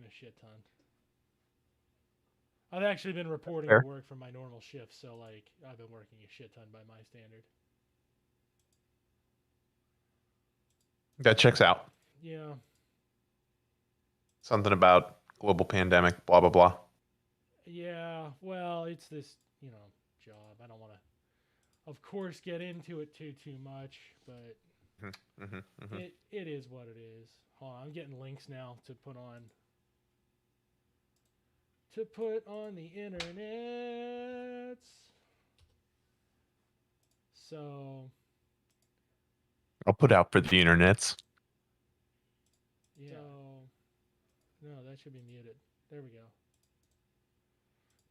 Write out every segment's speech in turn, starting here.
a shit ton. I've actually been reporting to Fair. work from my normal shift, so like I've been working a shit ton by my standard. That checks out. Yeah, Something about global pandemic, blah blah blah. yeah. Well, it's this job. I don't want to, of course, get into it too much, but Hmm. Hmm. Hmm. it is what it is. Hold on, I'm getting links now to put on the internet. So I'll put out for the internets. yeah. No, that should be muted. There we go.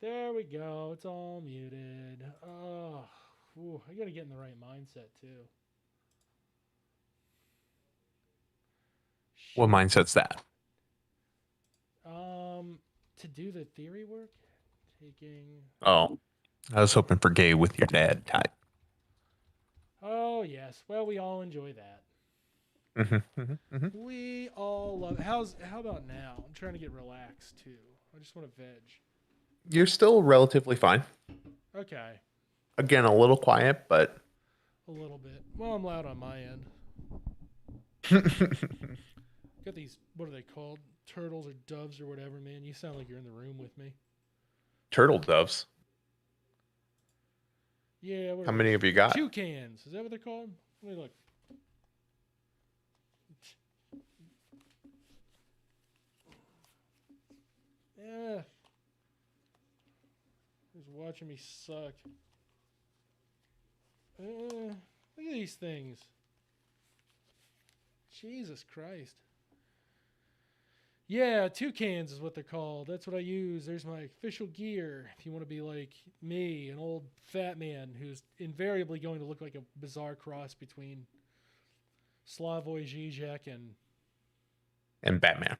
There we go. It's all muted. Oh, I gotta get in the right mindset too. What Shit. mindset's that? Um, to do the theory work, taking. Oh, I was hoping for gay with your dad type. Oh yes. Well, we all enjoy that. Hmm. Hmm. Hmm. We all love. How about now? I'm trying to get relaxed too. I just want to veg. You're still relatively fine. Okay, Again, a little quiet, but a little bit. Well, I'm loud on my end. Got these. What are they called? Turtles or doves or whatever, man. You sound like you're in the room with me. turtle doves. Yeah, what are How those? many have you got? Toucans. Is that what they're called? Let me look. Yeah. Who's watching me suck? Look at these things. Jesus Christ. Yeah, toucans is what they're called. That's what I use. There's my official gear. If you want to be like me, an old fat man who's invariably going to look like a bizarre cross between Slavoj Žižek and And Batman.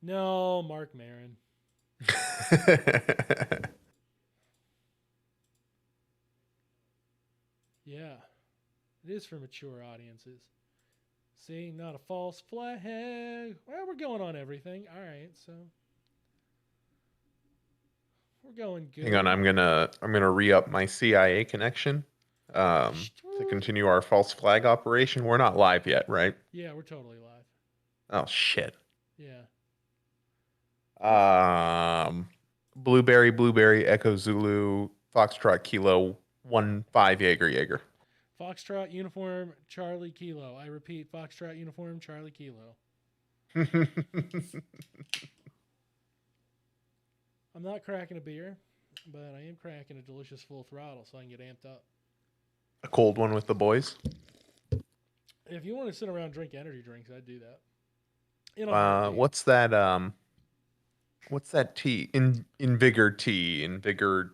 no Mark Maron. Yeah, it is for mature audiences. See, not a false flag. Well, we're going on everything. All right, so we're going Hang on, good. I'm gonna re-up my CIA connection to continue our false flag operation. We're not live yet, right? Yeah, we're totally live. Oh shit. Yeah. Um, blueberry, Echo Zulu, Foxtrot Kilo, 1-5 Jaeger. Foxtrot uniform Charlie Kilo. I repeat, Foxtrot uniform Charlie Kilo. I'm not cracking a beer, but I am cracking a delicious full throttle so I can get amped up. A cold one with the boys. If you want to sit around and drink energy drinks, I'd do that. In a Uh, heartbeat. what's that? What's that tea? Invigor tea. Invigor.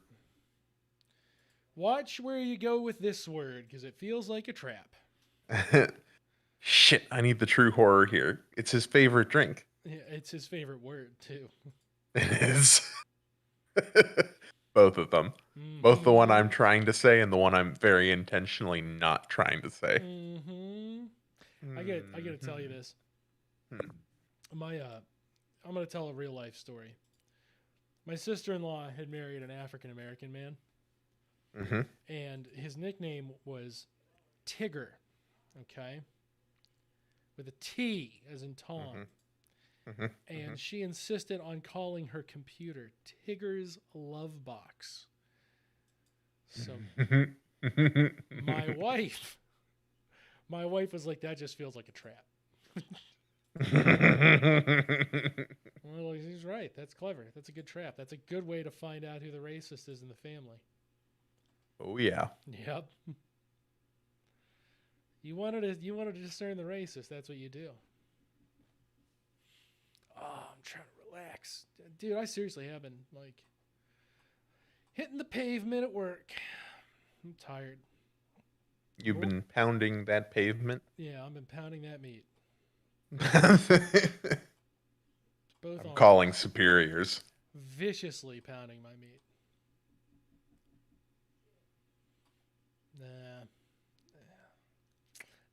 Watch where you go with this word because it feels like a trap. Shit, I need the true horror here. It's his favorite drink. Yeah, it's his favorite word, too. It is. Both of them. Both the one Mm I'm trying to say and the one I'm very intentionally not trying to say. hmm. Mm hmm. I gotta tell you Mhm. this. I'm gonna tell a real life story. My sister in law had married an African American man, Mhm. and his nickname was Tigger, okay? With a T as in Tom. Mhm. Mhm. And she insisted on calling her computer Tigger's Love Box. So Mhm. my wife, my wife was like, that just feels like a trap. Well, he's right. That's clever. That's a good trap. That's a good way to find out who the racist is in the family. Oh yeah. Yep. You wanted to discern the racist. That's what you do. Oh, I'm trying to relax, dude. I seriously have been like hitting the pavement at work. I'm tired. You've been pounding that pavement. Yeah, I've been pounding that meat. I'm Both calling arms. superiors. Viciously pounding my meat. Nah.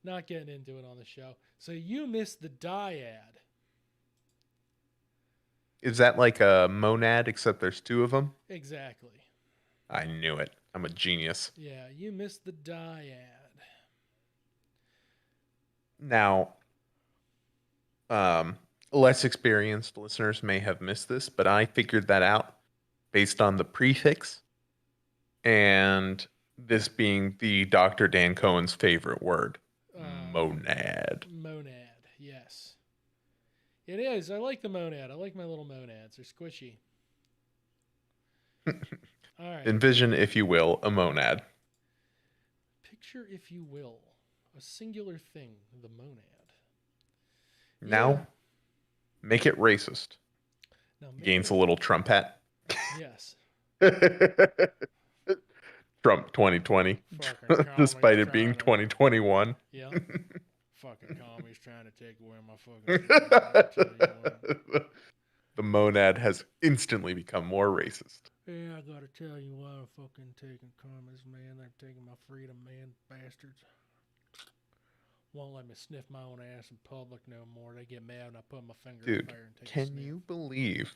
Not getting into it on the show. So you missed the dyad. Is that like a monad, except there's two of them? Exactly. I knew it. I'm a genius. Yeah, you missed the dyad. Now, um, less experienced listeners may have missed this, but I figured that out based on the prefix and this being the Dr. Dan Cohen's favorite word, monad. Monad, yes. It is. I like the monad. I like my little monads. They're squishy. All right. Envision, if you will, a monad. Picture, if you will, a singular thing, the monad. Yeah. Now, make it racist. Now Gains a little Trump hat. Yes. Trump 2020, Fucking despite commies it being trying to. 2021. Yeah. Fucking commies trying to take away my fucking freedom. I tell you what. The monad has instantly become more racist. Yeah, I gotta tell you why I'm fucking taking commies, man. They're taking my freedom, man. Bastards. Won't let me sniff my own ass in public no more. They get mad when I put my finger in Dude, fire and take a can sniff. you believe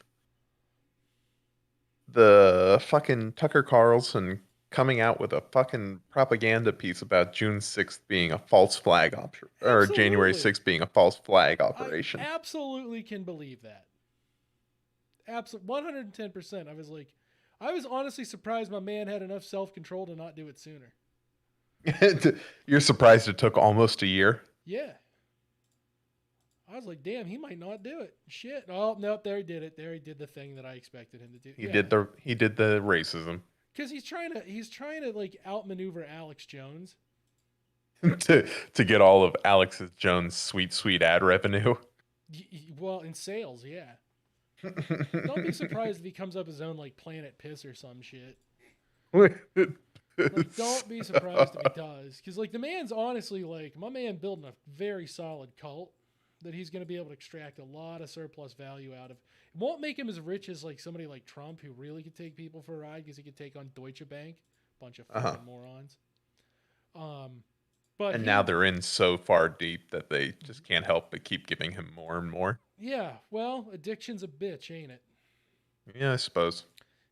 the fucking Tucker Carlson coming out with a fucking propaganda piece about June 6th being a false flag or January Absolutely. 6th being a false flag I operation? absolutely can believe that. Absolutely. 110%. I was honestly surprised my man had enough self control to not do it sooner. You're surprised it took almost a year? Yeah. I was like, damn, he might not do it. Shit. Oh, nope, there he did it. There he did the thing that I expected him to do. He did the racism Because he's trying to like outmaneuver Alex Jones. to get all of Alex Jones' sweet ad revenue. Well, in sales, yeah. Don't be surprised if he comes up his own like Planet Piss or some shit. Like, don't be surprised if he does, because like the man's honestly like my man building a very solid cult that he's going to be able to extract a lot of surplus value out of. It won't make him as rich as like somebody like Trump, who really could take people for a ride because he could take on Deutsche Bank, bunch of fucking morons. But and now they're in so far deep that they just can't help but keep giving him more and more. Yeah, well, addiction's a bitch, ain't it? Yeah, I suppose.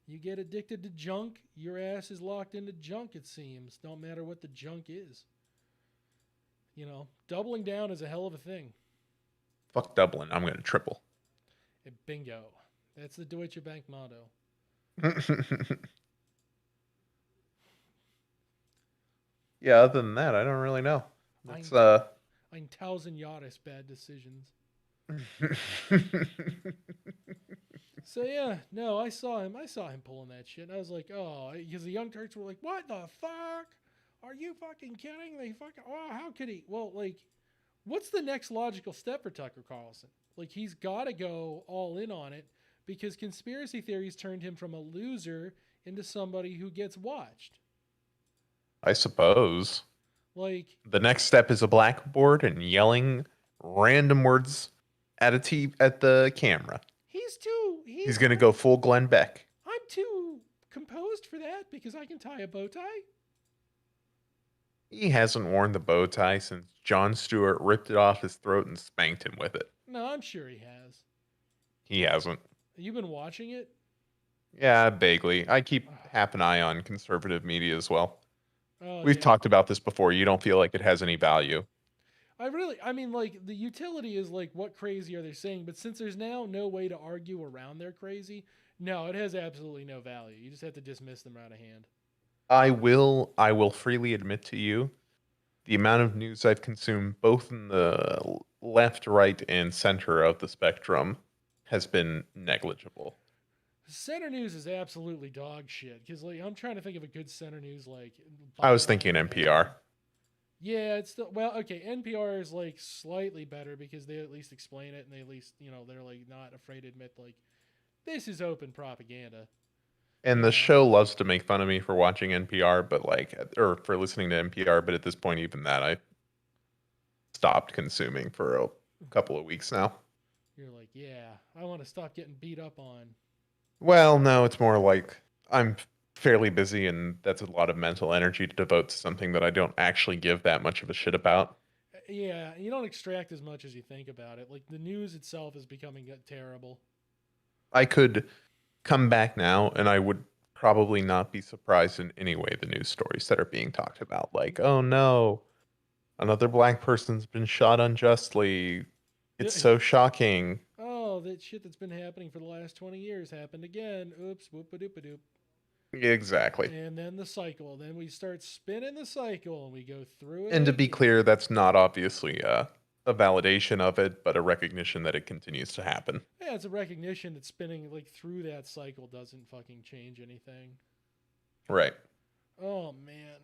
You get addicted to junk, your ass is locked into junk, it seems. Don't matter what the junk is. You know, doubling down is a hell of a thing. Fuck doubling. I'm going to triple. Bingo. That's the Deutsche Bank motto. Yeah, other than that, I don't really know. That's, 1000 Jahres bad decisions. So yeah, no, I saw him pulling that shit. I was like, oh, because the Young Turks were like, what the fuck? Are you fucking kidding? How could he? Well, like, what's the next logical step for Tucker Carlson? Like, he's got to go all in on it because conspiracy theories turned him from a loser into somebody who gets watched. I suppose. Like, the next step is a blackboard and yelling random words at the camera. He's gonna go full Glenn Beck. I'm too composed for that because I can tie a bow tie. He hasn't worn the bow tie since Jon Stewart ripped it off his throat and spanked him with it. No, I'm sure he has. He hasn't. You've been watching it? Yeah, vaguely. I keep half an eye on conservative media as well. Oh, We've yeah. talked about this before. You don't feel like it has any value. I mean, like, the utility is like, what crazy are they saying? But since there's now no way to argue around their crazy, no, it has absolutely no value. You just have to dismiss them out of hand. I will freely admit to you, the amount of news I've consumed, both in the left, right, and center of the spectrum, has been negligible. Center news is absolutely dog shit. Because, like, I'm trying to think of a good center news, like, I was thinking NPR. Yeah, it's still, well, okay, NPR is like slightly better because they at least explain it and they at least, they're like not afraid to admit like this is open propaganda. And the show loves to make fun of me for watching NPR, or for listening to NPR, but at this point, even that I stopped consuming for a couple of weeks now. You're like, yeah, I want to stop getting beat up on. Well, no, it's more like I'm fairly busy and that's a lot of mental energy to devote to something that I don't actually give that much of a shit about. Yeah, you don't extract as much as you think about it. Like, the news itself is becoming terrible. I could come back now and I would probably not be surprised in any way the news stories that are being talked about. Like, oh no, another black person's been shot unjustly. Yeah. It's so shocking. Oh, that shit that's been happening for the last 20 years happened again. Oops, whoop a doop a doop. Exactly. And then the cycle. Then we start spinning the cycle and we go through And it to be again. clear, that's not obviously a validation of it, but a recognition that it continues to happen. Yeah, it's a recognition that spinning like through that cycle doesn't fucking change anything. Right. Oh man.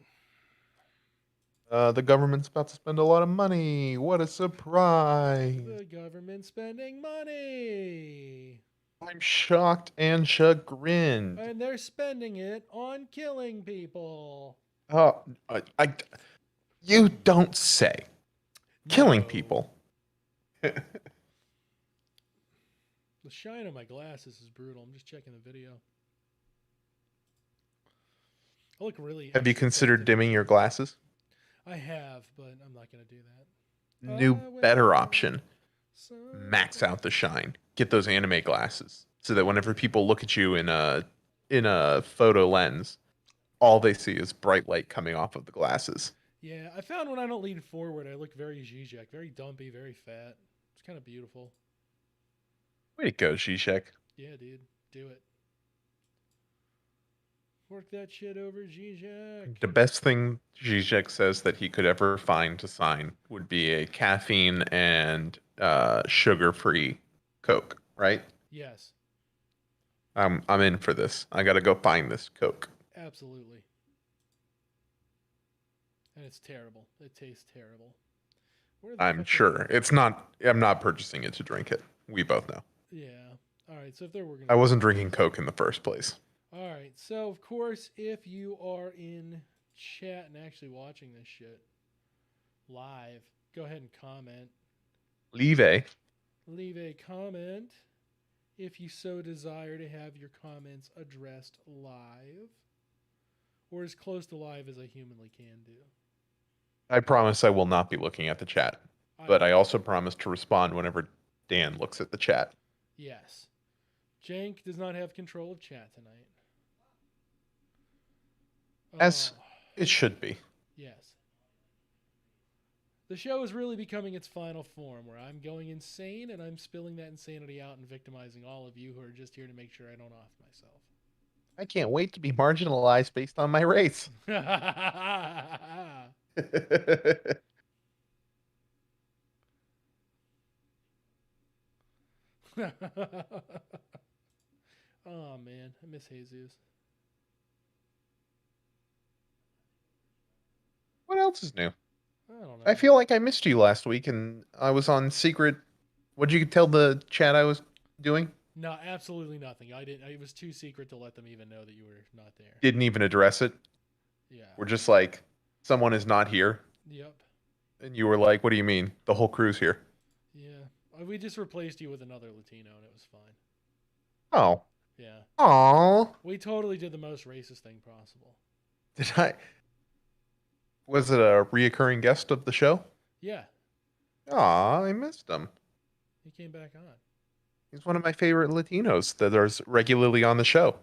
The government's about to spend a lot of money. What a surprise. The government spending money. I'm shocked and chagrined. And they're spending it on killing people. Oh, you don't say. Killing No. people. The shine on my glasses is brutal. I'm just checking the video. I look really. Have you extra considered fat dimming today. your glasses? I have, but I'm not gonna do that. New, I better will option. Max out the shine. Get those anime glasses so that whenever people look at you in a photo lens, all they see is bright light coming off of the glasses. Yeah, I found when I don't lean forward, I look very Zizek, very dumpy, very fat. It's kind of beautiful. Way to go, Zizek. Yeah, dude, do it. Work that shit over, Zizek. The best thing Zizek says that he could ever find to sign would be a caffeine and sugar-free Coke, right? Yes, I'm in for this. I gotta go find this Coke. absolutely. And it's terrible. It tastes terrible. Where the I'm fuck sure. It's not I'm not purchasing it to drink it. We both know. Yeah. All right. So if there were gonna I be wasn't drinking Coke in the first place. All right. So, of course, if you are in chat and actually watching this shit live, go ahead and comment. Leave a. Leave a comment if you so desire to have your comments addressed live or as close to live as I humanly can do. I promise I will not be looking at the chat, but I also promise to respond whenever Dan looks at the chat. Yes. Jank does not have control of chat tonight. As it should be. Yes. The show is really becoming its final form where I'm going insane and I'm spilling that insanity out and victimizing all of you who are just here to make sure I don't off myself. I can't wait to be marginalized based on my race. Oh man, I miss Jesus. What else is new? I don't know. I feel like I missed you last week and I was on secret. What'd you tell the chat I was doing? No, absolutely nothing. I didn't. It was too secret to let them even know that you were not there. Didn't even address it. Yeah. We're just like, someone is not here. Yep. And you were like, what do you mean? The whole crew's here. Yeah. We just replaced you with another Latino and it was fine. Oh. Yeah. Aw. We totally did the most racist thing possible. Did I? Was it a reoccurring guest of the show? Yeah. Aw, I missed him. He came back on. He's one of my favorite Latinos that are regularly on the show.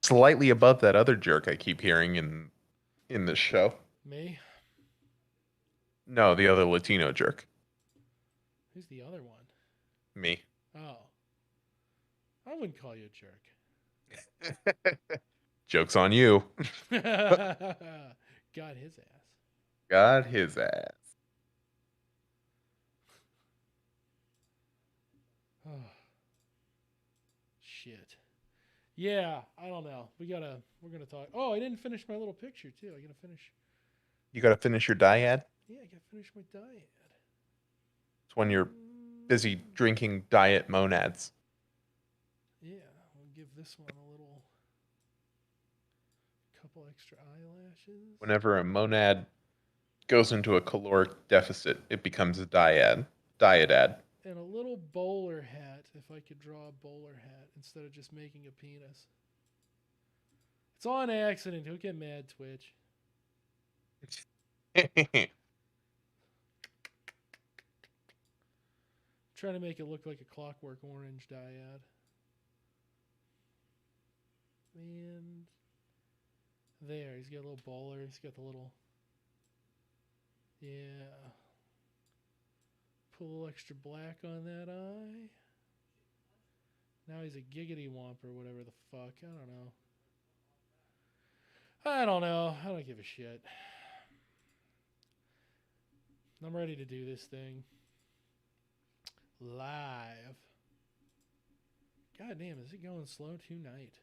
Slightly above that other jerk I keep hearing in this show. Me? No, the other Latino jerk. Who's the other one? Me. Oh. I wouldn't call you a jerk. Joke's on you. Got his ass. Got his ass. Oh. Shit. Yeah, I don't know. We're gonna talk. Oh, I didn't finish my little picture too. I gotta finish. You gotta finish your dyad? Yeah, I gotta finish my diet. It's when you're busy drinking diet monads. Yeah, I'll give this one a little couple extra eyelashes. Whenever a monad goes into a caloric deficit, it becomes a dyad. Dietad. And a little bowler hat, if I could draw a bowler hat instead of just making a penis. It's on accident. Who get mad, Twitch? trying to make it look like a Clockwork Orange dyad. And there, he's got a little bowler. He's got the little, yeah. Put a little extra black on that eye. Now he's a giggity womp or whatever the fuck. I don't know. I don't give a shit. I'm ready to do this thing. Live. God damn, is it going slow tonight?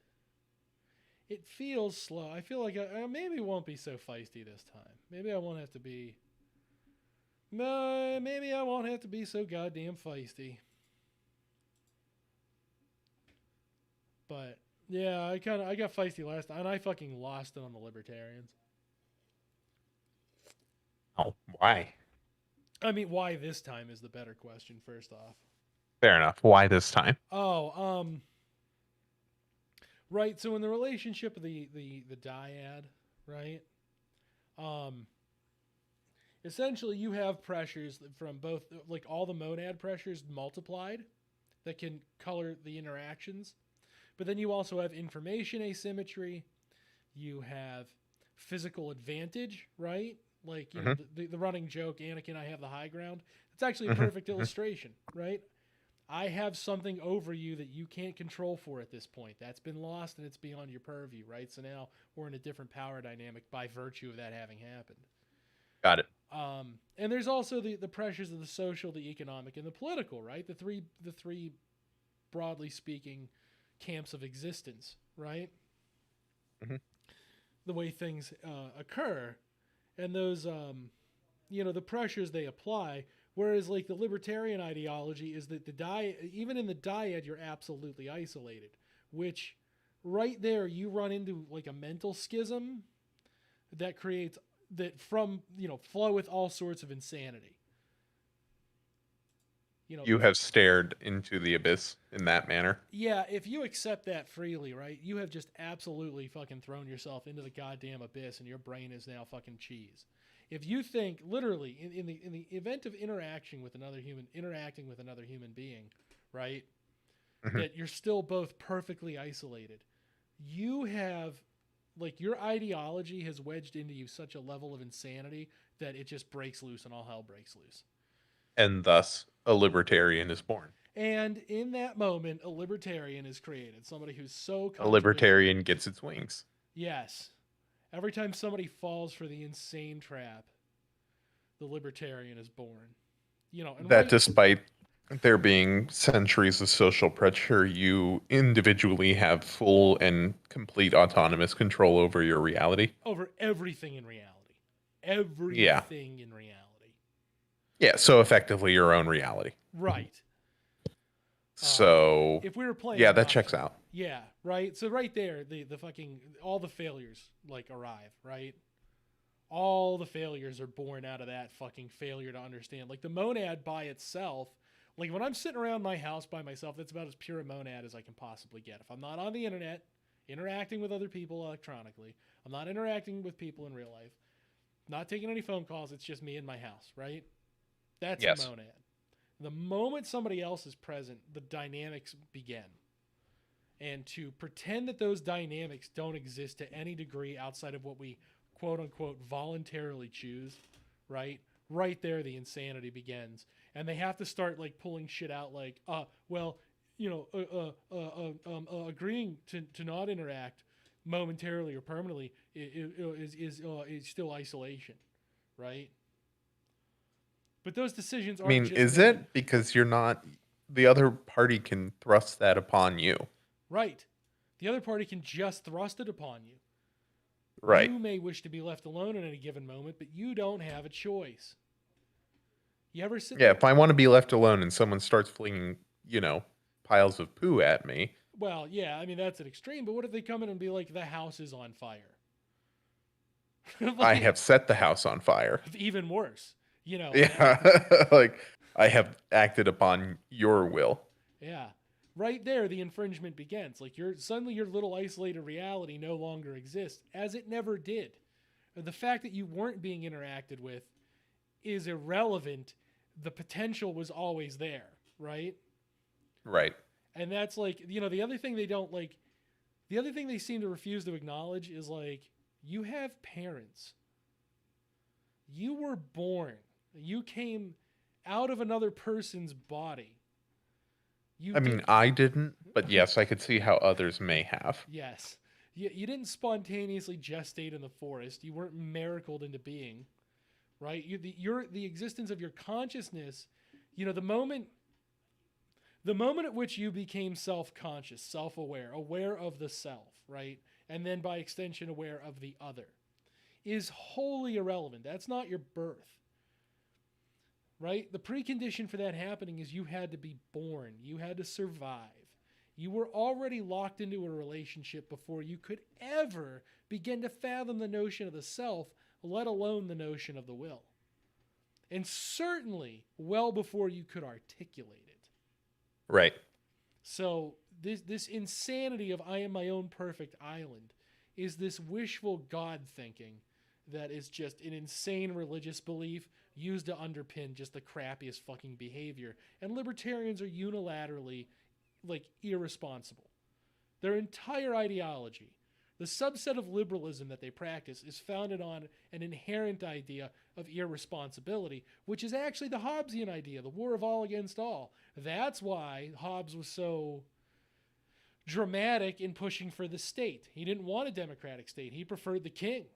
It feels slow. I feel like I maybe won't be so feisty this time. Maybe I won't have to be... No, maybe I won't have to be so goddamn feisty. But, yeah, I got feisty last time, and I fucking lost it on the Libertarians. Oh, why? I mean, why this time is the better question, first off. Fair enough. Why this time? Oh, right, so in the relationship of the dyad, right? Essentially you have pressures from both, like all the monad pressures multiplied that can color the interactions. But then you also have information asymmetry. You have physical advantage, right? Like, you know, the running joke, Anakin, I have the high ground. It's actually a perfect illustration, right? I have something over you that you can't control for at this point. That's been lost and it's beyond your purview, right? So now we're in a different power dynamic by virtue of that having happened. Got it. And there's also the pressures of the social, the economic, and the political, right? The three broadly speaking camps of existence, right? The way things occur, and those the pressures they apply. Whereas, like, the libertarian ideology is that even in the dyad, you're absolutely isolated, which right there you run into like a mental schism that creates flow with all sorts of insanity. You have stared into the abyss in that manner. Yeah, if you accept that freely, right, you have just absolutely fucking thrown yourself into the goddamn abyss, and your brain is now fucking cheese. If you think literally in the event of interacting with another human being, right, that you're still both perfectly isolated, you have, like, your ideology has wedged into you such a level of insanity that it just breaks loose and all hell breaks loose. And thus a libertarian is born. And in that moment, a libertarian is created. Somebody who's so a libertarian gets its wings. Yes. Every time somebody falls for the insane trap, the libertarian is born. And that despite there being centuries of social pressure, you individually have full and complete autonomous control over your reality. Over everything in reality. Everything in reality. Yeah, so effectively your own reality. Right. So if we were playing, yeah, that checks out. Yeah, right. So right there, the fucking all the failures like arrive, right? All the failures are born out of that fucking failure to understand. Like the monad by itself, like when I'm sitting around my house by myself, that's about as pure a monad as I can possibly get. If I'm not on the internet, interacting with other people electronically, I'm not interacting with people in real life, not taking any phone calls, it's just me in my house, right? That's a monad. The moment somebody else is present, the dynamics begin. And to pretend that those dynamics don't exist to any degree outside of what we quote unquote voluntarily choose, right? Right there, the insanity begins. And they have to start like pulling shit out like, agreeing to not interact momentarily or permanently is still isolation, right? But those decisions aren't just is made. it? Because you're not, the other party can thrust that upon you. Right. The other party can just thrust it upon you. Right. You may wish to be left alone at any given moment, but you don't have a choice. You ever sit there? If I want to be left alone and someone starts flinging, piles of poo at me. Well, yeah, I mean, that's an extreme, but what if they come in and be like, the house is on fire? Like, I have set the house on fire. Even worse, Yeah, like, I have acted upon your will. Yeah. Right there, the infringement begins. Like, suddenly your little isolated reality no longer exists, as it never did. The fact that you weren't being interacted with is irrelevant. The potential was always there. right? Right. And that's like, the other thing they don't like, the other thing they seem to refuse to acknowledge is like, you have parents. You were born. You came out of another person's body. You I mean, did. I didn't, but yes, I could see how others may have. Yes. You didn't spontaneously gestate in the forest. You weren't miracled into being, right? The existence of your consciousness, the moment at which you became self-conscious, self-aware, aware of the self, right? And then by extension aware of the other is wholly irrelevant. That's not your birth. Right? The precondition for that happening is you had to be born. You had to survive. You were already locked into a relationship before you could ever begin to fathom the notion of the self, let alone the notion of the will. And certainly well before you could articulate it. Right. So this insanity of I am my own perfect island is this wishful God thinking that is just an insane religious belief used to underpin just the crappiest fucking behavior. And libertarians are unilaterally, like, irresponsible. Their entire ideology, the subset of liberalism that they practice, is founded on an inherent idea of irresponsibility, which is actually the Hobbesian idea, the war of all against all. That's why Hobbes was so dramatic in pushing for the state. He didn't want a democratic state. He preferred the king.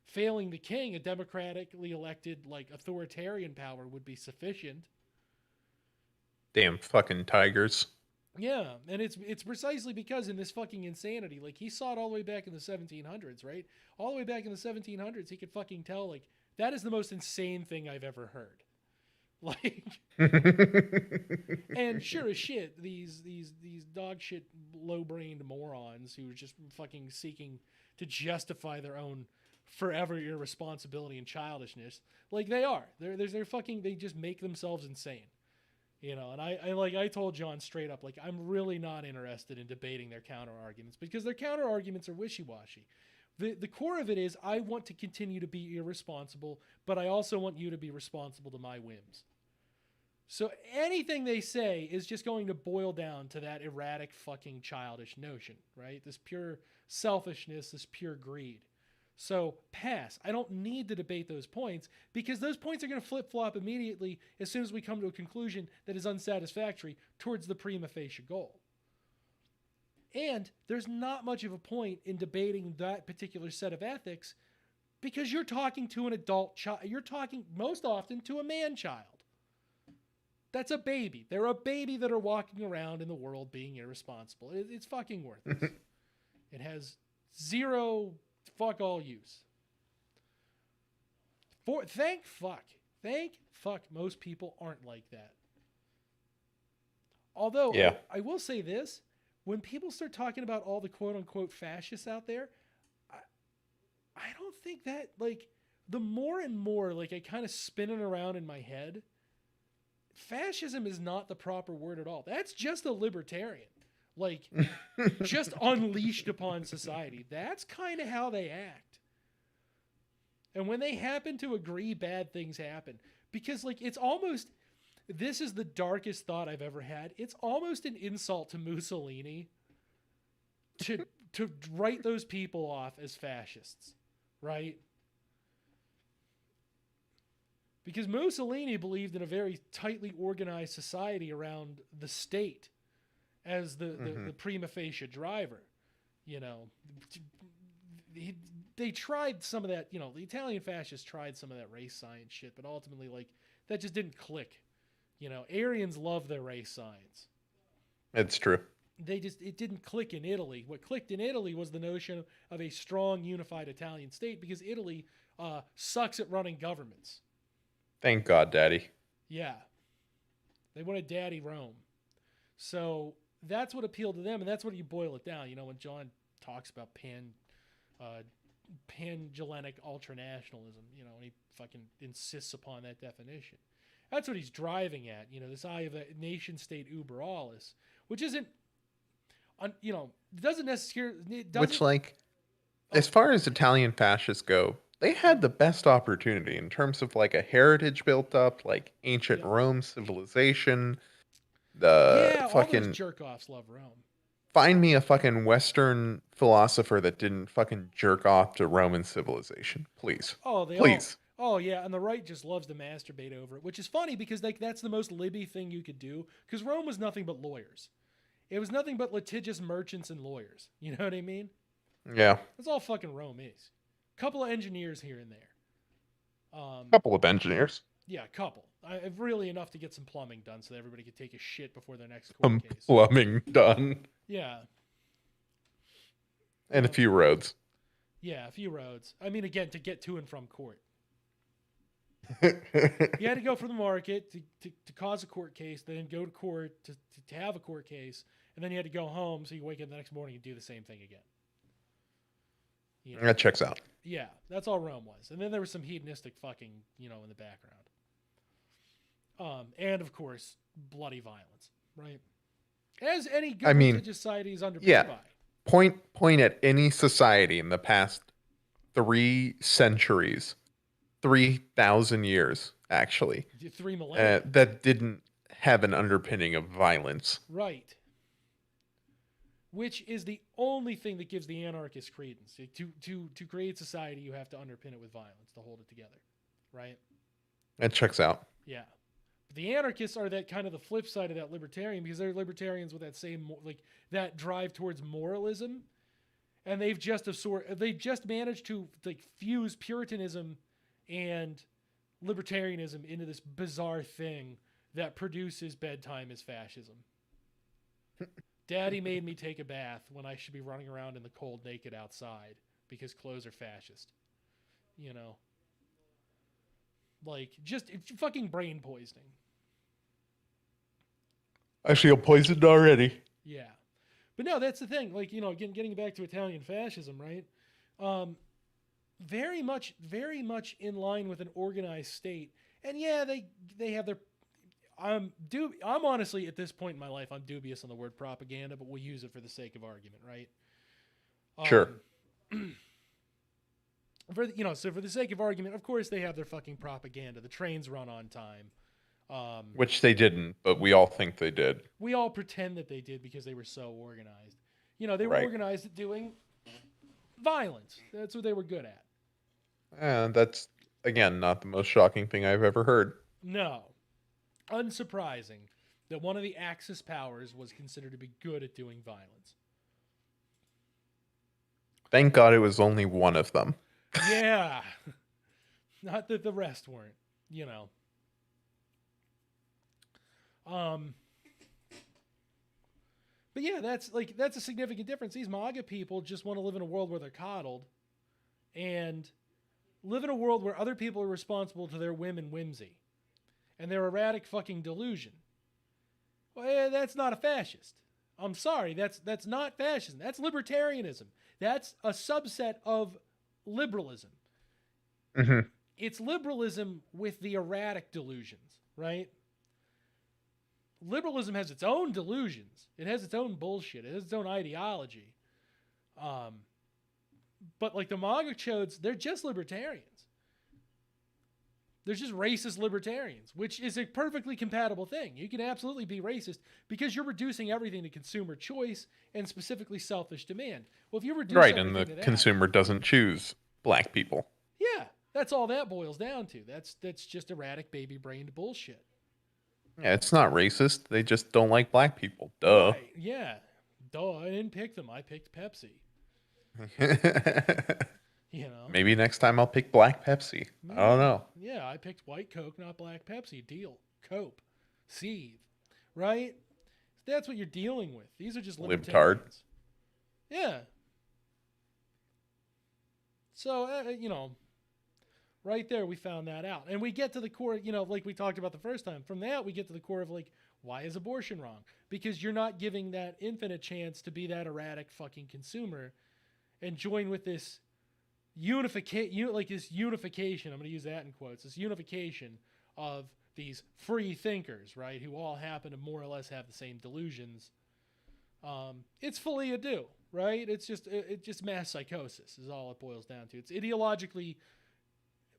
Failing the king, a democratically elected, like, authoritarian power would be sufficient. Damn fucking tigers. Yeah, and it's precisely because in this fucking insanity, like, he saw it all the way back in the 1700s, right? All the way back in the 1700s, he could fucking tell, like, that is the most insane thing I've ever heard. Like, and sure as shit, these dog shit low-brained morons who are just fucking seeking to justify their own forever irresponsibility and childishness, like, they're fucking, they just make themselves insane, and I told John straight up, like, I'm really not interested in debating their counter arguments because their counter arguments are wishy-washy. The core of it is I want to continue to be irresponsible, but I also want you to be responsible to my whims. So anything they say is just going to boil down to that erratic fucking childish notion, right? This pure selfishness, this pure greed. So pass. I don't need to debate those points because those points are going to flip-flop immediately as soon as we come to a conclusion that is unsatisfactory towards the prima facie goal. And there's not much of a point in debating that particular set of ethics because you're talking to an adult child. You're talking most often to a man-child. That's a baby. They're a baby that are walking around in the world being irresponsible. It's fucking worthless. It has zero fuck all use. Thank fuck most people aren't like that. Although, yeah. I will say this, when people start talking about all the quote-unquote fascists out there, I don't think that, like, the more and more, like, I kind of spin it around in my head, fascism is not the proper word at all. That's just a libertarian. Like, just unleashed upon society. That's kind of how they act. And when they happen to agree, bad things happen. Because, like, it's almost, this is the darkest thought I've ever had. It's almost an insult to Mussolini to write those people off as fascists, right? Because Mussolini believed in a very tightly organized society around the state as the prima facie driver. They tried some of that, the Italian fascists tried some of that race science shit, but ultimately, like, that just didn't click. Aryans love their race science. It's true. It didn't click in Italy. What clicked in Italy was the notion of a strong, unified Italian state because Italy sucks at running governments. Thank God, Daddy. Yeah. They wanted Daddy Rome. So that's what appealed to them, and that's what you boil it down. When John talks about Pangellenic ultranationalism, and he fucking insists upon that definition. That's what he's driving at, this eye of a nation-state uber alles, which isn't, doesn't necessarily... Which, like, as far as Italian fascists go, they had the best opportunity in terms of, like, a heritage built up, like ancient Rome civilization. Yeah, all those fucking jerk offs love Rome. find me a fucking Western philosopher that didn't fucking jerk off to Roman civilization, please, Oh, they all. please. Oh yeah, and the right just loves to masturbate over it, which is funny because like that's the most Libby thing you could do. Because Rome was nothing but lawyers. It was nothing but litigious merchants and lawyers. You know what I mean? Yeah, That's all fucking Rome is. Couple of engineers here and there. couple of engineers. Yeah, a couple. Really enough to get some plumbing done so that everybody could take a shit before their next court Some case. plumbing done, Yeah. and a few roads. Yeah, a few roads. I mean, again, to get to and from court. Yeah, You had to go from the market to cause a court case, then go to court to have a court case, and then you had to go home so you wake up the next morning and do the same thing again. You know? that checks out. Yeah, that's all Rome was. And then there was some hedonistic fucking, in the background. And of course, bloody violence, right? As any good religious society is underpinned by. Point at any society in the past 3 centuries, 3,000 years, actually, 3 millennia. that didn't have an underpinning of violence. Right. Which is the only thing that gives the anarchist credence. To create society, you have to underpin it with violence to hold it together, right? That checks out. Yeah. But the anarchists are that kind of the flip side of that libertarian because they're libertarians with that same that drive towards moralism, and they've just managed to fuse Puritanism and libertarianism into this bizarre thing that produces bedtime as fascism. Daddy made me take a bath when I should be running around in the cold naked outside because clothes are fascist. Just fucking brain poisoning. I feel poisoned already. Yeah. But no, that's the thing. Getting back to Italian fascism, right? Very much in line with an organized state. And yeah, they have their... I'm honestly, at this point in my life, I'm dubious on the word propaganda, but we'll use it for the sake of argument, right? Sure. For the sake of argument, of course they have their fucking propaganda. The trains run on time. Which they didn't, but we all think they did. We all pretend that they did because they were so organized. They were organized at doing violence. That's what they were good at. And that's, again, not the most shocking thing I've ever heard. No. Unsurprising that one of the Axis powers was considered to be good at doing violence. Thank God it was only one of them. Yeah. Not that the rest weren't, But yeah, that's a significant difference. These MAGA people just want to live in a world where they're coddled and live in a world where other people are responsible to their whim and whimsy and their erratic fucking delusion. Well, that's not a fascist. I'm sorry, that's not fascism. That's libertarianism. That's a subset of liberalism. Mm-hmm. It's liberalism with the erratic delusions, right? Liberalism has its own delusions. It has its own bullshit. It has its own ideology. But the MAGA chodes, they're just libertarians. They're just racist libertarians, which is a perfectly compatible thing. You can absolutely be racist because you're reducing everything to consumer choice and specifically selfish demand. Well, if you reduce and the to that, consumer doesn't choose black people. Yeah, that's all that boils down to. That's just erratic baby-brained bullshit. Yeah, it's not racist. They just don't like black people. Duh. Right, yeah. Duh, I didn't pick them. I picked Pepsi. Maybe next time I'll pick black Pepsi. I don't know. Yeah, I picked white Coke, not black Pepsi. Deal. Cope. Seethe. Right? That's what you're dealing with. These are just libertarians. Yeah. So, right there we found that out. And we get to the core, like we talked about the first time. From that, we get to the core of why is abortion wrong? Because you're not giving that infant a chance to be that erratic fucking consumer and join with this unification, I'm going to use that in quotes, this unification of these free thinkers, right, who all happen to more or less have the same delusions. It's fully ado, right? It's just mass psychosis is all it boils down to. It's ideologically,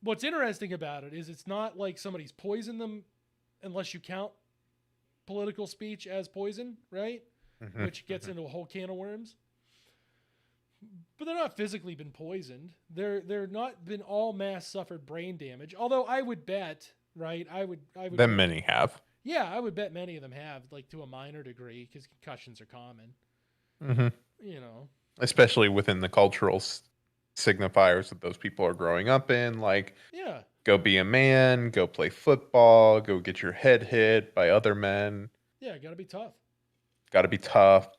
what's interesting about it is it's not like somebody's poisoned them unless you count political speech as poison, right? Hmm. Which gets into a whole can of worms. But they're not physically been poisoned. They're not been all mass suffered brain damage. Although I would bet, right? I would Then bet, many have. yeah, I would bet many of them have, like to a minor degree, because concussions are common. Hmm. You know, Especially within the cultural signifiers that those people are growing up in. Like, yeah, go be a man, go play football, go get your head hit by other men. yeah, got to be tough. Got to be tough.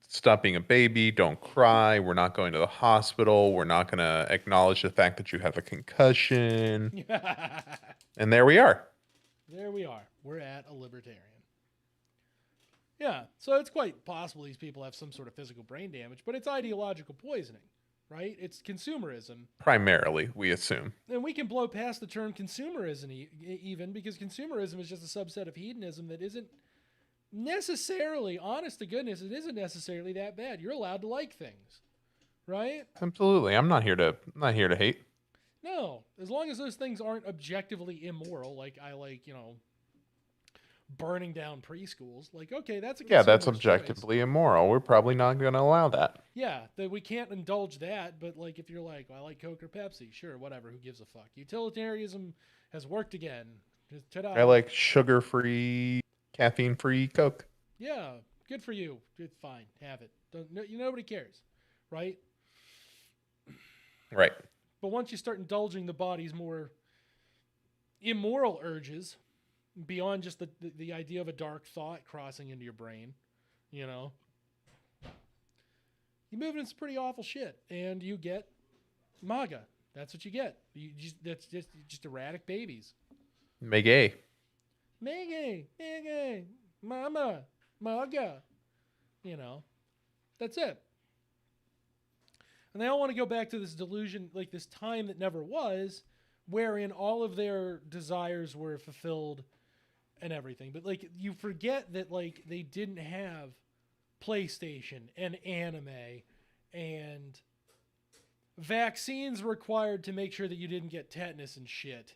Stop being a baby. Don't cry. We're not going to the hospital. We're not going to acknowledge the fact that you have a concussion. And there we are. There we are. We're at a libertarian. Yeah, so it's quite possible these people have some sort of physical brain damage, but it's ideological poisoning, right? It's consumerism. Primarily, we assume. And we can blow past the term consumerism even because consumerism is just a subset of hedonism that isn't necessarily, honest to goodness, it isn't necessarily that bad. You're allowed to like things, right? Absolutely. I'm not here to hate. No, as long as those things aren't objectively immoral, like I like, burning down preschools. Like, okay, that's a Yeah, that's consumer's choice. objectively immoral. We're probably not going to allow that. Yeah, that we can't indulge that. But like, if you're like, well, I like Coke or Pepsi, sure, whatever. Who gives a fuck? Utilitarianism has worked again. Just ta-da. I like sugar-free, caffeine-free Coke. Yeah, good for you. It's fine. Have it. Don't, no, nobody cares, right? Right. But once you start indulging the body's more immoral urges, beyond just the idea of a dark thought crossing into your brain, you know, you move into some pretty awful shit, and you get MAGA. That's what you get. That's just erratic babies. Megay. Megay, mama, MAGA. You know, that's it. And they all want to go back to this delusion, like this time that never was, wherein all of their desires were fulfilled and everything. But like, you forget that like they didn't have PlayStation and anime and vaccines required to make sure that you didn't get tetanus and shit.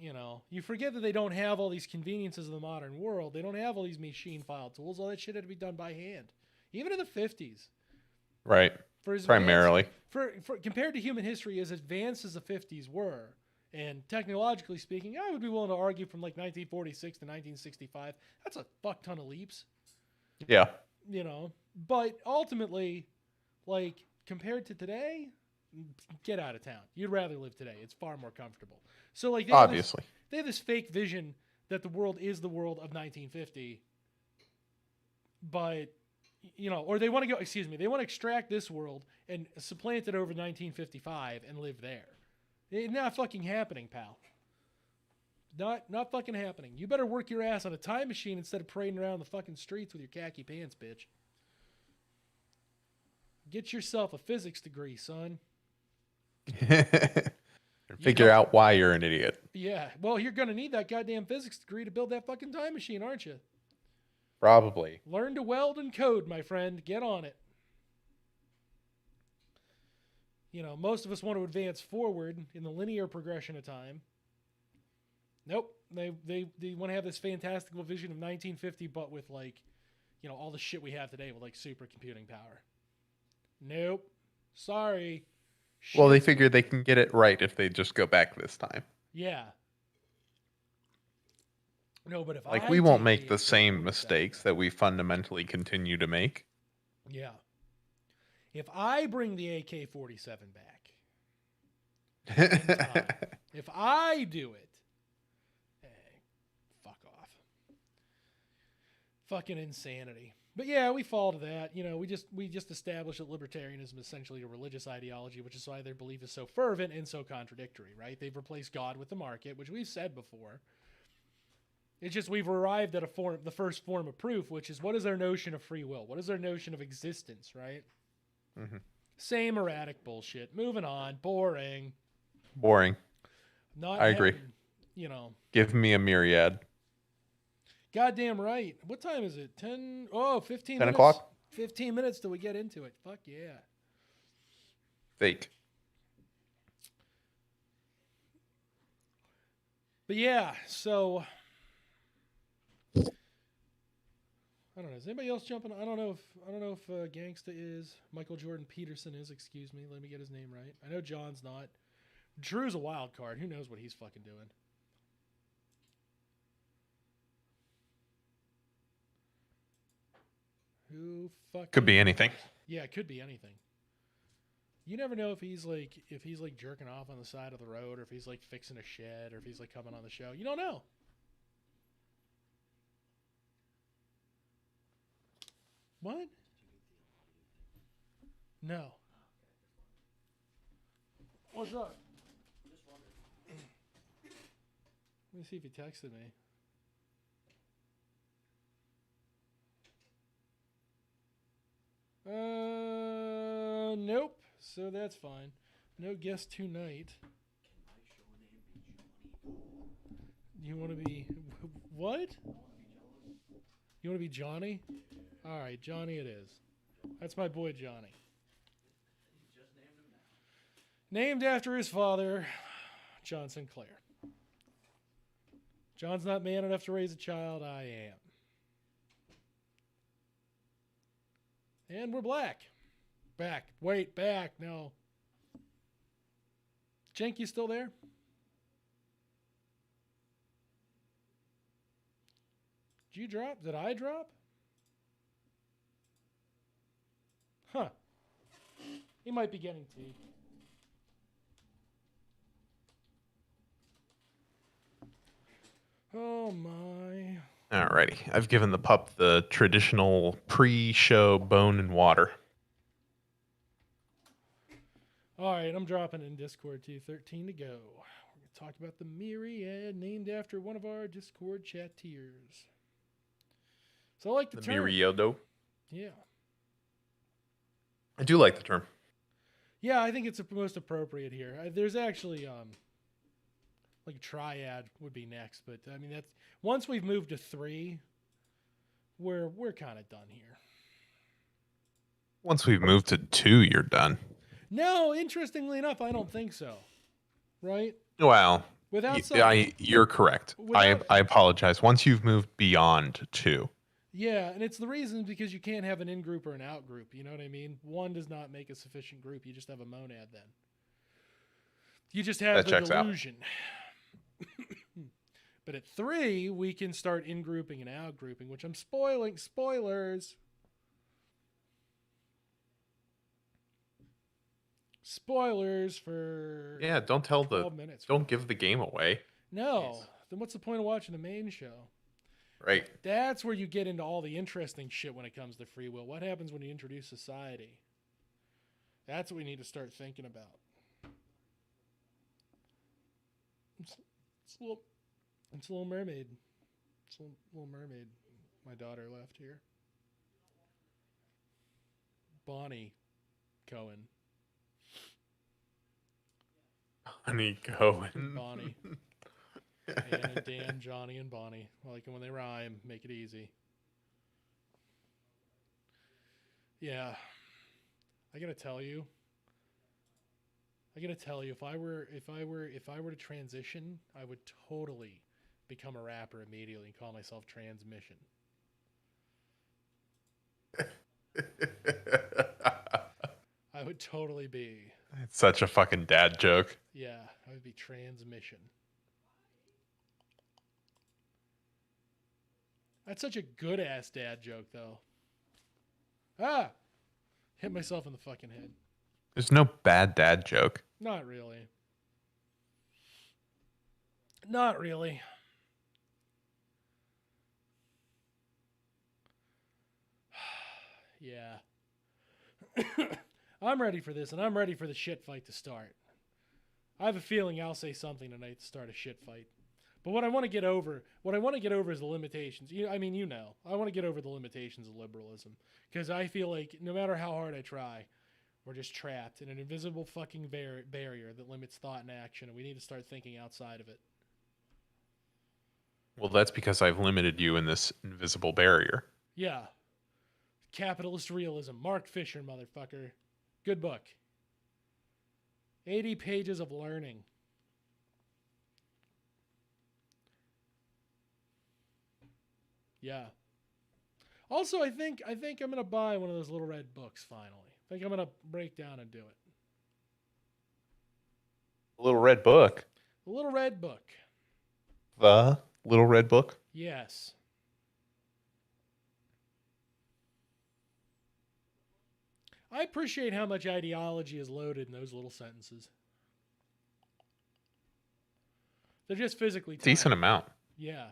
You know, you forget that they don't have all these conveniences of the modern world. They don't have all these machine file tools. All that shit had to be done by hand, even in the 50s. Right. For as Primarily. for compared to human history, as advanced as the 50s were, and technologically speaking, I would be willing to argue from like 1946 to 1965, that's a fuck ton of leaps. Yeah. You know, but ultimately, like compared to today, get out of town. You'd rather live today. It's far more comfortable. So like, Obviously. they have this fake vision that the world is the world of 1950, but you know, or they want to go. Excuse me, they want to extract this world and supplant it over 1955 and live there. It's not fucking happening, pal. Not fucking happening. You better work your ass on a time machine instead of parading around the fucking streets with your khaki pants, bitch. Get yourself a physics degree, son. Figure out why you're an idiot. Yeah, well, you're gonna need that goddamn physics degree to build that fucking time machine, aren't you? Probably. Learn to weld and code, my friend. Get on it. You know, most of us want to advance forward in the linear progression of time. Nope. They want to have this fantastical vision of 1950, but with like, you know, all the shit we have today with like supercomputing power. Nope. Sorry. Well, they Shit's figure they can get it right if they just go back this time. Yeah. No, but if Like, I we won't take make the the same AK-47 mistakes that we fundamentally continue to make. Yeah. If I bring the AK-47 back, if I do it, hey, fuck off. Fucking insanity. But yeah, we fall to that. You know, we just established that libertarianism is essentially a religious ideology, which is why their belief is so fervent and so contradictory, right? They've replaced God with the market, which we've said before. It's just we've arrived at the first form of proof, which is what is their notion of free will? What is their notion of existence, right? Mm-hmm. Same erratic bullshit. Moving on. Boring. Boring. I agree. You know. Give me a Myriad. Goddamn right. What time is it? 10? Oh, 15 10 minutes. o'clock? 15 minutes till we get into it. Fuck yeah. Fake. But yeah, so I don't know. Is anybody else jumping? I don't know if Gangsta is. Michael Jordan Peterson is. Excuse me. Let me get his name right. I know John's not. Drew's a wild card. Who knows what he's fucking doing? Who fucking Could be anything. knows? Yeah, it could be anything. You never know if he's like jerking off on the side of the road, or if he's like fixing a shed, or if he's like coming on the show. You don't know. What? No. What's up? Let me see if he texted me. Nope. So that's fine. No guest tonight. You want to be what? You want to be Johnny? All right, Johnny it is. That's my boy Johnny. Named after his father, John Sinclair. John's not man enough to raise a child. I am. And we're black. Back. Wait, back. No. Cenk, you still there? Did you drop? Did I drop? Huh. He might be getting tea. Oh my. Alrighty. I've given the pup the traditional pre-show bone and water. All right, I'm dropping in Discord too. 13 to go. We're going to talk about the Myriad, named after one of our Discord chat tiers. So I like the term. Myriado. Yeah. I do like the term. Yeah, I think it's the most appropriate here. There's actually like triad would be next, but I mean that's once we've moved to 3, we're kind of done here. Once we've moved to 2, you're done. No, interestingly enough, I don't think so. Right? Well, Without you're correct. I apologize. Once you've moved beyond 2. Yeah, and it's the reason because you can't have an in-group or an out-group. You know what I mean? One does not make a sufficient group. You just have a monad then. You just have the delusion. But at 3, we can start in-grouping and out-grouping, which I'm spoiling. Spoilers. Spoilers for don't tell 12 minutes. Don't give the game away. No. Jeez. Then what's the point of watching the main show? Right. That's where you get into all the interesting shit when it comes to free will. What happens when you introduce society? That's what we need to start thinking about. It's a little mermaid. It's a little mermaid. My daughter left here. Bonnie Cohen. Honey Cohen. Bonnie. Ann and Dan, Johnny and Bonnie. I like it when they rhyme. Make it easy. Yeah. I gotta tell you, if I were to transition, I would totally become a rapper immediately and call myself Transmission. I would totally be. It's such a fucking dad joke. Yeah, I would be Transmission. That's such a good ass dad joke, though. Ah! Hit myself in the fucking head. There's no bad dad joke. Not really. Not really. Yeah. I'm ready for this, and I'm ready for the shit fight to start. I have a feeling I'll say something tonight to start a shit fight. But what I want to get over is the limitations. I want to get over the limitations of liberalism. Because I feel like no matter how hard I try, we're just trapped in an invisible fucking barrier that limits thought and action, and we need to start thinking outside of it. Well, that's because I've limited you in this invisible barrier. Yeah. Capitalist Realism. Mark Fisher, motherfucker. Good book. 80 pages of learning. Yeah. Also, I think I'm gonna buy one of those little red books finally. I think I'm gonna break down and do it. Little Red Book. The little red book. The Little Red Book. Yes. I appreciate how much ideology is loaded in those little sentences. They're just physically timed. Decent amount. Yeah.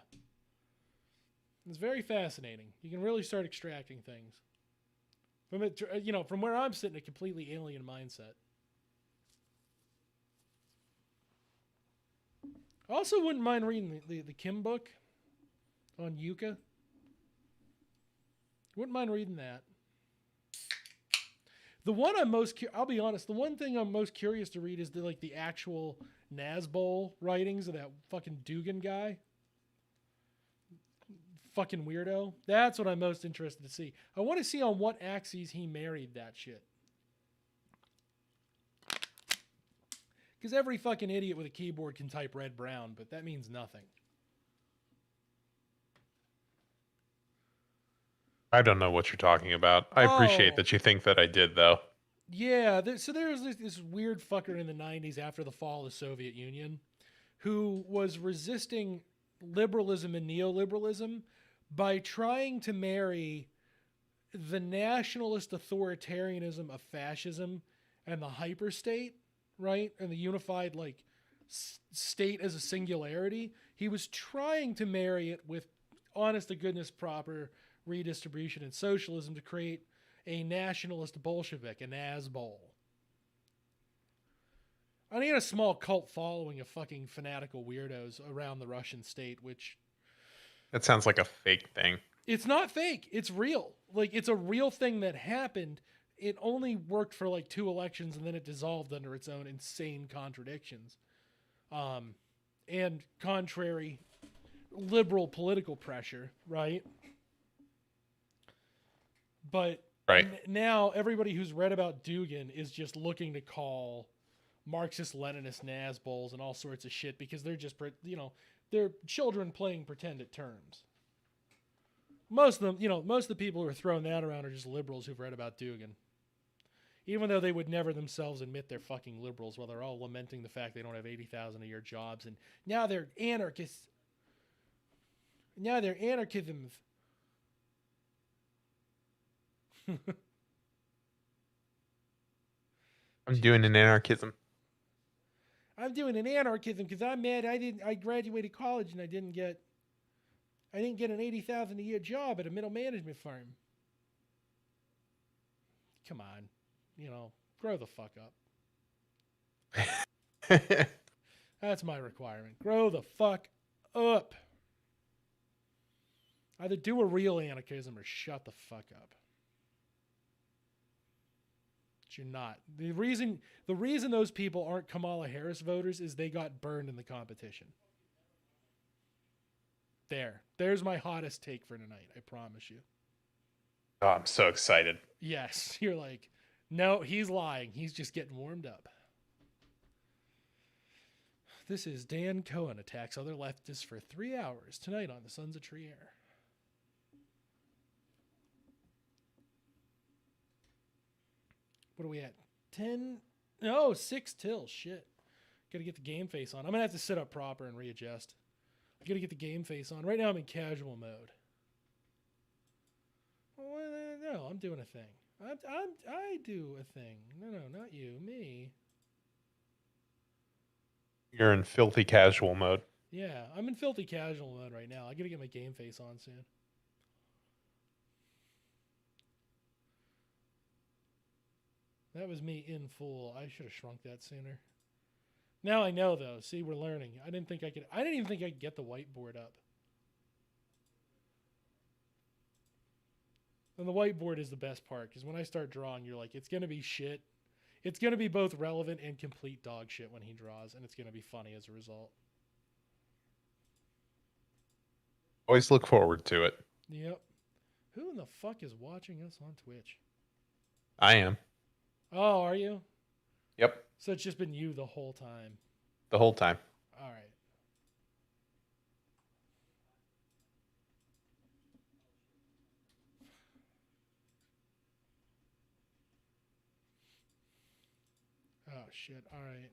It's very fascinating. You can really start extracting things from it. From where I'm sitting, a completely alien mindset. I also wouldn't mind reading the Kim book on Yucca. Wouldn't mind reading that. The one I'll be honest, the one thing I'm most curious to read is the actual Nazbol writings of that fucking Dugan guy. Fucking weirdo. That's what I'm most interested to see. I want to see on what axes he married that shit. Because every fucking idiot with a keyboard can type red brown, but that means nothing. I don't know what you're talking about. I appreciate that you think that I did, though. Yeah, so there was this weird fucker in the 90s after the fall of the Soviet Union who was resisting liberalism and neoliberalism by trying to marry the nationalist authoritarianism of fascism and the hyperstate, right? And the unified state as a singularity. He was trying to marry it with honest to goodness proper redistribution and socialism to create a nationalist Bolshevik, an Nazbol. And he had a small cult following of fucking fanatical weirdos around the Russian state, which... That sounds like a fake thing. It's not fake. It's real. It's a real thing that happened. It only worked for 2 elections, and then it dissolved under its own insane contradictions. And contrary liberal political pressure, right? But now everybody who's read about Dugan is just looking to call Marxist-Leninist Nazbols and all sorts of shit because they're just, they're children playing pretend at terms. Most of the people who are throwing that around are just liberals who've read about Dugan. Even though they would never themselves admit they're fucking liberals while they're all lamenting the fact they don't have 80,000 a year jobs and now they're anarchists. Now they're anarchisms. I'm doing an anarchism. I'm doing an anarchism because I'm mad I graduated college and I didn't get an 80,000 a year job at a middle management firm. Come on. Grow the fuck up. That's my requirement. Grow the fuck up. Either do a real anarchism or shut the fuck up. But you're not. The reason those people aren't Kamala Harris voters is they got burned in the competition. There's my hottest take for tonight. I promise you. Oh, I'm so excited. Yes, you're like, no, he's lying. He's just getting warmed up. This is Dan Cohen attacks other leftists for 3 hours tonight on the Sons of Trier. What are we at? 10? No, 6 till. Shit. Gotta get the game face on. I'm gonna have to sit up proper and readjust. I gotta get the game face on. Right now I'm in casual mode. No, I'm doing a thing. I do a thing. No, not you. Me. You're in filthy casual mode. Yeah, I'm in filthy casual mode right now. I gotta get my game face on soon. That was me in full. I should have shrunk that sooner. Now I know though. See, we're learning. I didn't even think I could get the whiteboard up. And the whiteboard is the best part because when I start drawing, you're like, it's gonna be shit. It's gonna be both relevant and complete dog shit when he draws, and it's gonna be funny as a result. Always look forward to it. Yep. Who in the fuck is watching us on Twitch? I am. Oh, are you? Yep. So it's just been you the whole time. The whole time. All right. shit. All right.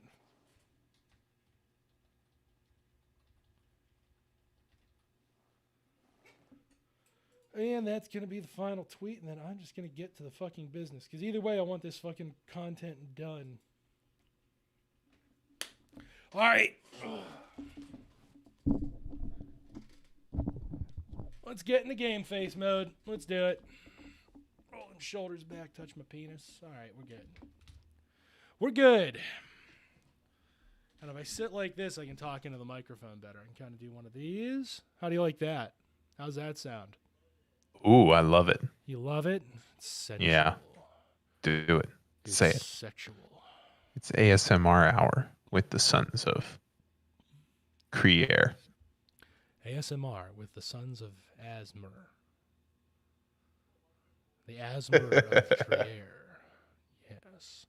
And that's going to be the final tweet, and then I'm just going to get to the fucking business. Because either way, I want this fucking content done. All right. Let's get into game face mode. Let's do it. Rolling shoulders back, touch my penis. All right, we're good. We're good. And if I sit like this, I can talk into the microphone better. I can kind of do one of these. How do you like that? How's that sound? Ooh, I love it. You love it? It's sensual. Yeah. Do it. It's Say it. Sexual. It's ASMR hour with the sons of Creer. ASMR with the sons of Asmer. The Asmer of Trier. Yes.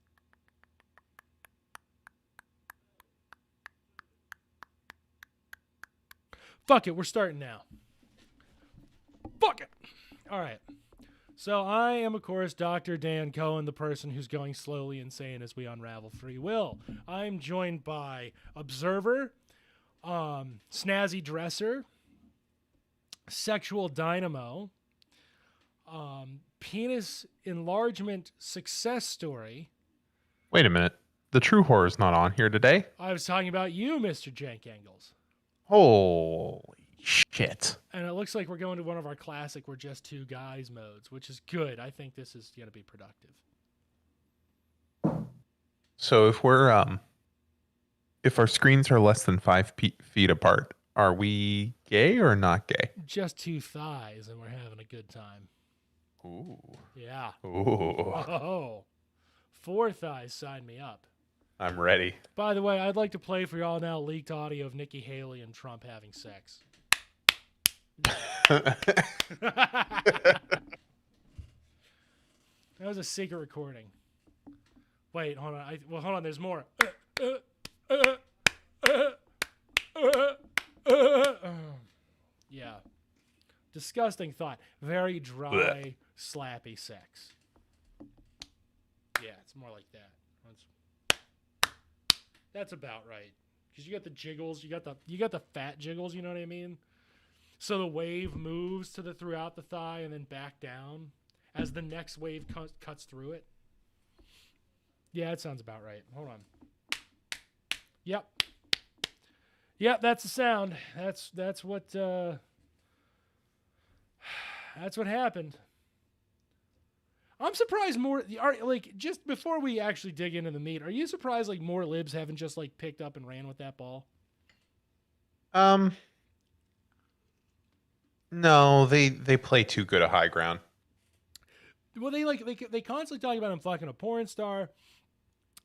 Fuck it, we're starting now. Fuck it. All right. So I am, of course, Dr. Dan Cohen, the person who's going slowly insane as we unravel free will. I'm joined by Observer, Snazzy Dresser, Sexual Dynamo, Penis Enlargement Success Story. Wait a minute. The True Horror is not on here today. I was talking about you, Mr. Jank Engels. Holy shit. And it looks like we're going to one of our classic We're Just Two Guys modes, which is good. I think this is going to be productive. So if we're if our screens are less than 5 feet apart, are we gay or not gay? Just two thighs, and we're having a good time. Ooh. Yeah. Ooh. Oh. 4 thighs, sign me up. I'm ready. By the way, I'd like to play for y'all now leaked audio of Nikki Haley and Trump having sex. That was a secret recording. Wait, hold on. Hold on. There's more. Yeah. Disgusting thought. Very dry, slappy sex. Yeah, it's more like that. That's about right. Because you got the jiggles, you got the fat jiggles. You know what I mean? So the wave moves throughout the thigh and then back down as the next wave cuts through it. Yeah, that sounds about right. Hold on. Yep. Yep, that's the sound. That's what happened. I'm surprised more. Just before we actually dig into the meat, are you surprised more libs haven't just picked up and ran with that ball? No, they play too good a high ground. Well, they constantly talk about him fucking a porn star,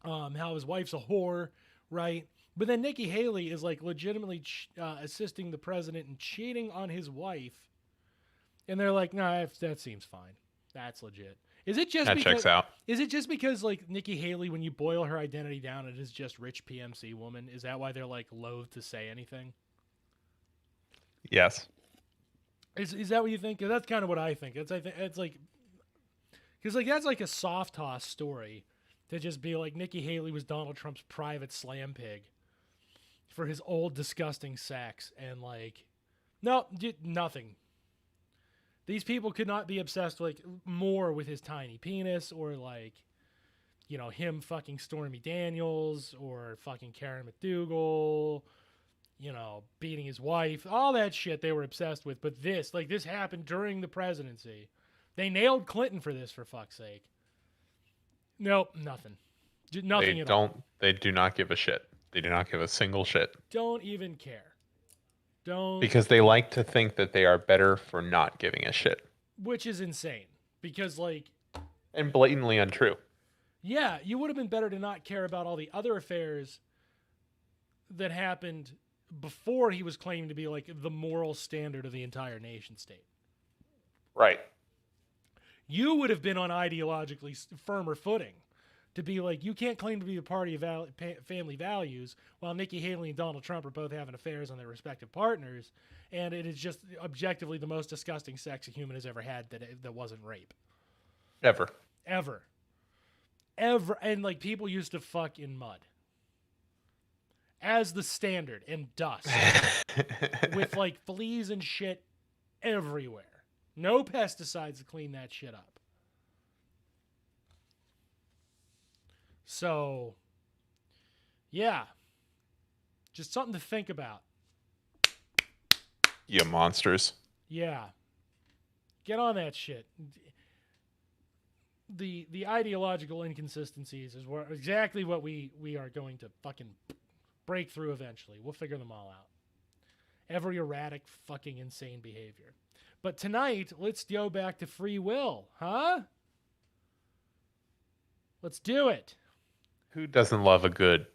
how his wife's a whore, right? But then Nikki Haley is legitimately assisting the president in cheating on his wife, and they're like, nah, that seems fine. That's legit. Is it just that checks out? Is it just because Nikki Haley, when you boil her identity down, it is just rich PMC woman? Is that why they're loath to say anything? Yes. Is that what you think? Because that's kind of what I think. Because that's a soft toss story to just be Nikki Haley was Donald Trump's private slam pig for his old disgusting sex, and no, nothing. These people could not be obsessed more with his tiny penis or him fucking Stormy Daniels or fucking Karen McDougal, beating his wife, all that shit they were obsessed with. But this happened during the presidency. They nailed Clinton for this, for fuck's sake. Nope, nothing. Nothing at all. They do not give a shit. They do not give a single shit. Don't even care. Because they like to think that they are better for not giving a shit. Which is insane. Because, and blatantly untrue. Yeah, you would have been better to not care about all the other affairs that happened before he was claimed to be, the moral standard of the entire nation state. Right. You would have been on ideologically firmer footing to be you can't claim to be a party of family values while Nikki Haley and Donald Trump are both having affairs on their respective partners, and it is just objectively the most disgusting sex a human has ever had that wasn't rape. Ever. And like people used to fuck in mud as the standard and dust with like fleas and shit everywhere. No pesticides to clean that shit up. So, yeah. Just something to think about. You monsters. Yeah. Get on that shit. The ideological inconsistencies is exactly what we are going to fucking break through eventually. We'll figure them all out. Every erratic, fucking insane behavior. But tonight, let's go back to free will, huh? Let's do it. Who doesn't love a good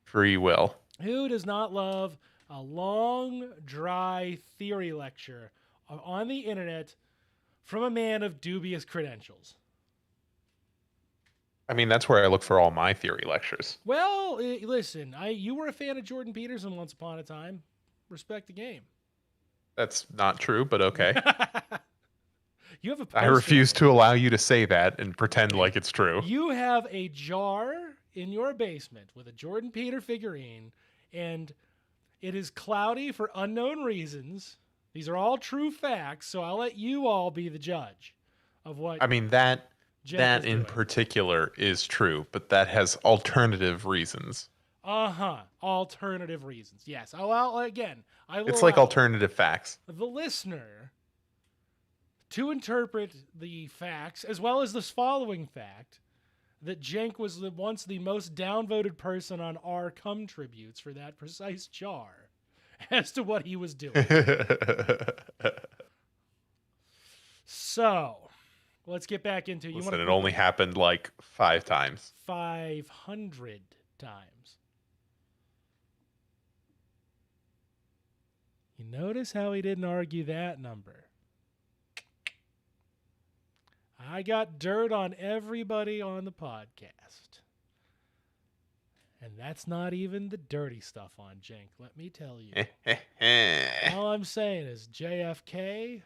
free will? Who does not love a long, dry theory lecture on the internet from a man of dubious credentials? I mean, that's where I look for all my theory lectures. Well, listen, you were a fan of Jordan Peterson once upon a time. Respect the game. That's not true, but okay. You have a I refuse to allow you to say that and pretend like it's true. You have a jar in your basement with a Jordan Peter figurine, and it is cloudy for unknown reasons. These are all true facts, so I'll let you all be the judge of what. I mean, that in particular is true, but that has alternative reasons. Alternative reasons. Yes. It's like alternative facts. The listener to interpret the facts, as well as this following fact, that Jenk was once the most downvoted person on our cum tributes for that precise jar as to what he was doing. So, let's get back into... Listen, it only happened like 5 times. 500 times. You notice how he didn't argue that number? I got dirt on everybody on the podcast. And that's not even the dirty stuff on Jenk, let me tell you. All I'm saying is JFK,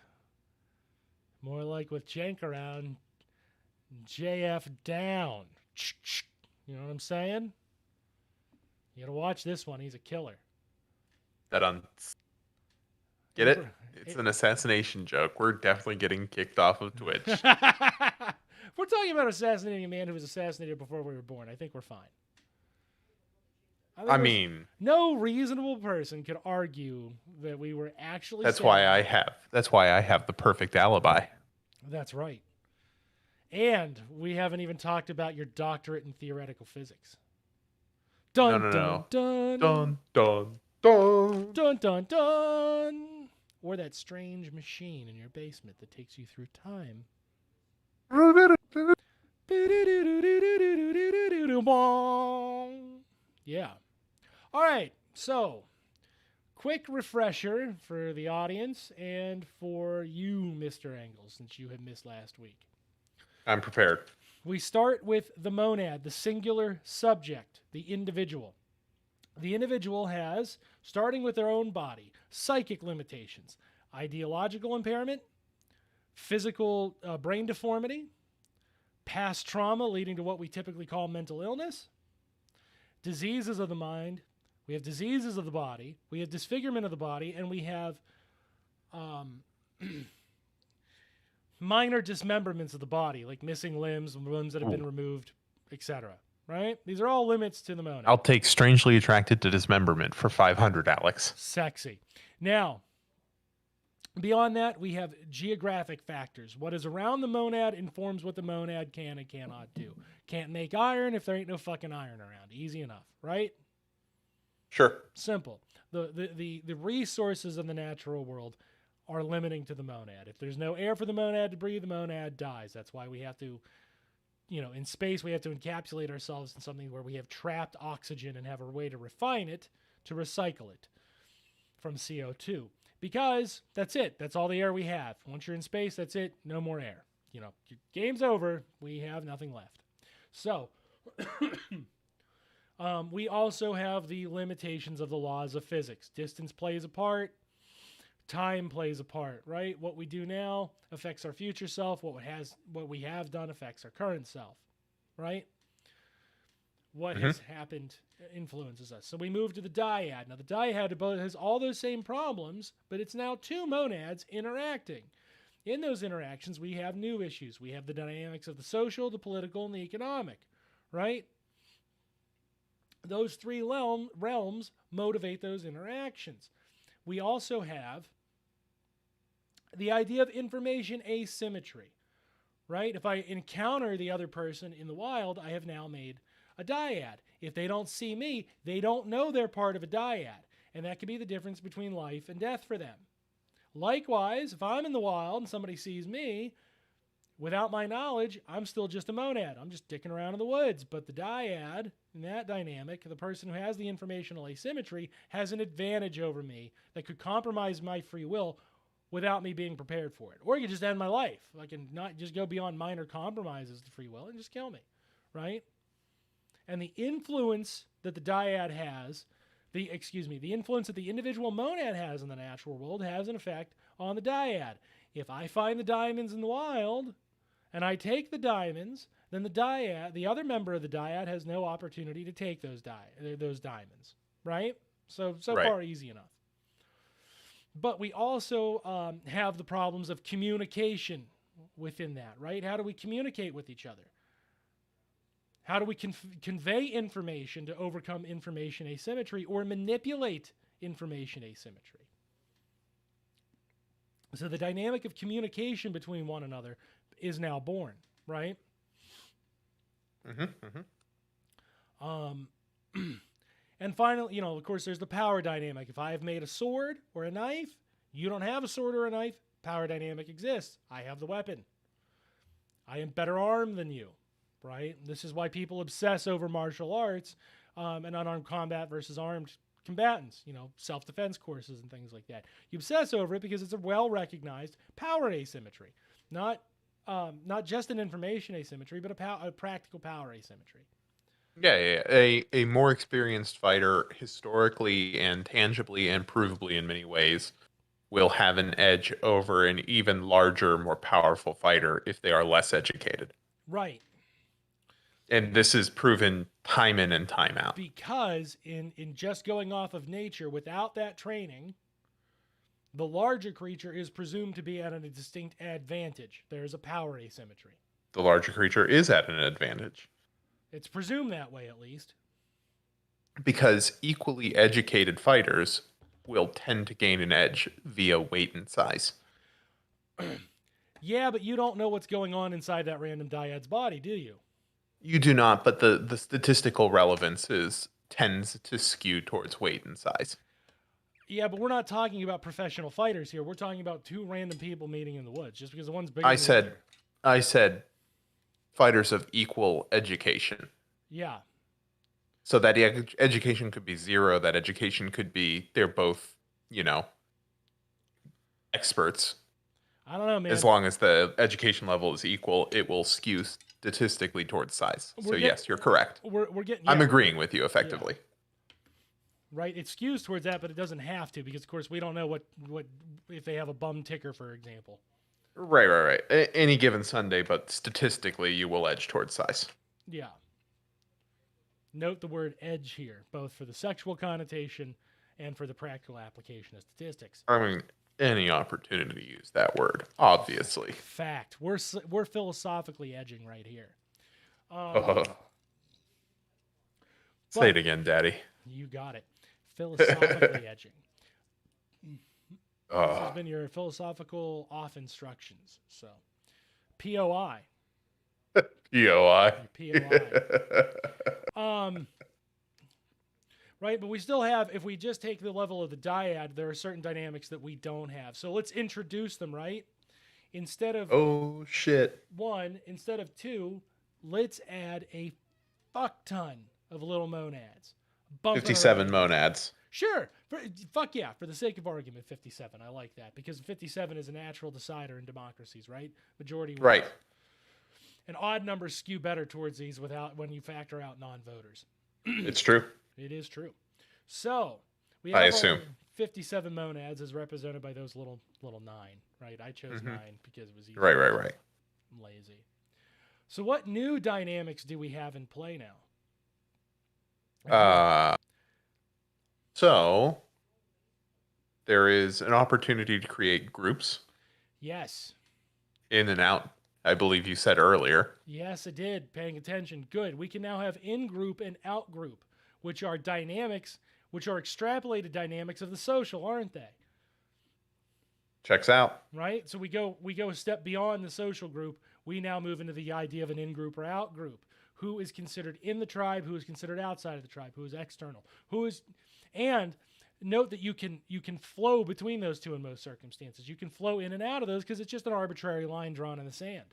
more like with Jenk around, JF down. You know what I'm saying? You gotta watch this one, he's a killer. Get it? It's an assassination joke. We're definitely getting kicked off of Twitch. We're talking about assassinating a man who was assassinated before we were born. I think we're fine. I mean, no reasonable person could argue that we were actually. That's why I have the perfect alibi. That's right. And we haven't even talked about your doctorate in theoretical physics. Dun, No. dun, dun. Dun, dun, dun. Dun, dun, dun. Or that strange machine in your basement that takes you through time. Yeah. All right. So, quick refresher for the audience and for you, Mr. Engels, since you had missed last week. I'm prepared. We start with the monad, the singular subject, the individual. The individual has, starting with their own body, psychic limitations, ideological impairment, physical brain deformity, past trauma leading to what we typically call mental illness, diseases of the mind, we have diseases of the body, we have disfigurement of the body, and we have minor dismemberments of the body, like missing limbs that have been removed, etc. Right? These are all limits to the monad. I'll take strangely attracted to dismemberment for 500, Alex. Sexy. Now, beyond that, we have geographic factors. What is around the monad informs what the monad can and cannot do. Can't make iron if there ain't no fucking iron around. Easy enough, right? Sure. Simple. The resources of the natural world are limiting to the monad. If there's no air for the monad to breathe, the monad dies. That's why we have to, in space, we have to encapsulate ourselves in something where we have trapped oxygen and have a way to refine it, to recycle it from CO2. Because that's it. That's all the air we have. Once you're in space, that's it. No more air. Game's over. We have nothing left. So, we also have the limitations of the laws of physics. Distance plays a part. Time plays a part, right? What we do now affects our future self. What we have done affects our current self, right? What Mhm. has happened influences us. So we move to the dyad. Now the dyad has all those same problems, but it's now two monads interacting. In those interactions, we have new issues. We have the dynamics of the social, the political, and the economic, right? Those three realms motivate those interactions. We also have the idea of information asymmetry, right? If I encounter the other person in the wild, I have now made a dyad. If they don't see me, they don't know they're part of a dyad. And that could be the difference between life and death for them. Likewise, if I'm in the wild and somebody sees me, without my knowledge, I'm still just a monad. I'm just dicking around in the woods. But the dyad, in that dynamic, the person who has the informational asymmetry, has an advantage over me that could compromise my free will without me being prepared for it. Or you could just end my life. I can not just go beyond minor compromises to free will and just kill me, right? And the influence that the dyad has, the influence that the individual monad has in the natural world has an effect on the dyad. If I find the diamonds in the wild and I take the diamonds, then the other member of the dyad has no opportunity to take those diamonds, right? So Right. far easy enough. But we also have the problems of communication within that, right? How do we communicate with each other? How do we convey information to overcome information asymmetry or manipulate information asymmetry? So the dynamic of communication between one another is now born, right? And finally, of course, there's the power dynamic. If I have made a sword or a knife, you don't have a sword or a knife, power dynamic exists. I have the weapon. I am better armed than you, right? This is why people obsess over martial arts and unarmed combat versus armed combatants, self-defense courses and things like that. You obsess over it because it's a well-recognized power asymmetry, not just an information asymmetry, but a practical power asymmetry. Yeah. A more experienced fighter, historically and tangibly and provably in many ways, will have an edge over an even larger, more powerful fighter if they are less educated. Right. And this is proven time in and time out. Because in just going off of nature without that training, the larger creature is presumed to be at a distinct advantage. There is a power asymmetry. The larger creature is at an advantage. It's presumed that way, at least. Because equally educated fighters will tend to gain an edge via weight and size. Yeah, but you don't know what's going on inside that random dyad's body, do you? You do not, but the statistical relevance tends to skew towards weight and size. Yeah, but we're not talking about professional fighters here. We're talking about two random people meeting in the woods. Just because the one's bigger I said fighters of equal education. Yeah. So that education could be zero. That education could be they're both, experts. I don't know, man. As long as the education level is equal, it will skew statistically towards size. Yes, you're correct. We're getting. I'm agreeing with you effectively. Yeah. Right, it skews towards that, but it doesn't have to because, of course, we don't know what if they have a bum ticker, for example. Right. Any given Sunday, but statistically, you will edge towards size. Yeah. Note the word edge here, both for the sexual connotation and for the practical application of statistics. I mean, any opportunity to use that word, obviously. Fact. We're philosophically edging right here. Say it again, Daddy. You got it. Philosophically edging. This has been your philosophical off instructions. So, POI. POI. Right, but we still have, if we just take the level of the dyad, there are certain dynamics that we don't have. So let's introduce them, right? Instead of one, instead of two, let's add a fuck ton of little monads. 57 monads. Sure. Fuck yeah. For the sake of argument, 57. I like that because 57 is a natural decider in democracies, right? Majority wins. Right. And odd numbers skew better towards these when you factor out non-voters. It's true. It is true. So we I have assume 57 monads as represented by those little 9, right? I chose 9 because it was easy. Right. I'm lazy. So what new dynamics do we have in play now? Uh, so there is an opportunity to create groups Yes. in and out. I believe you said earlier. Yes, I did. Paying attention. Good. We can now have in-group and out-group, which are dynamics, which are extrapolated dynamics of the social, aren't they? Checks out. Right? So we go a step beyond the social group. We now move into the idea of an in-group or out-group. Who is considered in the tribe, who is considered outside of the tribe, who is external, who is, and note that you can flow between those two in most circumstances. You can flow in and out of those because it's just an arbitrary line drawn in the sand.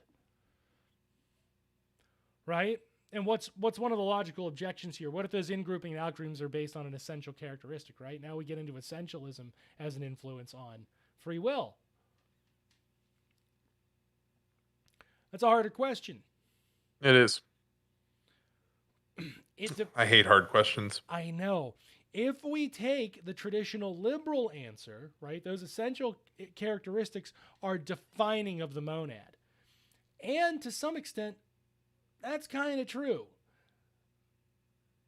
Right? And what's one of the logical objections here? What if those in-grouping and out-groupings are based on an essential characteristic, right? Now we get into essentialism as an influence on free will. That's a harder question. It is. I hate hard questions. I know. If we take the traditional liberal answer, right, those essential characteristics are defining of the monad. And to some extent, that's kind of true.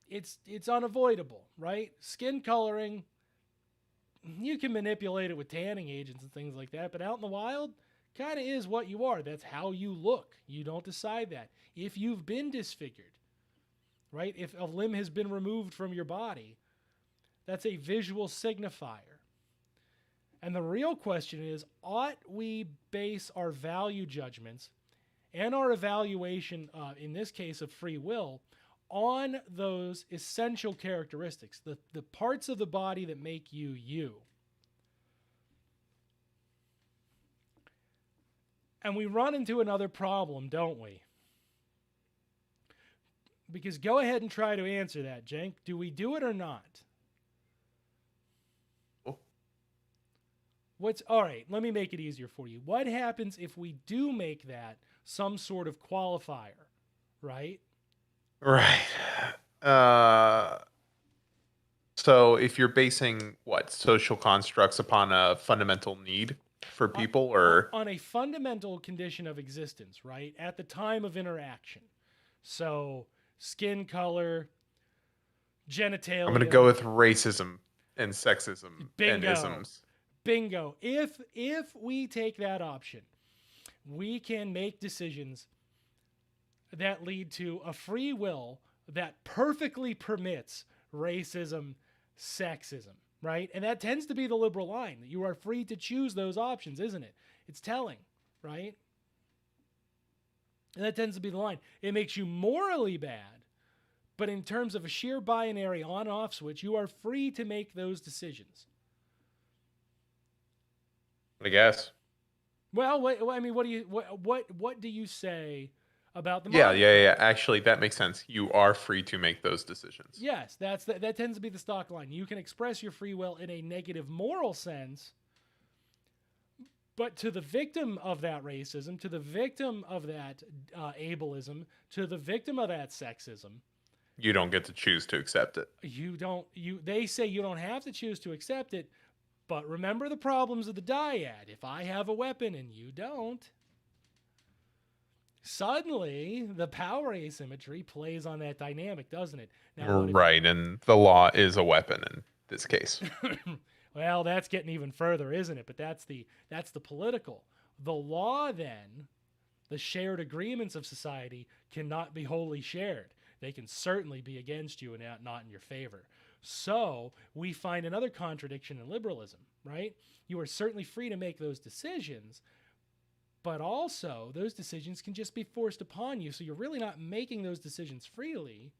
It's unavoidable, right? Skin coloring, you can manipulate it with tanning agents and things like that, but out in the wild, kind of is what you are. That's how you look. You don't decide that. If you've been disfigured, right? If a limb has been removed from your body, that's a visual signifier. And the real question is, ought we base our value judgments and our evaluation, in this case of free will, on those essential characteristics, the parts of the body that make you you? And we run into another problem, don't we? Because go ahead and try to answer that, Jenk. Do we do it or not? All right, let me make it easier for you. What happens if we do make that some sort of qualifier, right? Right. So if you're basing social constructs upon a fundamental need for people, or on a fundamental condition of existence, right? At the time of interaction. So skin color, genitalia. I'm going to go with racism and sexism. Bingo. And isms. Bingo. If we take that option, we can make decisions that lead to a free will that perfectly permits racism, sexism, right? And that tends to be the liberal line, that you are free to choose those options, isn't it? It's telling, right? And that tends to be the line. It makes you morally bad, but in terms of a sheer binary on-off switch, you are free to make those decisions. I guess. Well, what do you say about the monarchy? Yeah. Actually, that makes sense. You are free to make those decisions. Yes, that tends to be the stock line. You can express your free will in a negative moral sense, but to the victim of that racism, to the victim of that ableism, to the victim of that sexism, you don't get to choose to accept it. They say you don't have to choose to accept it, but remember the problems of the dyad. If I have a weapon and you don't, suddenly the power asymmetry plays on that dynamic, doesn't it? Now, right, and the law is a weapon in this case. Well, that's getting even further, isn't it? But that's the political. The law, then, the shared agreements of society cannot be wholly shared. They can certainly be against you and not in your favor. So we find another contradiction in liberalism, right? You are certainly free to make those decisions, but also those decisions can just be forced upon you. So you're really not making those decisions freely.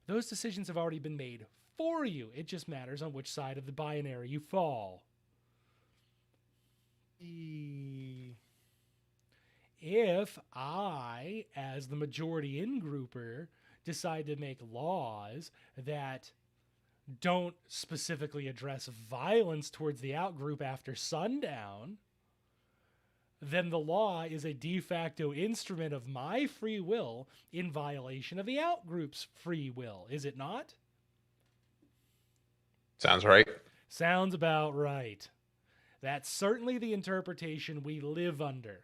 Those decisions have already been made for you. It just matters on which side of the binary you fall. If I, as the majority in-grouper, decide to make laws that don't specifically address violence towards the out-group after sundown, then the law is a de facto instrument of my free will in violation of the out-group's free will, is it not? Sounds right. Sounds about right. That's certainly the interpretation we live under.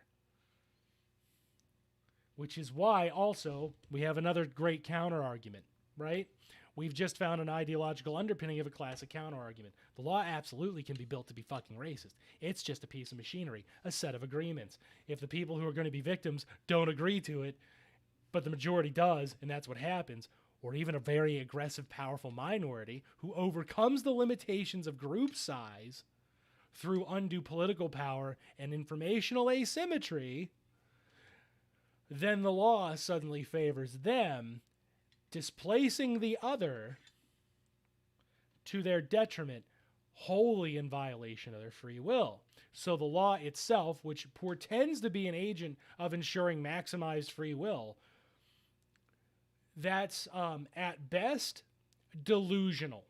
which is why also we have another great counter argument, right? We've just found an ideological underpinning of a classic counter argument. The law absolutely can be built to be fucking racist. It's just a piece of machinery, a set of agreements. If the people who are going to be victims don't agree to it, but the majority does, and that's what happens, or even a very aggressive, powerful minority who overcomes the limitations of group size through undue political power and informational asymmetry, then the law suddenly favors them, displacing the other to their detriment, wholly in violation of their free will. So the law itself, which portends to be an agent of ensuring maximized free will, that's at best delusional.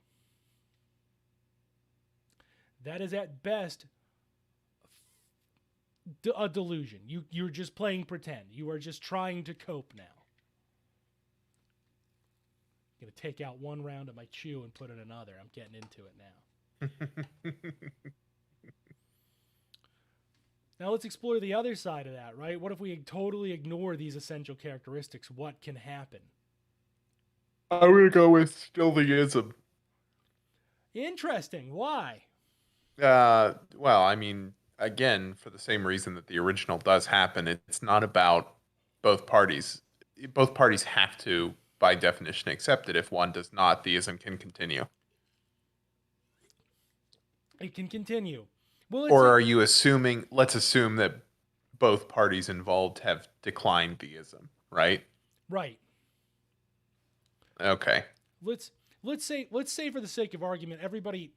That is at best a delusion. You're just playing pretend. You are just trying to cope now. I'm going to take out one round of my chew and put in another. I'm getting into it now. Now let's explore the other side of that, right? What if we totally ignore these essential characteristics? What can happen? I'm going to go with still the ism. Interesting. Why? Well, I mean, again, for the same reason that the original does happen, it's not about both parties. Both parties have to, by definition, accept it. If one does not, the ism can continue. It can continue. Well, or are you assuming, let's assume that both parties involved have declined the ism, right? Right. Okay. Let's say for the sake of argument, everybody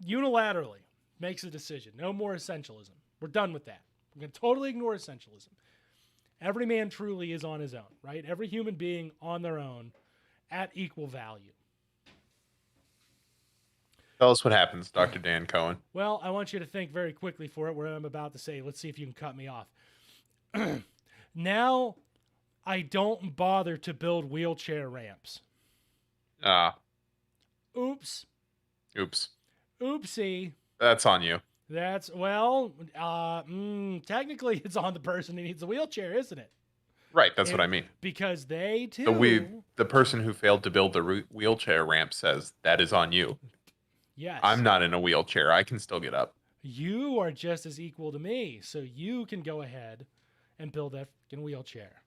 unilaterally makes a decision. No more essentialism. We're done with that. We're going to totally ignore essentialism. Every man truly is on his own, right? Every human being on their own at equal value. Tell us what happens, Dr. Dan Cohen. Well, I want you to think very quickly for it where I'm about to say. Let's see if you can cut me off. Now, I don't bother to build wheelchair ramps. Oops. Oopsie. That's on you. That's, well, technically it's on the person who needs a wheelchair, isn't it? Right, that's what I mean. Because they, too... The person who failed to build the wheelchair ramp says, that is on you. Yes. I'm not in a wheelchair. I can still get up. You are just as equal to me, so you can go ahead and build that fucking wheelchair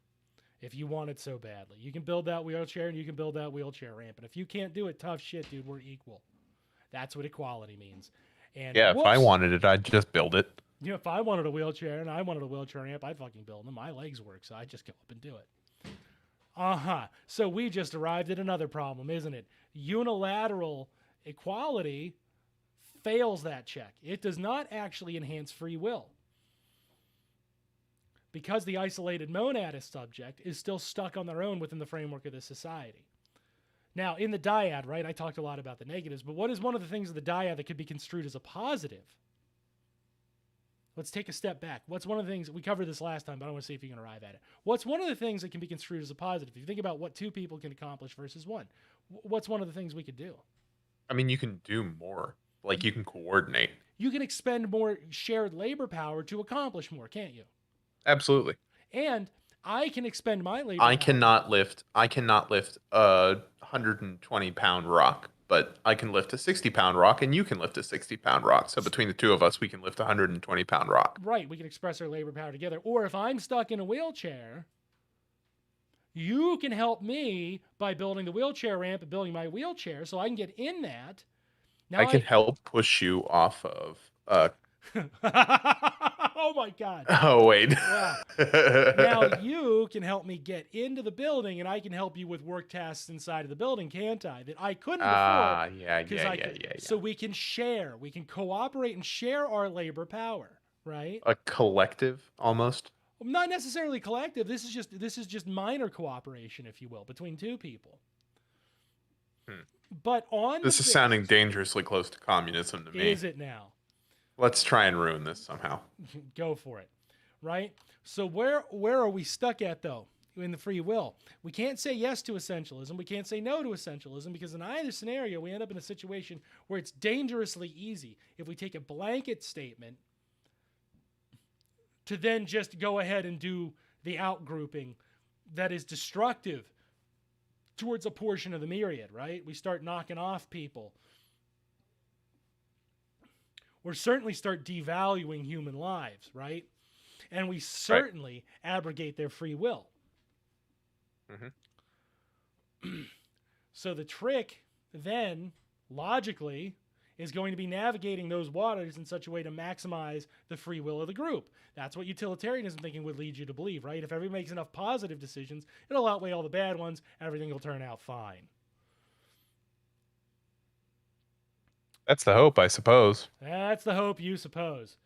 if you want it so badly. You can build that wheelchair and you can build that wheelchair ramp. And if you can't do it, tough shit, dude, we're equal. That's what equality means. And yeah, if I wanted it, I'd just build it. You know, if I wanted a wheelchair and I wanted a wheelchair ramp, I'd fucking build them. My legs work, so I just go up and do it. So we just arrived at another problem, isn't it? Unilateral equality fails that check. It does not actually enhance free will, because the isolated monadist subject is still stuck on their own within the framework of the society. Now, in the dyad, right, I talked a lot about the negatives, but what is one of the things of the dyad that could be construed as a positive? Let's take a step back. What's one of the things, we covered this last time, but I want to see if you can arrive at it. What's one of the things that can be construed as a positive? If you think about what two people can accomplish versus one, what's one of the things we could do? I mean, you can do more. Like, you can coordinate. You can expend more shared labor power to accomplish more, can't you? Absolutely. And I can expend my labor I power. cannot lift a 120-pound rock, but I can lift a 60-pound rock, and you can lift a 60-pound rock. So between the two of us, we can lift a 120-pound rock. Right. We can express our labor power together. Or if I'm stuck in a wheelchair, you can help me by building the wheelchair ramp and building my wheelchair so I can get in that. Now I can help push you off of... Oh my God. Oh, wait. Yeah. Now you can help me get into the building, and I can help you with work tasks inside of the building, can't I? That I couldn't before. Yeah. So we can share. We can cooperate and share our labor power, right? A collective, almost? Not necessarily collective. This is just minor cooperation, if you will, between two people. But this is sounding dangerously close to communism to me. Is it now? Let's try and ruin this somehow. Go for it, right? So where are we stuck at, though, in the free will? We can't say yes to essentialism. We can't say no to essentialism, because in either scenario, we end up in a situation where it's dangerously easy, if we take a blanket statement, to then just go ahead and do the outgrouping that is destructive towards a portion of the myriad, right? We start knocking off people. Or certainly start devaluing human lives, right? And we certainly abrogate their free will. Mm-hmm. So the trick then, logically, is going to be navigating those waters in such a way to maximize the free will of the group. That's what utilitarianism thinking would lead you to believe, right? If everybody makes enough positive decisions, it'll outweigh all the bad ones. Everything will turn out fine. That's the hope, I suppose. That's the hope, you suppose.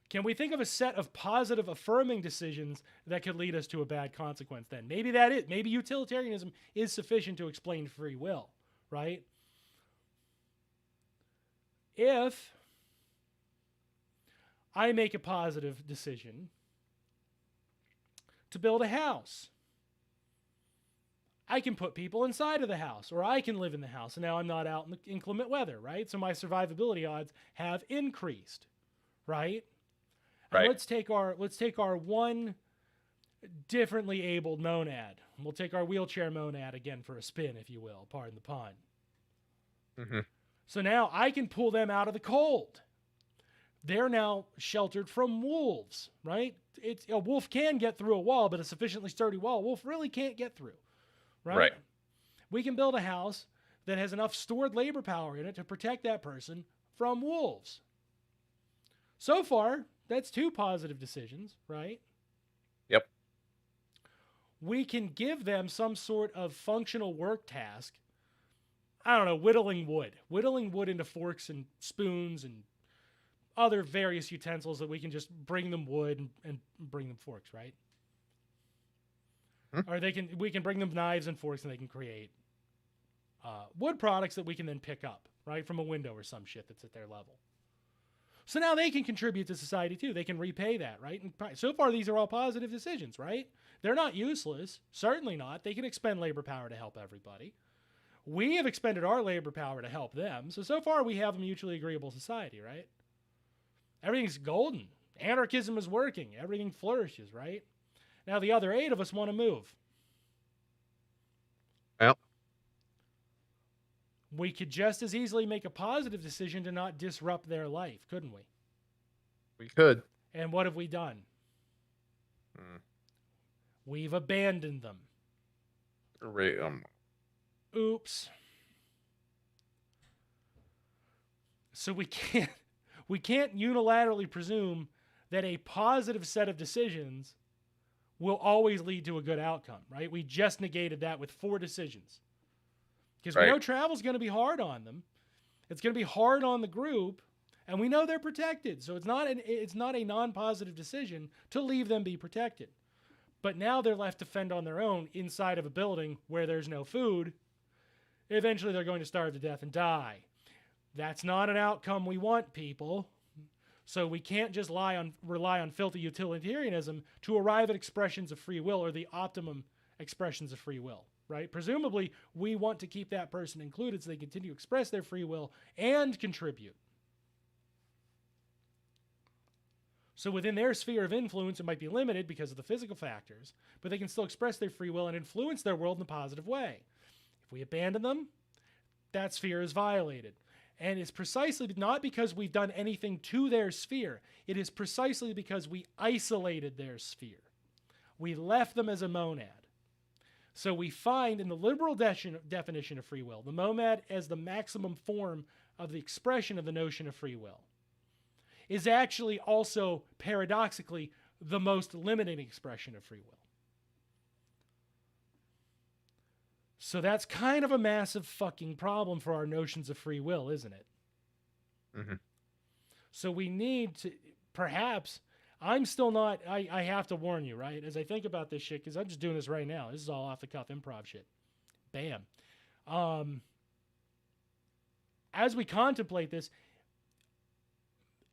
Can we think of a set of positive affirming decisions that could lead us to a bad consequence then? Maybe that is. Maybe utilitarianism is sufficient to explain free will, right? If I make a positive decision to build a house, I can put people inside of the house, or I can live in the house, and now I'm not out in the inclement weather, right? So my survivability odds have increased, right? Right. Let's take our one differently abled monad. We'll take our wheelchair monad again for a spin, if you will. Pardon the pun. Mm-hmm. So now I can pull them out of the cold. They're now sheltered from wolves, right? A wolf can get through a wall, but a sufficiently sturdy wall, a wolf really can't get through, right? We can build a house that has enough stored labor power in it to protect that person from wolves. So far, that's two positive decisions, right? Yep. We can give them some sort of functional work task. I don't know, whittling wood into forks and spoons and other various utensils that we can just bring them wood and bring them forks, right? Or we can bring them knives and forks and they can create wood products that we can then pick up, right, from a window or some shit that's at their level. So now they can contribute to society too. They can repay that, right? And so far, these are all positive decisions, right? They're not useless. Certainly not. They can expend labor power to help everybody. We have expended our labor power to help them. So far, we have a mutually agreeable society, right? Everything's golden. Anarchism is working. Everything flourishes, right? Now, the other 8 of us want to move. Well, we could just as easily make a positive decision to not disrupt their life, couldn't we? we could. And what have we done? We've abandoned them. Oops. So we can't unilaterally presume that a positive set of decisions will always lead to a good outcome, right? We just negated that with 4 decisions. Because we know travel's going to be hard on them. It's going to be hard on the group, and we know they're protected. So it's not a non-positive decision to leave them be protected. But now they're left to fend on their own inside of a building where there's no food. Eventually they're going to starve to death and die. That's not an outcome we want, people. So we can't just rely on filthy utilitarianism to arrive at expressions of free will or the optimum expressions of free will. Right? Presumably, we want to keep that person included so they continue to express their free will and contribute. So within their sphere of influence, it might be limited because of the physical factors, but they can still express their free will and influence their world in a positive way. If we abandon them, that sphere is violated. And it's precisely not because we've done anything to their sphere. It is precisely because we isolated their sphere. We left them as a monad. So we find in the liberal definition of free will, the monad as the maximum form of the expression of the notion of free will is actually also, paradoxically, the most limiting expression of free will. So that's kind of a massive fucking problem for our notions of free will, isn't it? Mm-hmm. So we need to, perhaps... I'm still not, I have to warn you, right? As I think about this shit, because I'm just doing this right now. This is all off the cuff improv shit. Bam. As we contemplate this,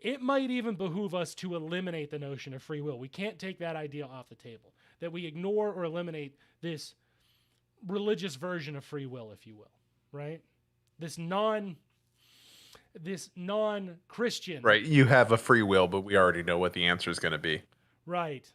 it might even behoove us to eliminate the notion of free will. We can't take that idea off the table. That we ignore or eliminate this religious version of free will, if you will, right? This non-Christian. Right. You have a free will, but we already know what the answer is going to be. Right.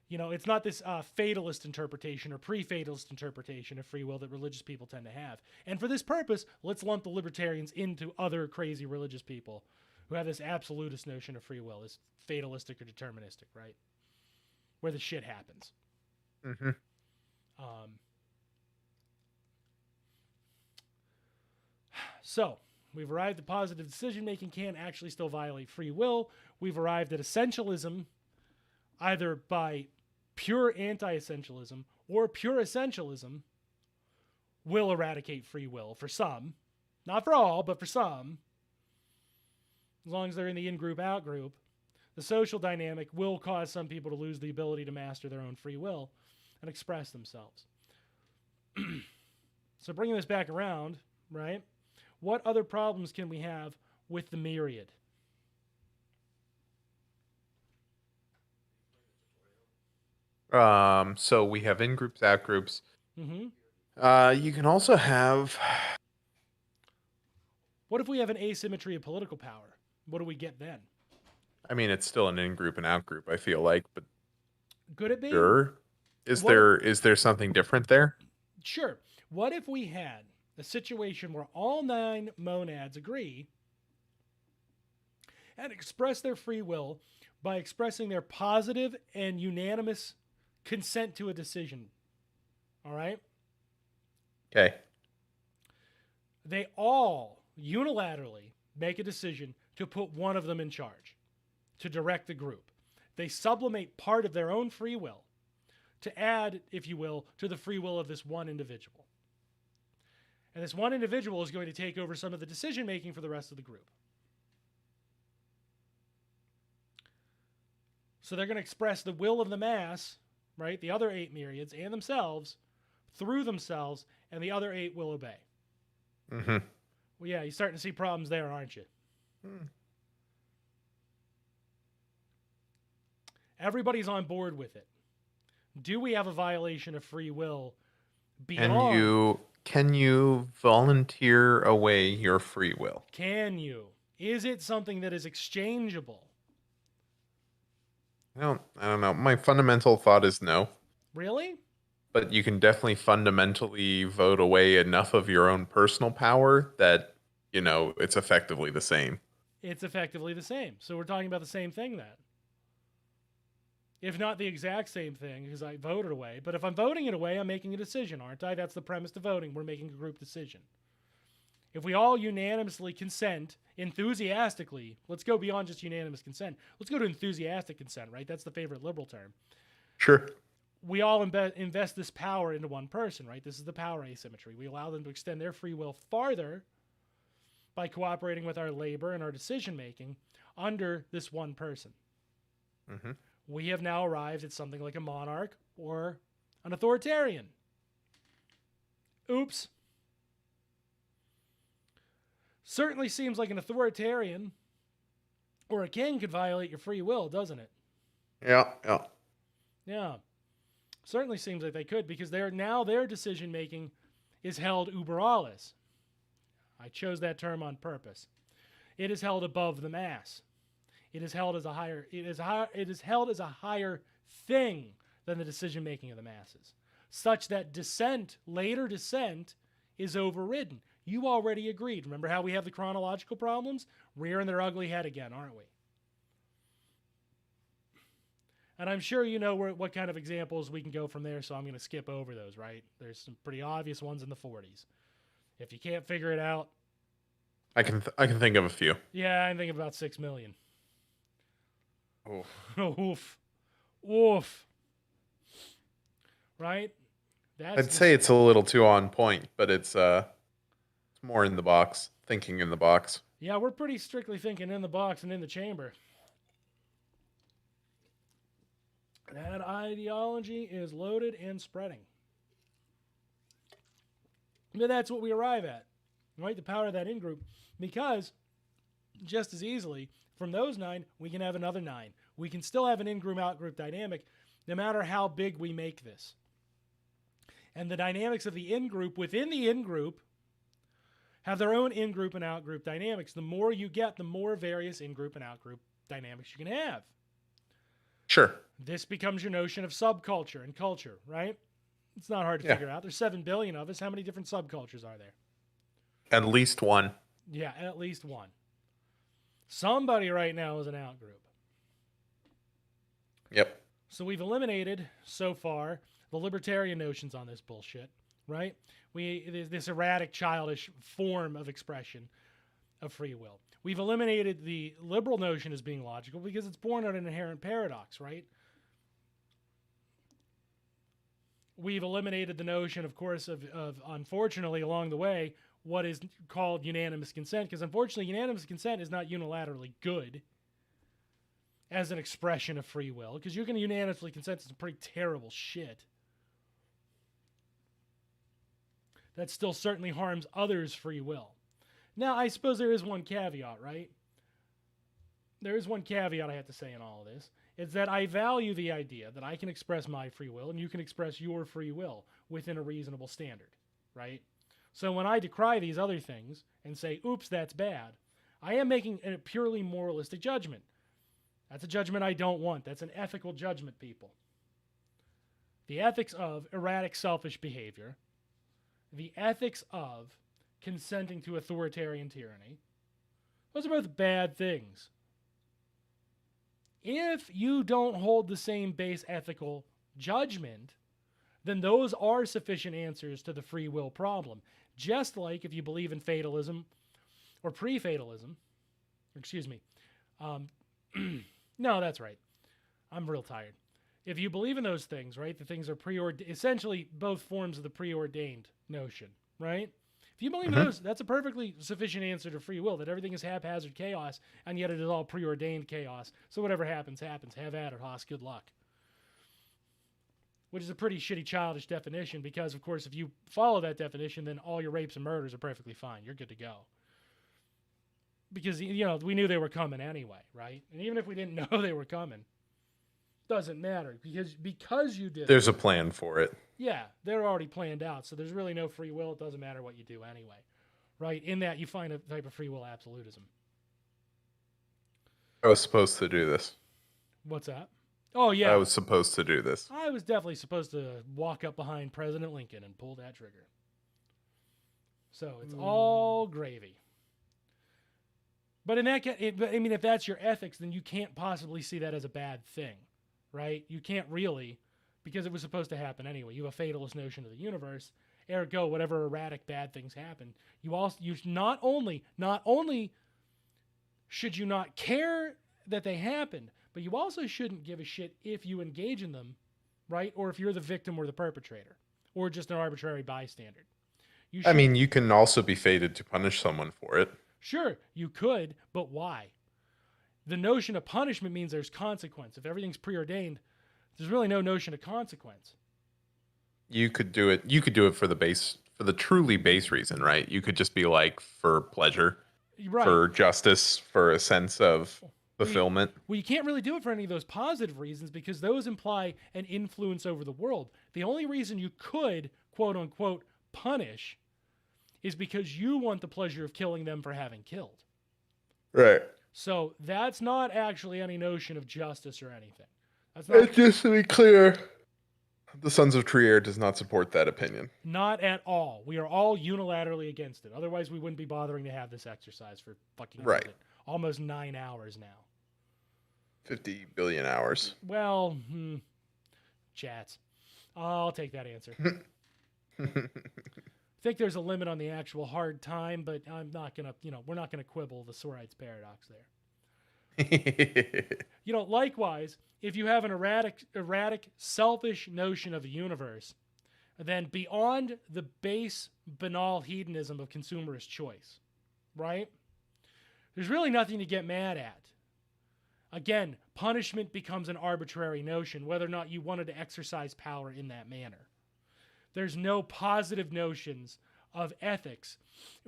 It's not this fatalist interpretation or pre-fatalist interpretation of free will that religious people tend to have. And for this purpose, let's lump the libertarians into other crazy religious people who have this absolutist notion of free will, this fatalistic or deterministic, right? Where the shit happens. Mm-hmm. So, we've arrived at positive decision-making can actually still violate free will. We've arrived at essentialism, either by pure anti-essentialism or pure essentialism will eradicate free will for some. Not for all, but for some. As long as they're in the in-group, out-group. The social dynamic will cause some people to lose the ability to master their own free will and express themselves. So bringing this back around, right? What other problems can we have with the myriad? So we have in groups, out groups. Mm-hmm. You can also have. What if we have an asymmetry of political power? What do we get then? I mean, it's still an in group and out group. I feel like, but Could it be? sure. Is What- there something different there? Sure. What if we had a situation where all 9 monads agree and express their free will by expressing their positive and unanimous consent to a decision? All right? Okay. They all unilaterally make a decision to put one of them in charge, to direct the group. They sublimate part of their own free will to add, if you will, to the free will of this one individual. And this one individual is going to take over some of the decision making for the rest of the group. So they're going to express the will of the mass, right? The other 8 myriads and themselves through themselves, and the other 8 will obey. Mm-hmm. Well, yeah, you're starting to see problems there, aren't you? Everybody's on board with it. Do we have a violation of free will beyond? Can you volunteer away your free will? Can you? Is it something that is exchangeable? I don't know. My fundamental thought is no. Really? But you can definitely fundamentally vote away enough of your own personal power that, it's effectively the same. It's effectively the same. So we're talking about the same thing then. If not the exact same thing, because I voted away. But if I'm voting it away, I'm making a decision, aren't I? That's the premise to voting. We're making a group decision. If we all unanimously consent, enthusiastically, let's go beyond just unanimous consent. Let's go to enthusiastic consent, right? That's the favorite liberal term. Sure. We all invest this power into one person, right? This is the power asymmetry. We allow them to extend their free will farther by cooperating with our labor and our decision-making under this one person. Mm-hmm. We have now arrived at something like a monarch or an authoritarian. Oops. Certainly seems like an authoritarian or a king could violate your free will, doesn't it? Yeah. Yeah. Certainly seems like they could, because their decision making is held uber alles. I chose that term on purpose. It is held above the mass. It is held as a higher. It is held as a higher thing than the decision making of the masses, such that later dissent, is overridden. You already agreed. Remember how we have the chronological problems? Rearing their ugly head again, aren't we? And I'm sure you know what kind of examples we can go from there, so I'm going to skip over those, right? There's some pretty obvious ones in the 40s. If you can't figure it out... I can think of a few. Yeah, I'm thinking about 6 million. Oof. Oof. Oof. Right? I'd say it's a little too on point, but it's more in the box, thinking in the box. Yeah, we're pretty strictly thinking in the box and in the chamber. That ideology is loaded and spreading. But that's what we arrive at, right? The power of that in-group. Because just as easily, from those 9, we can have another 9. We can still have an in-group, out-group dynamic, no matter how big we make this. And the dynamics of the in-group within the in-group have their own in-group and out-group dynamics. The more you get, the more various in-group and out-group dynamics you can have. Sure. This becomes your notion of subculture and culture, right? It's not hard to figure out. There's 7 billion of us. How many different subcultures are there? At least one. Yeah, at least one. Somebody right now is an outgroup. Yep. So we've eliminated, so far, the libertarian notions on this bullshit, right? This erratic, childish form of expression of free will. We've eliminated the liberal notion as being logical because it's born out of an inherent paradox, right? We've eliminated the notion, of course, of unfortunately, along the way, what is called unanimous consent, because unfortunately, unanimous consent is not unilaterally good as an expression of free will, because you can unanimously consent to some pretty terrible shit. That still certainly harms others' free will. Now, I suppose there is one caveat, right? There is one caveat I have to say in all of this. It's that I value the idea that I can express my free will and you can express your free will within a reasonable standard, right? So when I decry these other things and say, oops, that's bad, I am making a purely moralistic judgment. That's a judgment I don't want. That's an ethical judgment, people. The ethics of erratic, selfish behavior, the ethics of consenting to authoritarian tyranny, those are both bad things. If you don't hold the same base ethical judgment, then those are sufficient answers to the free will problem. Just like if you believe in fatalism or pre-fatalism, excuse me, no, that's right. I'm real tired. If you believe in those things, right, the things are preordained, essentially both forms of the preordained notion, right? If you believe in those, that's a perfectly sufficient answer to free will, that everything is haphazard chaos, and yet it is all preordained chaos. So whatever happens, happens. Have at it, Haas. Good luck. Which is a pretty shitty, childish definition because, of course, if you follow that definition, then all your rapes and murders are perfectly fine. You're good to go. Because, you know, we knew they were coming anyway, right? And even if we didn't know they were coming, doesn't matter because you did. There's a plan for it. Yeah, they're already planned out, so there's really no free will. It doesn't matter what you do anyway, right? In that you find a type of free will absolutism. I was supposed to do this. What's that? Oh, yeah. I was supposed to do this. I was definitely supposed to walk up behind President Lincoln and pull that trigger. So it's all gravy. But in that case, I mean, if that's your ethics, then you can't possibly see that as a bad thing, right? You can't really, because it was supposed to happen anyway. You have a fatalist notion of the universe. Ergo, whatever erratic bad things happen, you not only should you not care that they happened, but you also shouldn't give a shit if you engage in them, right? Or if you're the victim or the perpetrator, or just an arbitrary bystander. I mean, you can also be fated to punish someone for it. Sure, you could, but why? The notion of punishment means there's consequence. If everything's preordained, there's really no notion of consequence. You could do it. You could do it for the truly base reason, right? You could just be like for pleasure, right, for justice, for a sense of fulfillment. Well, you can't really do it for any of those positive reasons because those imply an influence over the world. The only reason you could, quote unquote, punish is because you want the pleasure of killing them for having killed. Right. So that's not actually any notion of justice or anything. That's not. Just to be clear, the Sons of Trier does not support that opinion. Not at all. We are all unilaterally against it. Otherwise, we wouldn't be bothering to have this exercise for fucking almost 9 hours now. 50 billion hours. Well, chats. I'll take that answer. I think there's a limit on the actual hard time, but I'm not going to, we're not going to quibble the Sorites paradox there. Likewise, if you have an erratic, selfish notion of the universe, then beyond the base, banal hedonism of consumerist choice, right? There's really nothing to get mad at. Again, punishment becomes an arbitrary notion, whether or not you wanted to exercise power in that manner. There's no positive notions of ethics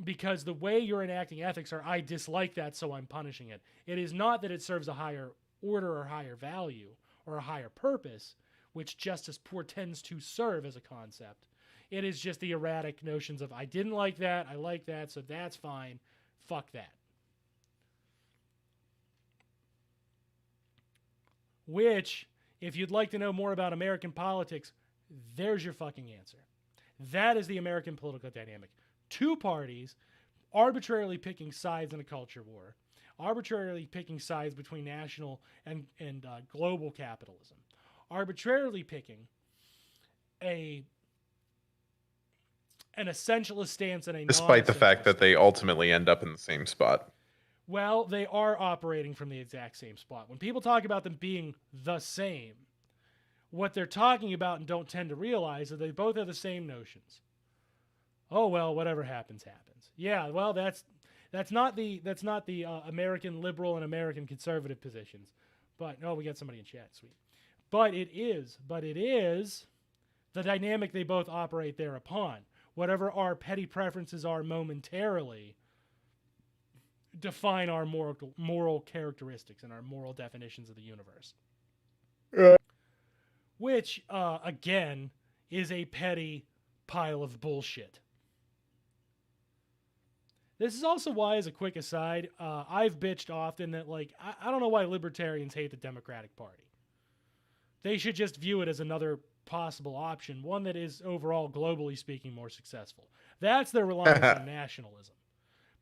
because the way you're enacting ethics are, I dislike that, so I'm punishing it. It is not that it serves a higher order or higher value or a higher purpose, which justice portends to serve as a concept. It is just the erratic notions of, I didn't like that, I like that, so that's fine. Fuck that. which, if you'd like to know more about American politics, there's your fucking answer. That is the American political dynamic. Two parties arbitrarily picking sides in a culture war, arbitrarily picking sides between national and global capitalism, arbitrarily picking an essentialist stance and a Despite the fact that non-essentialist they stance. ultimately end up in the same spot. Well, they are operating from the exact same spot. When people talk about them being the same, what they're talking about and don't tend to realize is they both have the same notions. Oh well, whatever happens, happens. Yeah, well, that's not the American liberal and American conservative positions. But we got somebody in chat, sweet. But it is the dynamic they both operate thereupon. Whatever our petty preferences are momentarily define our moral characteristics and our moral definitions of the universe. Which, again, is a petty pile of bullshit. This is also why, as a quick aside, I've bitched often that, like, I don't know why libertarians hate the Democratic Party. They should just view it as another possible option, one that is overall, globally speaking, more successsul. That's their reliance on nationalism.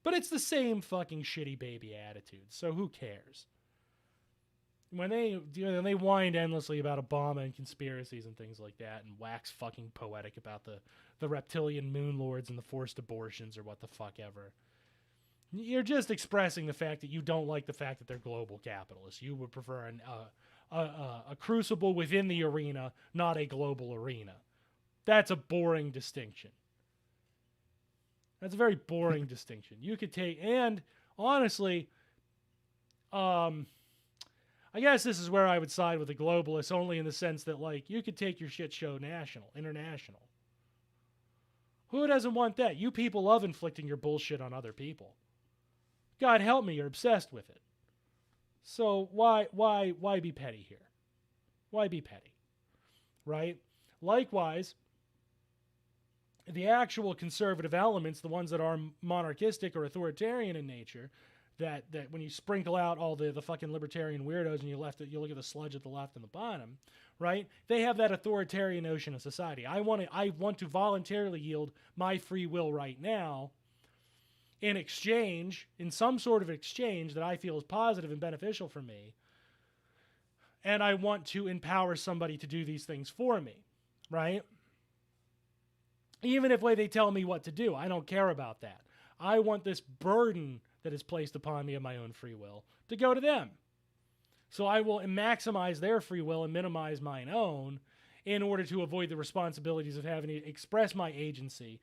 But it's the same fucking shitty baby attitude, so who cares? When they whine endlessly about Obama and conspiracies and things like that, and wax fucking poetic about the reptilian moon lords and the forced abortions or what the fuck ever, you're just expressing the fact that you don't like the fact that they're global capitalists. You would prefer a crucible within the arena, not a global arena. That's a boring distinction. That's a very boring distinction. You could take, and honestly, I guess this is where I would side with the globalists, only in the sense that, like, you could take your shit show international. Who doesn't want that? You people love inflicting your bullshit on other people. God help me, you're obsessed with it. So why be petty here? Why be petty? Right? Likewise, the actual conservative elements, the ones that are monarchistic or authoritarian in nature, that when you sprinkle out all the fucking libertarian weirdos and you look at the sludge at the left and the bottom, right? They have that authoritarian notion of society. I want to voluntarily yield my free will right now in exchange, in some sort of exchange that I feel is positive and beneficial for me. And I want to empower somebody to do these things for me, right? Even if they tell me what to do, I don't care about that. I want this burden that is placed upon me of my own free will to go to them. So I will maximize their free will and minimize mine own in order to avoid the responsibilities of having to express my agency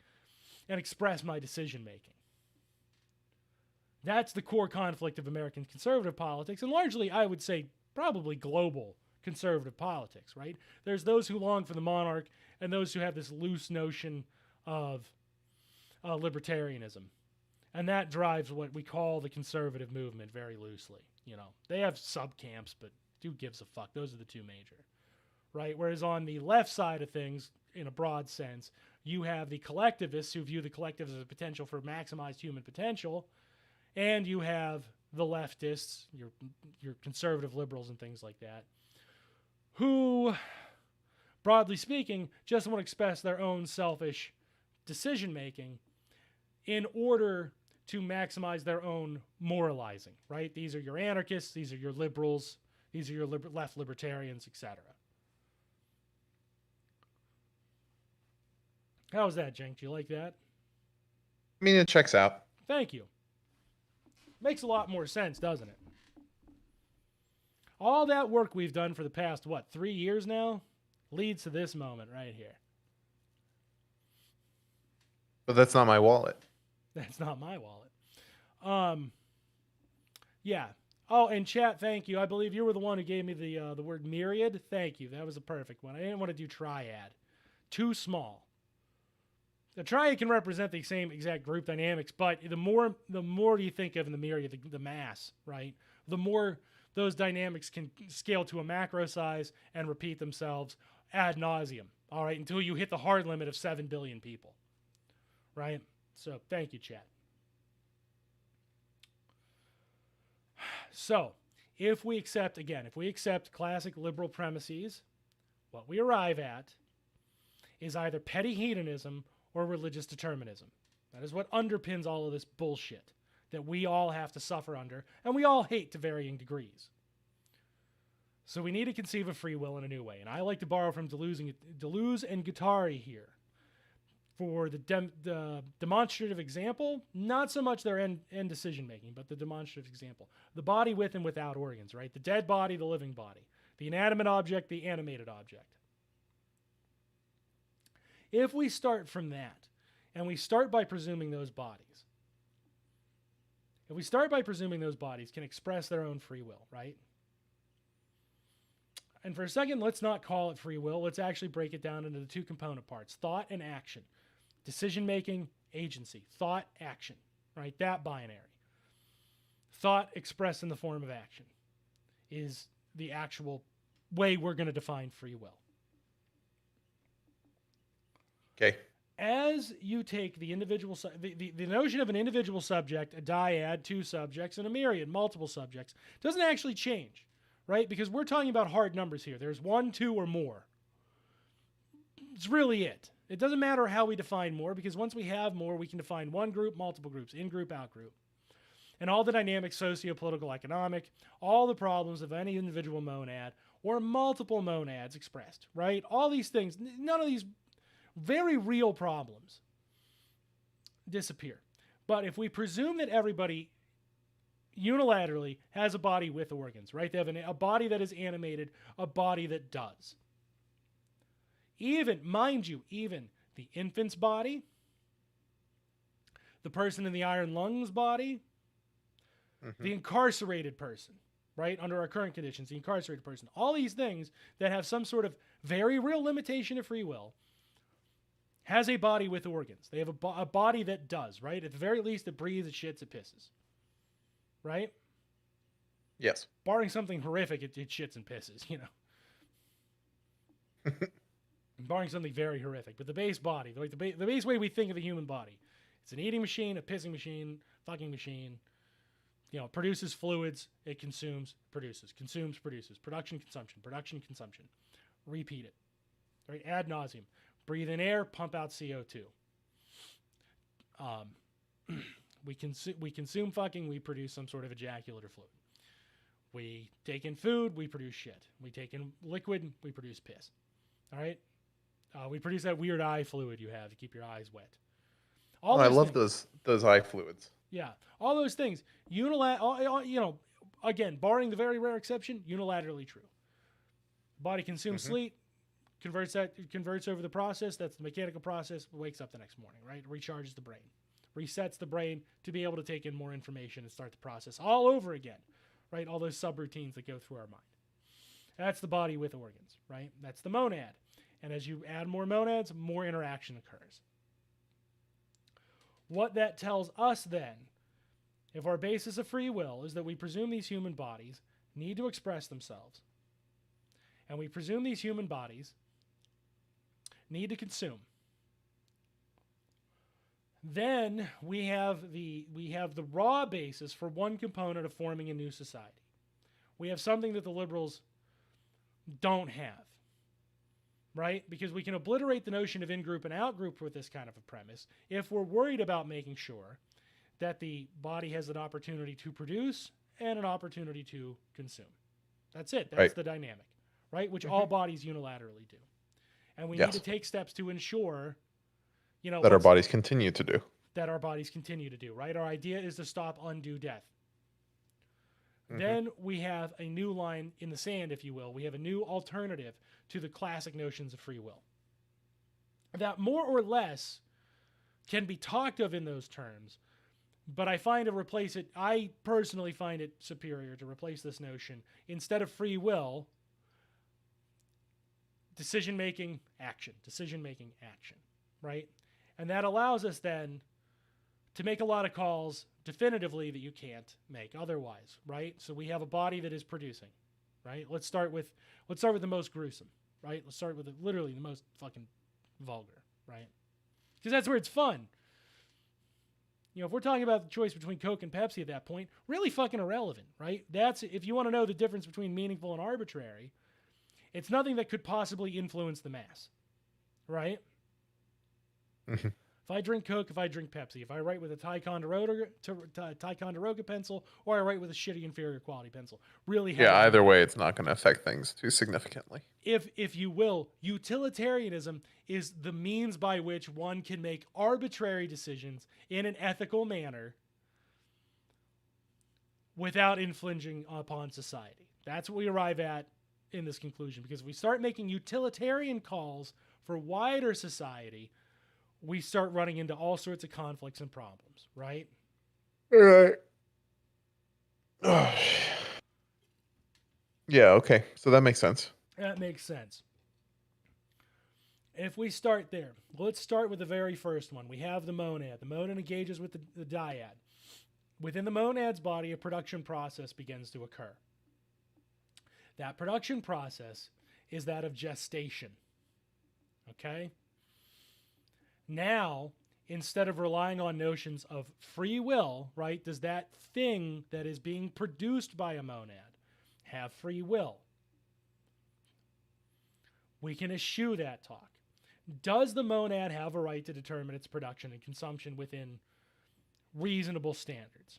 and express my decision making. That's the core conflict of American conservative politics, and largely, I would say, probably global conservative politics, right? There's those who long for the monarch and those who have this loose notion of libertarianism. And that drives what we call the conservative movement very loosely. You know, they have sub-camps, but who gives a fuck? Those are the two major, right? Whereas on the left side of things, in a broad sense, you have the collectivists who view the collective as a potential for maximized human potential, and you have the leftists, your conservative liberals and things like that, who, broadly speaking, just want to express their own selfish decision-making in order to maximize their own moralizing, right? These are your anarchists, these are your liberals, these are your left libertarians, etc. How was that, Jenk? Do you like that? I mean, it checks out. Thank you. Makes a lot more sense, doesn't it? All that work we've done for the past, 3 years now, leads to this moment right here. But that's not my wallet. That's not my wallet. Yeah. Oh, and chat, thank you. I believe you were the one who gave me the word myriad. Thank you. That was a perfect one. I didn't want to do triad. Too small. The triad can represent the same exact group dynamics, but the more you think of in the myriad, the mass, right? The more those dynamics can scale to a macro size and repeat themselves ad nauseum, all right, until you hit the hard limit of 7 billion people, right? So thank you, chat. So If we accept classic liberal premises, what we arrive at is either petty hedonism or religious determinism. That is what underpins all of this bullshit that we all have to suffer under, and we all hate to varying degrees. So we need to conceive of free will in a new way. And I like to borrow from Deleuze and Guattari here. For the demonstrative example, not so much their end decision-making, but the demonstrative example. The body with and without organs, right? The dead body, the living body. The inanimate object, the animated object. If we start from that, and we start by presuming those bodies, can express their own free will, right? And for a second, let's not call it free will. Let's actually break it down into the two component parts, thought and action. Decision-making, agency. Thought, action, right? That binary. Thought expressed in the form of action is the actual way we're going to define free will. Okay. As you take the individual, the notion of an individual subject, a dyad, two subjects, and a myriad, multiple subjects, doesn't actually change, right? Because we're talking about hard numbers here. There's 1, 2, or more. It's really it. It doesn't matter how we define more, because once we have more, we can define one group, multiple groups, in-group, out-group. And all the dynamics, socio-political, economic, all the problems of any individual monad or multiple monads expressed, right? All these things, none of these very real problems disappear. But if we presume that everybody unilaterally has a body with organs, right? They have a body that is animated, a body that does. Even, mind you, even the infant's body, the person in the iron lungs body, the incarcerated person, right? Under our current conditions, the incarcerated person, all these things that have some sort of very real limitation of free will has a body with organs. They have a body that does, right? At the very least, it breathes, it shits, it pisses, right? Yes. Barring something horrific, it shits and pisses, you know. Barring something very horrific. But the base body, like the base way we think of the human body, it's an eating machine, a pissing machine, fucking machine. You know, it produces fluids, it consumes, produces. Consumes, produces. Production, consumption. Repeat it. Right? Ad nauseum. Breathe in air, pump out CO2. We consume fucking, we produce some sort of ejaculator fluid. We take in food, we produce shit. We take in liquid, we produce piss. All right? We produce that weird eye fluid you have to keep your eyes wet. I love those eye fluids. Yeah, all those things. You know, again, barring the very rare exception, unilaterally true. Body consumes sleep, converts over the process. That's the mechanical process. Wakes up the next morning, right? Recharges the brain, resets the brain to be able to take in more information and start the process all over again, right? All those subroutines that go through our mind. That's the body with organs, right? That's the monad. And as you add more monads, more interaction occurs. What that tells us then, if our basis of free will is that we presume these human bodies need to express themselves, and we presume these human bodies need to consume, then we have the raw basis for one component of forming a new society. We have something that the liberals don't have. Right? Because we can obliterate the notion of in-group and out-group with this kind of a premise if we're worried about making sure that the body has an opportunity to produce and an opportunity to consume. That's it. That's the dynamic, right? Which all bodies unilaterally do. And we need to take steps to ensure, you know, that our bodies continue to do. That our bodies continue to do, right? Our idea is to stop undue death. Then we have a new line in the sand, if you will. We have a new alternative to the classic notions of free will that more or less can be talked of in those terms, but I personally find it superior to replace this notion, instead of free will, decision-making action, right? And that allows us then to make a lot of calls definitively that you can't make otherwise, right? So we have a body that is producing, right? Let's start with the most gruesome, right? Let's start with literally the most fucking vulgar, right? Because that's where it's fun. if we're talking about the choice between Coke and Pepsi at that point, really fucking irrelevant, right? That's if you want to know the difference between meaningful and arbitrary, it's nothing that could possibly influence the mass, right? If I drink Coke, if I drink Pepsi, if I write with a Ticonderoga pencil, or I write with a shitty inferior quality pencil, really Yeah, either way, it's not going to affect things too significantly. If you will, utilitarianism is the means by which one can make arbitrary decisions in an ethical manner without infringing upon society. That's what we arrive at in this conclusion, because if we start making utilitarian calls for wider society, we start running into all sorts of conflicts and problems, right? Right. Yeah, okay. So that makes sense. That makes sense. If we start there, let's start with the very first one. We have the monad. The monad engages with the dyad. Within the monad's body, a production process begins to occur. That production process is that of gestation. Okay? Now, instead of relying on notions of free will, right, does that thing that is being produced by a monad have free will? We can eschew that talk. Does the monad have a right to determine its production and consumption within reasonable standards?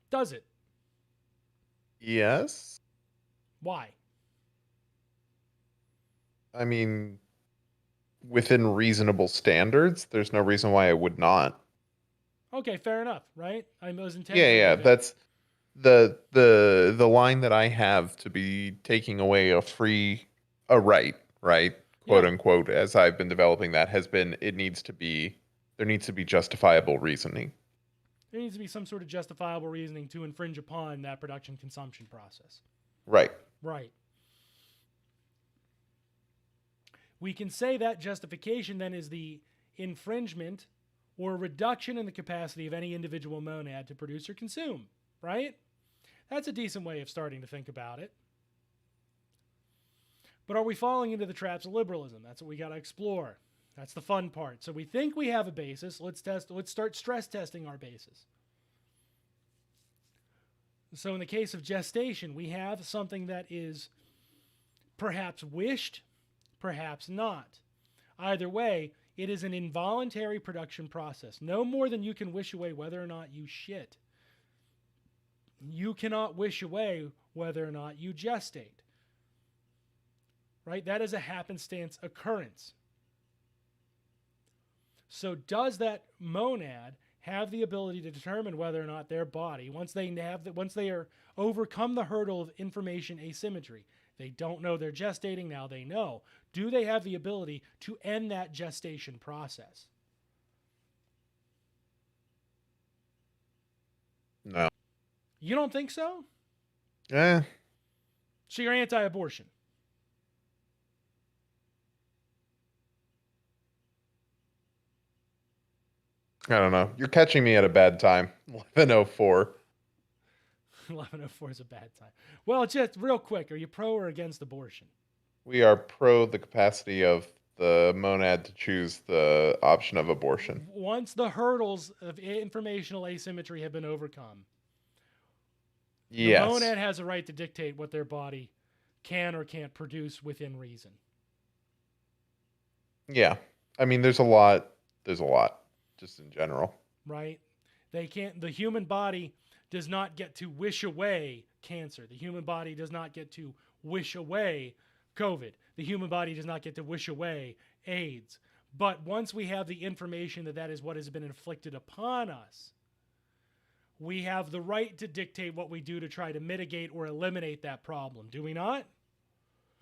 Does it? Yes. Why? I mean, within reasonable standards, there's no reason why it would not. Okay, fair enough, right? I was intending. Yeah, that's the line that I have to be taking away a right, right? Quote unquote, as I've been developing that has been there needs to be justifiable reasoning. There needs to be some sort of justifiable reasoning to infringe upon that production consumption process. Right. Right. We can say that justification then is the infringement or reduction in the capacity of any individual monad to produce or consume, right? That's a decent way of starting to think about it. But are we falling into the traps of liberalism? That's what we got to explore. That's the fun part. So we think we have a basis. Let's start stress testing our basis. So in the case of gestation, we have something that is perhaps wished, perhaps not. Either way, it is an involuntary production process. No more than you can wish away whether or not you shit. You cannot wish away whether or not you gestate. Right? That is a happenstance occurrence. So does that monad have the ability to determine whether or not their body, once they are overcome the hurdle of information asymmetry, they don't know they're gestating, now they know. Do they have the ability to end that gestation process? No. You don't think so? Yeah. So you're anti-abortion? I don't know. You're catching me at a bad time. 11:04. 11:04 is a bad time. Well, just real quick, are you pro or against abortion? We are pro the capacity of the monad to choose the option of abortion. Once the hurdles of informational asymmetry have been overcome, yes, the monad has a right to dictate what their body can or can't produce within reason. Yeah. I mean, there's a lot just in general. Right? The human body does not get to wish away cancer. The human body does not get to wish away COVID. The human body does not get to wish away AIDS. But once we have the information that is what has been inflicted upon us, we have the right to dictate what we do to try to mitigate or eliminate that problem. Do we not?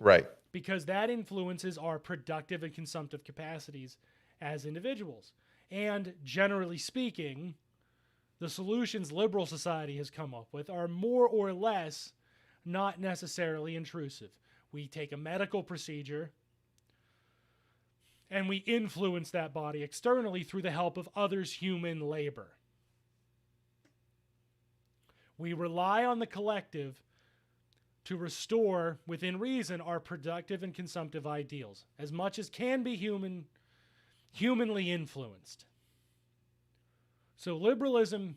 Right. Because that influences our productive and consumptive capacities as individuals. And generally speaking, the solutions liberal society has come up with are more or less not necessarily intrusive. We take a medical procedure and we influence that body externally through the help of others' human labor. We rely on the collective to restore, within reason, our productive and consumptive ideals. As much as can be human humanly influenced. So liberalism,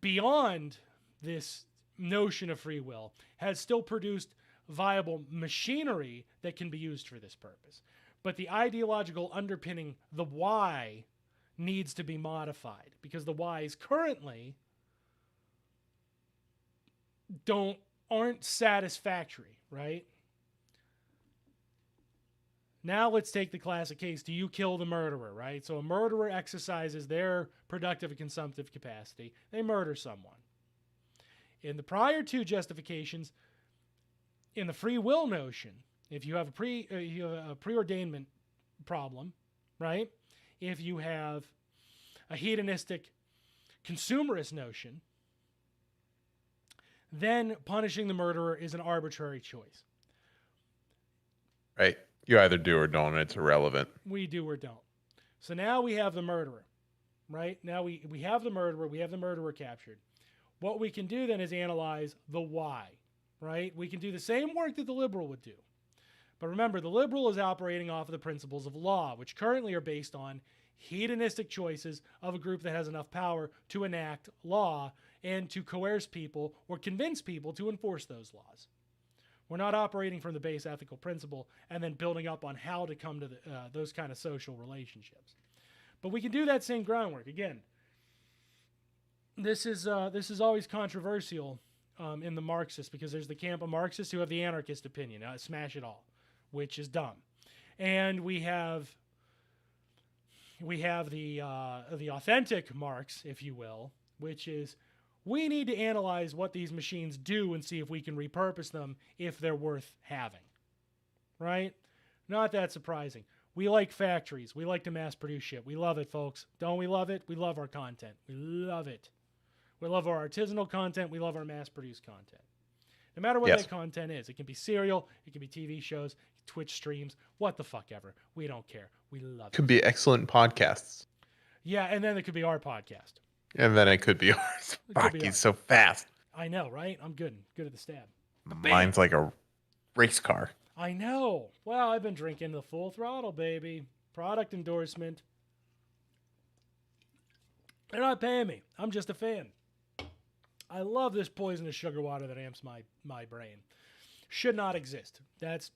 beyond this notion of free will, has still produced viable machinery that can be used for this purpose. But the ideological underpinning, the why, needs to be modified, because the whys currently aren't satisfactory, right? Now let's take the classic case. Do you kill the murderer, right? So a murderer exercises their productive and consumptive capacity. They murder someone. In the prior two justifications, in the free will notion, if you have a preordainment problem, right? If you have a hedonistic consumerist notion, then punishing the murderer is an arbitrary choice. Right. You either do or don't. It's irrelevant. We do or don't. So now we have the murderer, right? Now we have the murderer. We have the murderer captured. What we can do then is analyze the why, right? We can do the same work that the liberal would do. But remember, the liberal is operating off of the principles of law, which currently are based on hedonistic choices of a group that has enough power to enact law and to coerce people or convince people to enforce those laws. We're not operating from the base ethical principle and then building up on how to come to those kind of social relationships. But we can do that same groundwork. Again, this is always controversial in the Marxists, because there's the camp of Marxists who have the anarchist opinion, smash it all, which is dumb. And we have the authentic Marx, if you will, which is, we need to analyze what these machines do and see if we can repurpose them if they're worth having. Right? Not that surprising. We like factories. We like to mass produce shit. We love it, folks. Don't we love it? We love our content. We love it. We love our artisanal content. We love our mass produced content. No matter what that content is. It can be cereal. It can be TV shows, Twitch streams, what the fuck ever. We don't care. We love it. Could be excellent podcasts. Yeah, and then it could be our podcast. And then it could be ours. Fuck, he's so fast. I know, right? I'm good at the stab. Mine's like a race car. I know. Well, I've been drinking the full throttle, baby. Product endorsement. They're not paying me. I'm just a fan. I love this poisonous sugar water that amps my brain. Should not exist. That's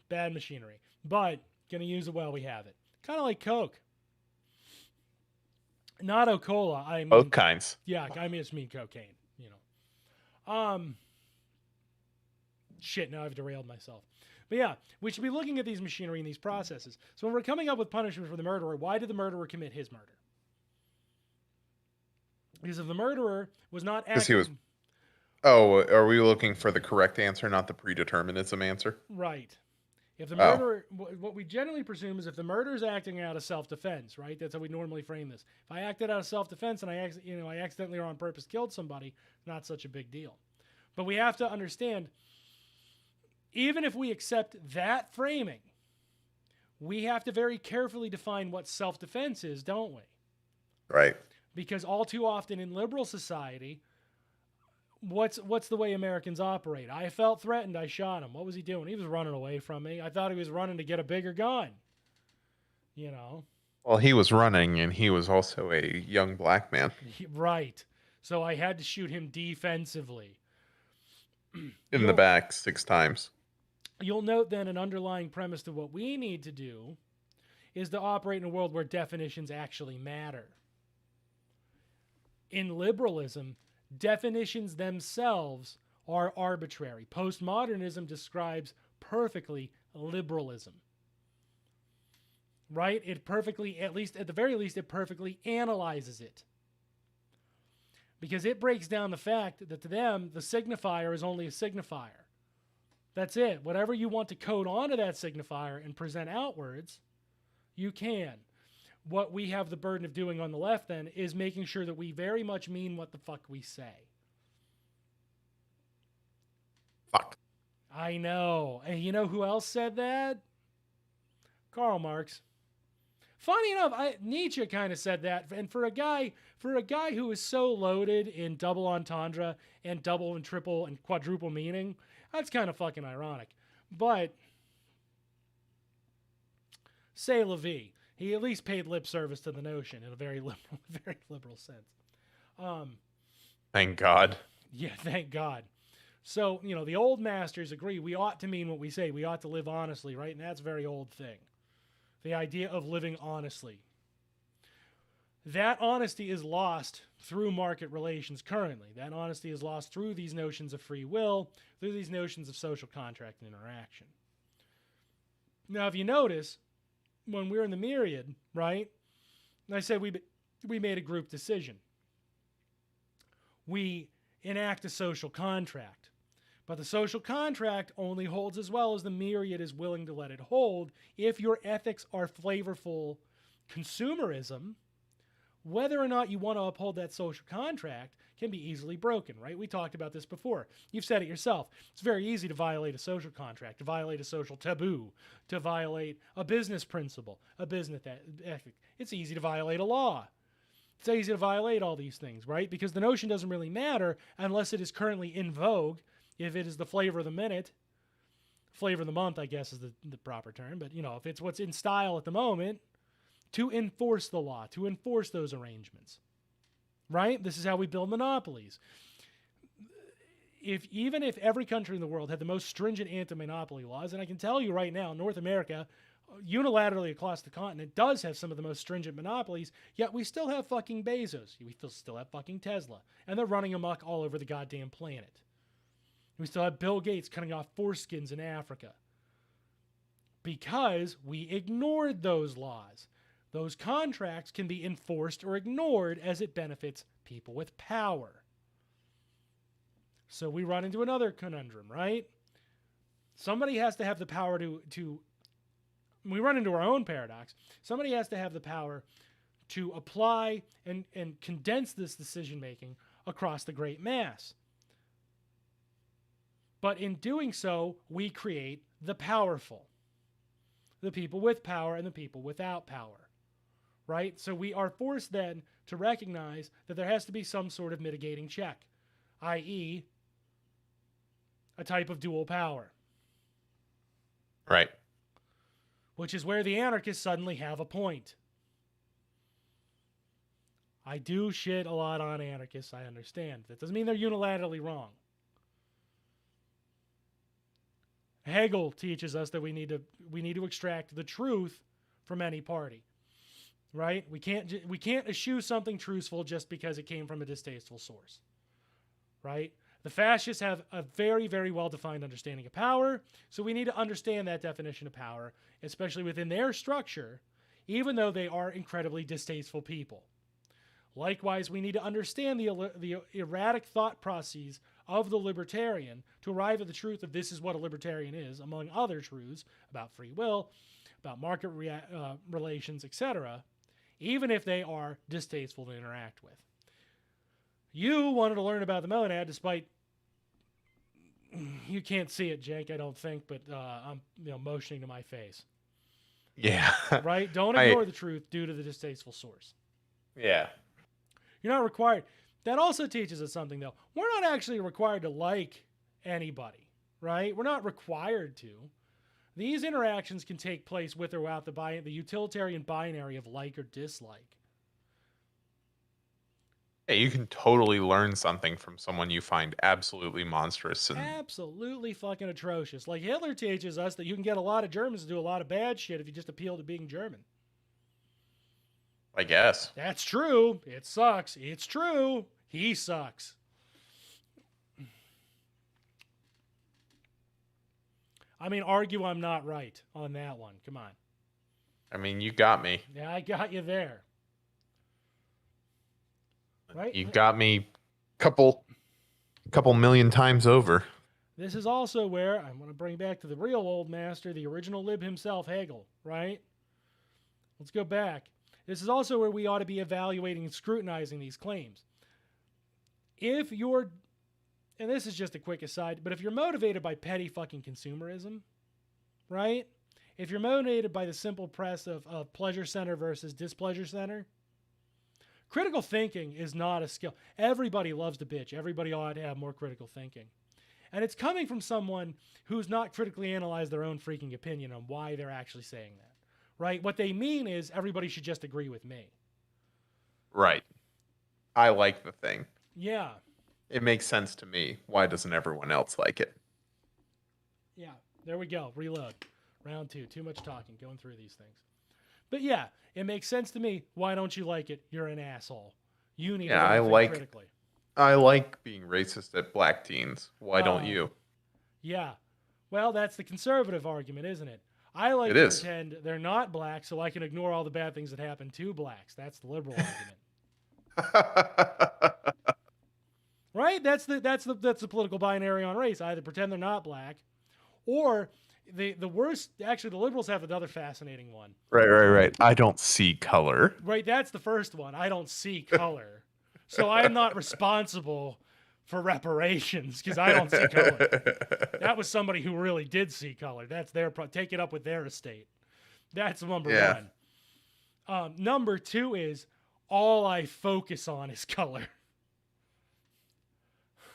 bad machinery. But gonna use it while we have it. Kind of like Coke. Not O-Cola. I mean, both kinds. Yeah, I just mean cocaine. You know. Shit. Now I've derailed myself. But yeah, we should be looking at these machinery and these processes. So when we're coming up with punishment for the murderer, why did the murderer commit his murder? Because if the murderer was not acting... Because he was... Oh, are we looking for the correct answer, not the predeterminism answer? Right. If the murderer... What we generally presume is if the murderer is acting out of self-defense, right? That's how we normally frame this. If I acted out of self-defense and I accidentally or on purpose killed somebody, not such a big deal. But we have to understand, even if we accept that framing, we have to very carefully define what self-defense is, don't we? Right. Because all too often in liberal society, what's the way Americans operate? I felt threatened. I shot him. What was he doing? He was running away from me. I thought he was running to get a bigger gun. You know? Well, he was running, and he was also a young black man. Right. So I had to shoot him defensively. In the back 6 times. You'll note then an underlying premise to what we need to do is to operate in a world where definitions actually matter. In liberalism, definitions themselves are arbitrary. Postmodernism describes perfectly liberalism. Right? It perfectly, at the very least, it perfectly analyzes it. Because it breaks down the fact that to them, the signifier is only a signifier. That's it. Whatever you want to code onto that signifier and present outwards, you can. What we have the burden of doing on the left then is making sure that we very much mean what the fuck we say. Fuck. I know. And you know who else said that? Karl Marx. Funny enough, Nietzsche kind of said that. And for a guy who is so loaded in double entendre and double and triple and quadruple meaning, that's kind of fucking ironic. But C'est la vie. He at least paid lip service to the notion in a very liberal sense. Thank God. Yeah, thank God. So, the old masters agree we ought to mean what we say. We ought to live honestly, right? And that's a very old thing. The idea of living honestly. That honesty is lost through market relations currently. That honesty is lost through these notions of free will, through these notions of social contract and interaction. Now, if you notice, when we were in the Myriad, right, I said we made a group decision. We enact a social contract. But the social contract only holds as well as the Myriad is willing to let it hold if your ethics are flavorful consumerism. Whether or not you want to uphold that social contract can be easily broken, right? We talked about this before. You've said it yourself. It's very easy to violate a social contract, to violate a social taboo, to violate a business principle, a business ethic. It's easy to violate a law. It's easy to violate all these things, right? Because the notion doesn't really matter unless it is currently in vogue. If it is the flavor of the minute, flavor of the month, I guess is the proper term. But, if it's what's in style at the moment, to enforce the law, to enforce those arrangements, right? This is how we build monopolies. Even if every country in the world had the most stringent anti-monopoly laws, and I can tell you right now, North America, unilaterally across the continent, does have some of the most stringent monopolies, yet we still have fucking Bezos. We still have fucking Tesla. And they're running amok all over the goddamn planet. We still have Bill Gates cutting off foreskins in Africa. Because we ignored those laws. Those contracts can be enforced or ignored as it benefits people with power. So we run into another conundrum, right? Somebody has to have the power to we run into our own paradox. Somebody has to have the power to apply and condense this decision-making across the great mass. But in doing so, we create the powerful. The people with power and the people without power. Right? So we are forced then to recognize that there has to be some sort of mitigating check, i.e., a type of dual power. Right. Which is where the anarchists suddenly have a point. I do shit a lot on anarchists, I understand. That doesn't mean they're unilaterally wrong. Hegel teaches us that we need to extract the truth from any party. Right? We can't eschew something truthful just because it came from a distasteful source. Right? The fascists have a very, very well-defined understanding of power, so we need to understand that definition of power, especially within their structure, even though they are incredibly distasteful people. Likewise, we need to understand the erratic thought processes of the libertarian to arrive at the truth of this is what a libertarian is, among other truths about free will, about market relations, etc., even if they are distasteful to interact with. You wanted to learn about the monad despite... You can't see it, Jake, I don't think, but I'm motioning to my face. Yeah. Right? Don't ignore the truth due to the distasteful source. Yeah. You're not required. That also teaches us something, though. We're not actually required to like anybody, right? We're not required to. These interactions can take place with or without the utilitarian binary of like or dislike. Yeah, you can totally learn something from someone you find absolutely monstrous and absolutely fucking atrocious. Like Hitler teaches us that you can get a lot of Germans to do a lot of bad shit if you just appeal to being German. I guess. That's true. It sucks. It's true. He sucks. I mean, argue I'm not right on that one. Come on. I mean, you got me. Yeah, I got you there. Right? You got me couple million times over. This is also where I'm going to bring back to the real old master, the original lib himself, Hegel, right? Let's go back. This is also where we ought to be evaluating and scrutinizing these claims. If you're, and this is just a quick aside, but if you're motivated by petty fucking consumerism, right? If you're motivated by the simple press of pleasure center versus displeasure center, critical thinking is not a skill. Everybody loves to bitch. Everybody ought to have more critical thinking. And it's coming from someone who's not critically analyzed their own freaking opinion on why they're actually saying that, right? What they mean is everybody should just agree with me. Right. I like the thing. Yeah. It makes sense to me. Why doesn't everyone else like it? Yeah. There we go. Reload. Round 2. Too much talking. Going through these things. But yeah, it makes sense to me. Why don't you like it? You're an asshole. You need to think critically. I like being racist at black teens. Why don't you? Yeah. Well, that's the conservative argument, isn't it? I like to pretend they're not black so I can ignore all the bad things that happen to blacks. That's the liberal argument. Right? That's the political binary on race. Either pretend they're not black, or the worst. Actually, the liberals have another fascinating one. Right. I don't see color. Right. That's the first one. I don't see color, so I am not responsible for reparations because I don't see color. That was somebody who really did see color. That's their take it up with their estate. That's number one. Number 2 is all I focus on is color.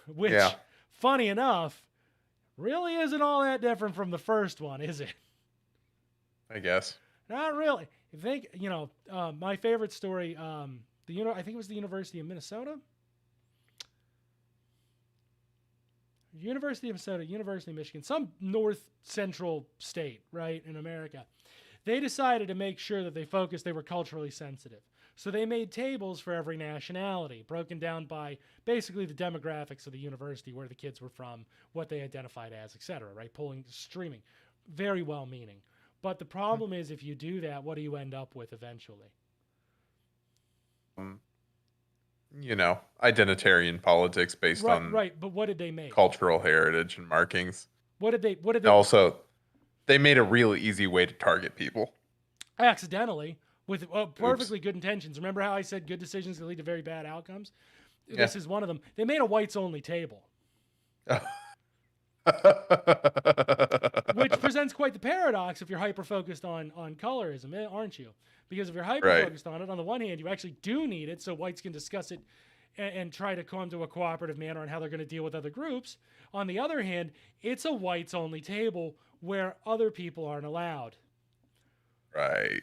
Which, funny enough, really isn't all that different from the first one, is it? I guess. Not really. I think, my favorite story, I think it was the University of Minnesota. University of Minnesota, University of Michigan, some north central state, right, in America. They decided to make sure that they were culturally sensitive. So they made tables for every nationality, broken down by basically the demographics of the university, where the kids were from, what they identified as, etc., right? Streaming. Very well-meaning. But the problem is, if you do that, what do you end up with eventually? Identitarian politics based on but what did they make? Cultural heritage and markings. What did they also, they made a real easy way to target people. Accidentally, with perfectly good intentions. Remember how I said good decisions can lead to very bad outcomes? Yeah. This is one of them. They made a whites-only table. Which presents quite the paradox if you're hyper-focused on colorism, aren't you? Because if you're hyper-focused on it, on the one hand, you actually do need it so whites can discuss it and try to come to a cooperative manner on how they're going to deal with other groups. On the other hand, it's a whites-only table where other people aren't allowed. Right.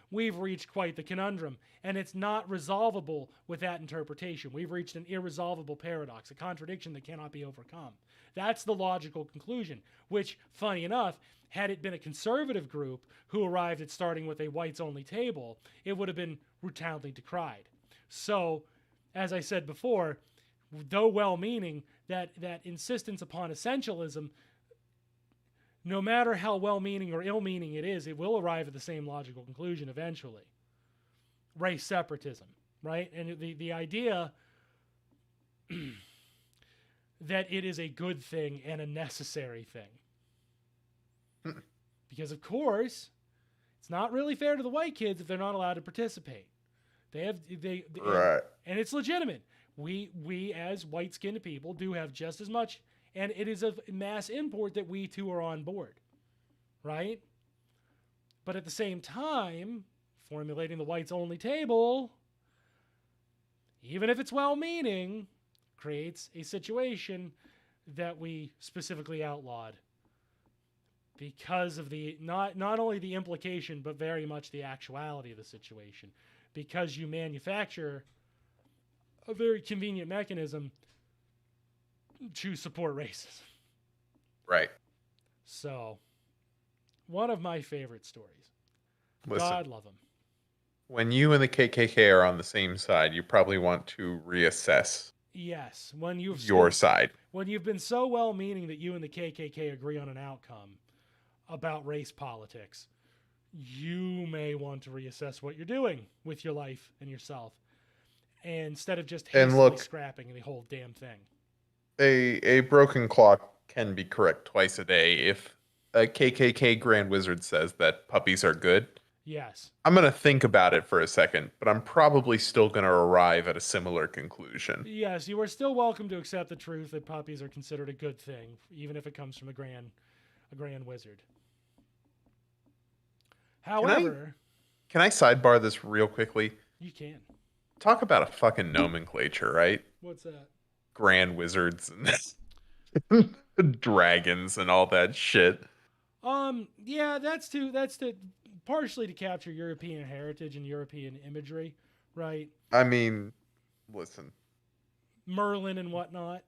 We've reached quite the conundrum, and it's not resolvable with that interpretation. We've reached an irresolvable paradox, a contradiction that cannot be overcome. That's the logical conclusion, which, funny enough, had it been a conservative group who arrived at starting with a whites-only table, it would have been routinely decried. So, as I said before, though well-meaning, that insistence upon essentialism, no matter how well-meaning or ill-meaning it is, it will arrive at the same logical conclusion eventually. Race separatism, right? And the idea that it is a good thing and a necessary thing. Because, of course, it's not really fair to the white kids if they're not allowed to participate. Right. And it's legitimate. We as white-skinned people do have just as much, and it is of mass import that we too are on board, right? But at the same time, formulating the whites-only table, even if it's well-meaning, creates a situation that we specifically outlawed because of the not only the implication, but very much the actuality of the situation. Because you manufacture a very convenient mechanism to support racism. Right. So, one of my favorite stories. Listen, God love him. When you and the KKK are on the same side, you probably want to reassess. Yes, when you've your side. When you've been so well-meaning that you and the KKK agree on an outcome about race politics, you may want to reassess what you're doing with your life and yourself, and instead of just hastily scrapping the whole damn thing. A broken clock can be correct twice a day. If a KKK Grand Wizard says that puppies are good, yes, I'm going to think about it for a second, but I'm probably still going to arrive at a similar conclusion. Yes, you are still welcome to accept the truth that puppies are considered a good thing, even if it comes from a Grand Wizard. However... Can I sidebar this real quickly? You can. Talk about a fucking nomenclature, right? What's that? Grand Wizards and dragons and all that shit. Yeah, that's to partially to capture European heritage and European imagery, right? I mean, listen, Merlin and whatnot.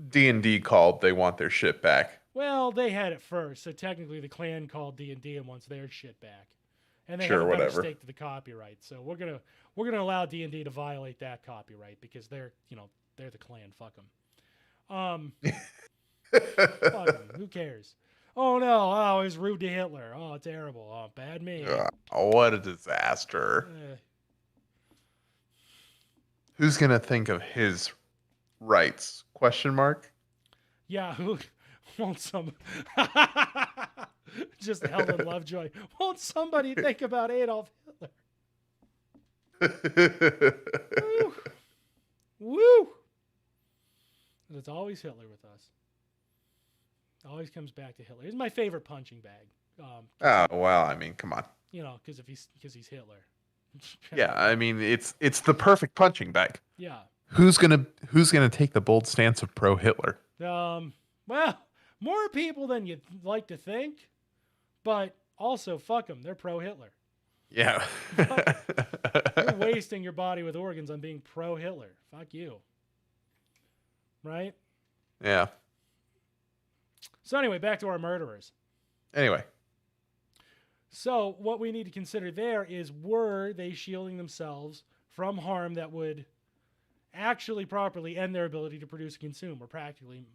D&D called. They want their shit back. Well, they had it first, so technically the clan called D&D and wants their shit back, and they have Sure, a better whatever. stake to the copyright. So we're gonna allow D&D to violate that copyright because they're the clan. Fuck them. Fuck them. Who cares? Oh no! Oh, it was rude to Hitler. Oh, terrible. Oh, bad me. What a disaster. Eh, Who's gonna think of his rights? Question mark. yeah, who won't some just Helen Lovejoy? Won't somebody think about Adolf Hitler? Woo! Woo! And it's always Hitler with us. Always comes back to Hitler. He's my favorite punching bag. Oh well, I mean, come on. Because he's Hitler. Yeah, I mean, it's the perfect punching bag. Yeah. Who's gonna take the bold stance of pro Hitler? Well, more people than you'd like to think, but also fuck them. They're pro Hitler. Yeah. You're wasting your body with organs on being pro Hitler. Fuck you. Right? Yeah. So anyway, back to our murderers. Anyway. So what we need to consider there is, were they shielding themselves from harm that would actually properly end their ability to produce and consume, or practically,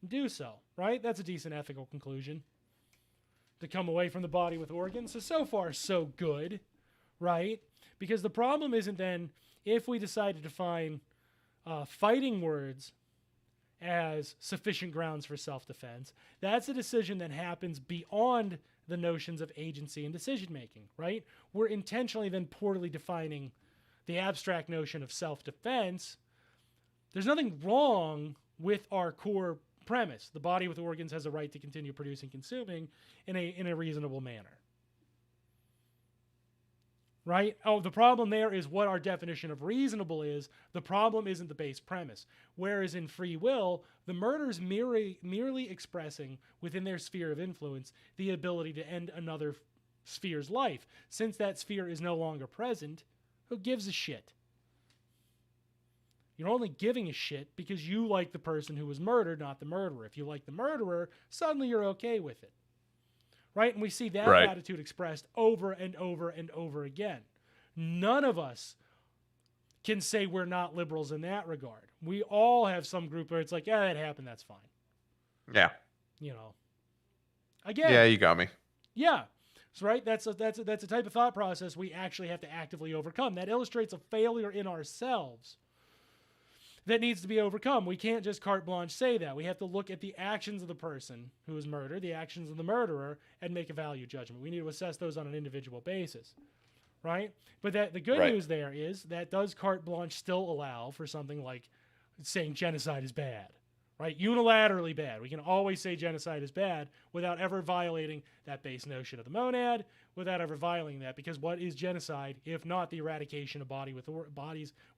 do so, right? That's a decent ethical conclusion. To come away from the body with organs. So far, so good, right? Because the problem isn't then if we decide to define fighting words as sufficient grounds for self-defense. That's a decision that happens beyond the notions of agency and decision-making, right? We're intentionally then poorly defining the abstract notion of self-defense. There's nothing wrong with our core premise. The body with organs has a right to continue producing, consuming in a reasonable manner. Right? Oh, the problem there is what our definition of reasonable is. The problem isn't the base premise. Whereas in free will, the murder's merely expressing within their sphere of influence the ability to end another sphere's life. Since that sphere is no longer present, who gives a shit? You're only giving a shit because you like the person who was murdered, not the murderer. If you like the murderer, suddenly you're okay with it. Right? And we see that attitude expressed over and over and over again. None of us can say we're not liberals in that regard. We all have some group where it's like, yeah, that happened, that's fine. Yeah. Again. Yeah, you got me. Yeah. So, right? That's a type of thought process we actually have to actively overcome. That illustrates a failure in ourselves that needs to be overcome. We can't just carte blanche say that. We have to look at the actions of the person who was murdered, the actions of the murderer, and make a value judgment. We need to assess those on an individual basis, right? But the good news there is that does carte blanche still allow for something like saying genocide is bad, right? Unilaterally bad. We can always say genocide is bad without ever violating that base notion of the monad, without ever violating that. Because what is genocide if not the eradication of bodies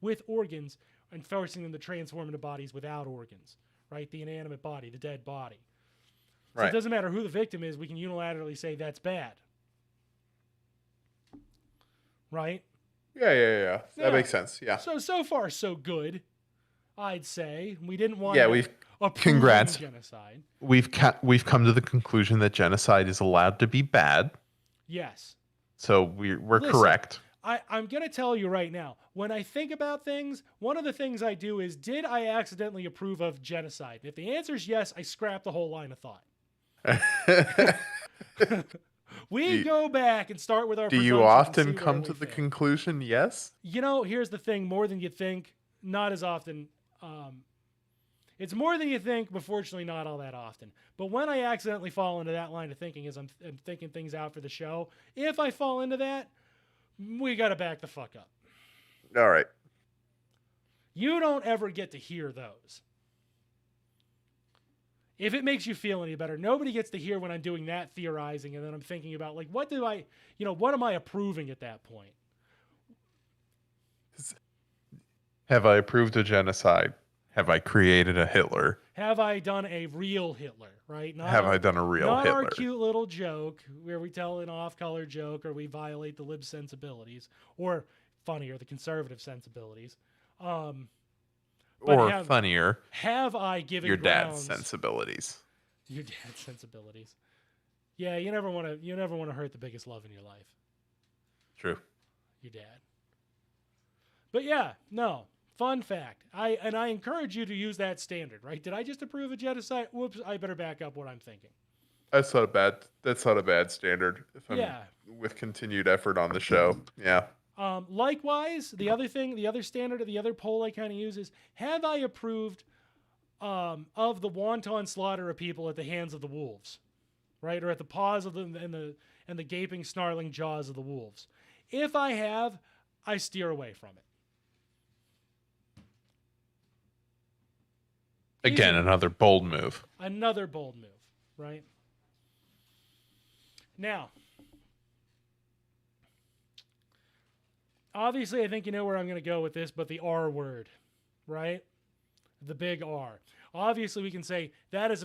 with organs, and forcing them to transform into bodies without organs, right? The inanimate body, the dead body. So it doesn't matter who the victim is, we can unilaterally say that's bad. Right? Yeah. That makes sense. Yeah. So far, so good, I'd say. We didn't want congrats. Genocide. We've come to the conclusion that genocide is allowed to be bad. Yes. So we're correct. I'm going to tell you right now, when I think about things, one of the things I do is, did I accidentally approve of genocide? And if the answer is yes, I scrap the whole line of thought. We go back and start with our Do you often come to the conclusion yes? Here's the thing, more than you think, not as often. It's more than you think, but fortunately not all that often. But when I accidentally fall into that line of thinking as I'm thinking things out for the show, if I fall into that, we got to back the fuck up. All right. You don't ever get to hear those. If it makes you feel any better, nobody gets to hear when I'm doing that theorizing and then I'm thinking about, like, what am I approving at that point? Have I approved a genocide? Have I created a Hitler? Have I done a real Hitler, right? Have I done a real not Hitler? Not our cute little joke where we tell an off-color joke or we violate the lib sensibilities, or funnier, the conservative sensibilities. But or funnier, have I given your dad's grounds, sensibilities? Your dad's sensibilities. Yeah, you never want to hurt the biggest love in your life. True. Your dad. But yeah, no. Fun fact. I encourage you to use that standard, right? Did I just approve a genocide? Whoops, I better back up what I'm thinking. That's not a bad standard. If I'm with continued effort on the show. Yeah. Likewise, the other standard, or the other poll I kind of use is, have I approved of the wanton slaughter of people at the hands of the wolves, right? Or at the paws of them and the gaping, snarling jaws of the wolves. If I have, I steer away from it. Again, another bold move. Another bold move, right? Now, obviously, I think you know where I'm going to go with this, but the R word, right? The big R. Obviously, we can say that is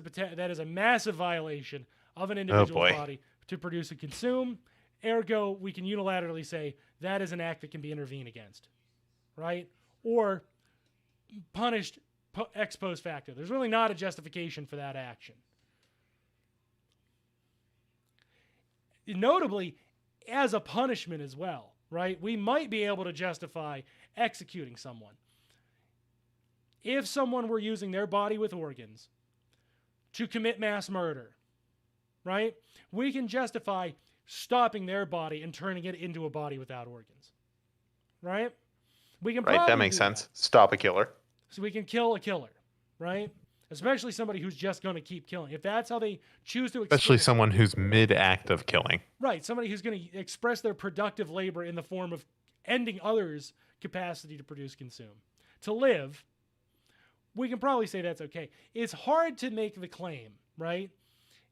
a massive violation of an individual's body to produce and consume. Ergo, we can unilaterally say that is an act that can be intervened against, right? Or punished ex post facto. There's really not a justification for that action. Notably, as a punishment as well, right? We might be able to justify executing someone. If someone were using their body with organs to commit mass murder, right? We can justify stopping their body and turning it into a body without organs, right? We can that makes sense. Stop a killer. So we can kill a killer, right? Especially somebody who's just going to keep killing. If that's how they choose to express, especially someone who's mid-act of killing. Right, somebody who's going to express their productive labor in the form of ending others' capacity to produce, consume, to live, we can probably say that's okay. It's hard to make the claim, right,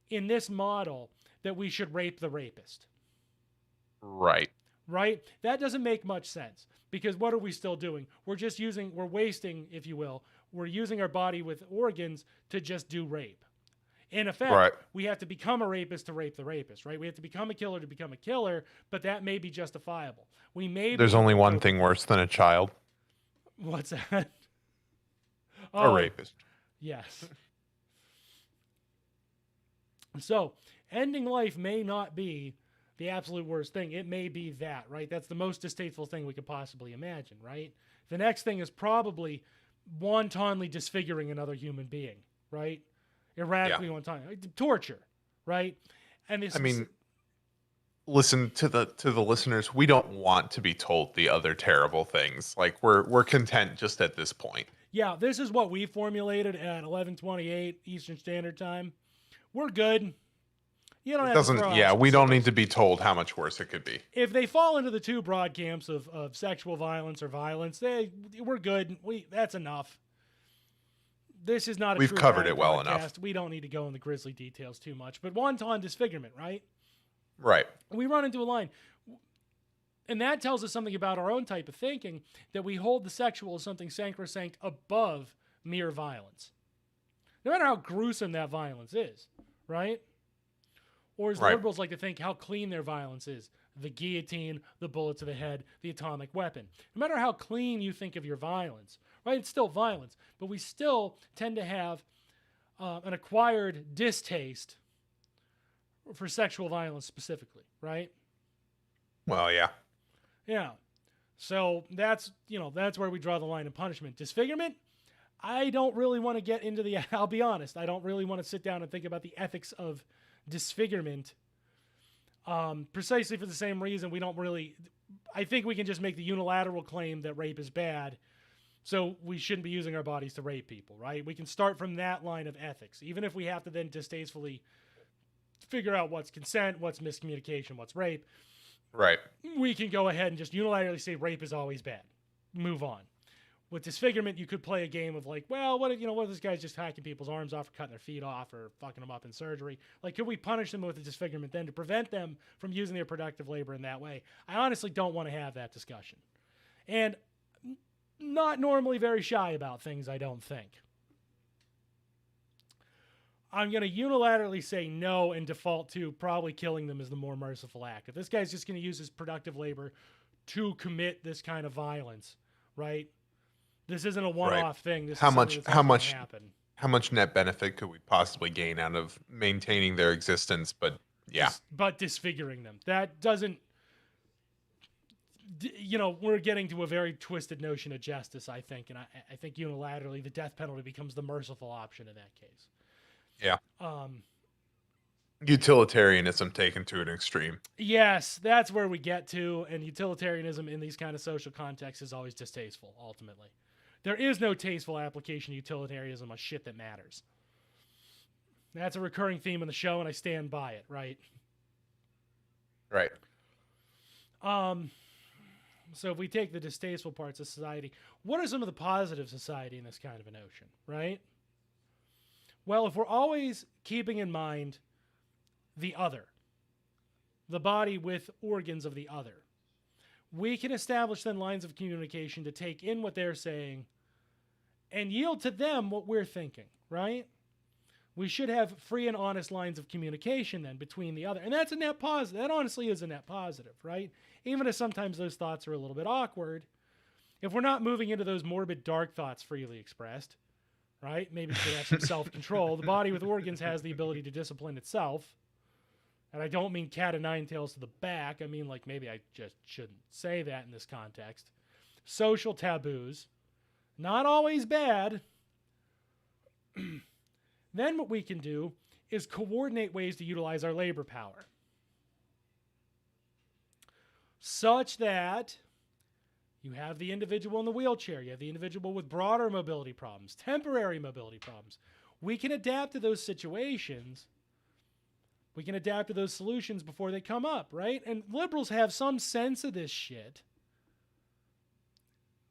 in this model that we should rape the rapist. Right. Right? That doesn't make much sense, because what are we still doing? We're wasting, if you will, we're using our body with organs to just do rape. In effect, we have to become a rapist to rape the rapist, right? We have to become a killer to become a killer, but that may be justifiable. There's only one thing worse than a child. What's that? A rapist. Yes. So, ending life may not be the absolute worst thing. It may be that, right? That's the most distasteful thing we could possibly imagine, right? The next thing is probably wantonly disfiguring another human being, right? Erratically wantonly. Torture, right? And this listen to the listeners, we don't want to be told the other terrible things. Like we're content just at this point. Yeah, this is what we formulated at 11:28 Eastern Standard Time. We're good. You don't have to throw out we don't need to be told how much worse it could be. If they fall into the two broad camps of sexual violence or violence, we're good. That's enough. This is not a We've covered it well enough. We don't need to go in the grisly details too much. But wanton disfigurement, right? Right. We run into a line. And that tells us something about our own type of thinking, that we hold the sexual as something sacrosanct above mere violence. No matter how gruesome that violence is, right? Or as liberals like to think how clean their violence is. The guillotine, the bullet to the head, the atomic weapon. No matter how clean you think of your violence, right? It's still violence. But we still tend to have an acquired distaste for sexual violence specifically, right? Well, yeah. Yeah. So that's where we draw the line of punishment. Disfigurement, I don't really want to get into I'll be honest, I don't really want to sit down and think about the ethics of disfigurement, precisely for the same reason I think we can just make the unilateral claim that rape is bad, so we shouldn't be using our bodies to rape people, right? We can start from that line of ethics, even if we have to then distastefully figure out what's consent, what's miscommunication, what's rape. Right. We can go ahead and just unilaterally say rape is always bad. Move on. With disfigurement, you could play a game of like, well, what if this guy's just hacking people's arms off or cutting their feet off or fucking them up in surgery? Like, could we punish them with a disfigurement then to prevent them from using their productive labor in that way? I honestly don't want to have that discussion. And not normally very shy about things, I don't think. I'm going to unilaterally say no and default to probably killing them is the more merciful act. If this guy's just going to use his productive labor to commit this kind of violence, right? This isn't a one-off thing. This is something that's going to happen. How much net benefit could we possibly gain out of maintaining their existence? But yeah, but disfiguring them. That doesn't, we're getting to a very twisted notion of justice, I think. And I think unilaterally the death penalty becomes the merciful option in that case. Yeah. Utilitarianism taken to an extreme. Yes, that's where we get to. And utilitarianism in these kind of social contexts is always distasteful, ultimately. There is no tasteful application of utilitarianism of shit that matters. That's a recurring theme in the show, and I stand by it, right? Right. So if we take the distasteful parts of society, what are some of the positives of society in this kind of a notion, right? Well, if we're always keeping in mind the other, the body with organs of the other, we can establish then lines of communication to take in what they're saying and yield to them what we're thinking, right? We should have free and honest lines of communication then between the other. And that's a net positive. That honestly is a net positive, right? Even if sometimes those thoughts are a little bit awkward, if we're not moving into those morbid, dark thoughts freely expressed, right? Maybe we should have some self-control. The body with organs has the ability to discipline itself. And I don't mean cat o' nine tails to the back. I mean, like, maybe I just shouldn't say that in this context. Social taboos, not always bad. Then what we can do is coordinate ways to utilize our labor power, such that you have the individual in the wheelchair, you have the individual with broader mobility problems, temporary mobility problems. We can adapt to those situations. We can adapt to those solutions before they come up, right? And liberals have some sense of this shit.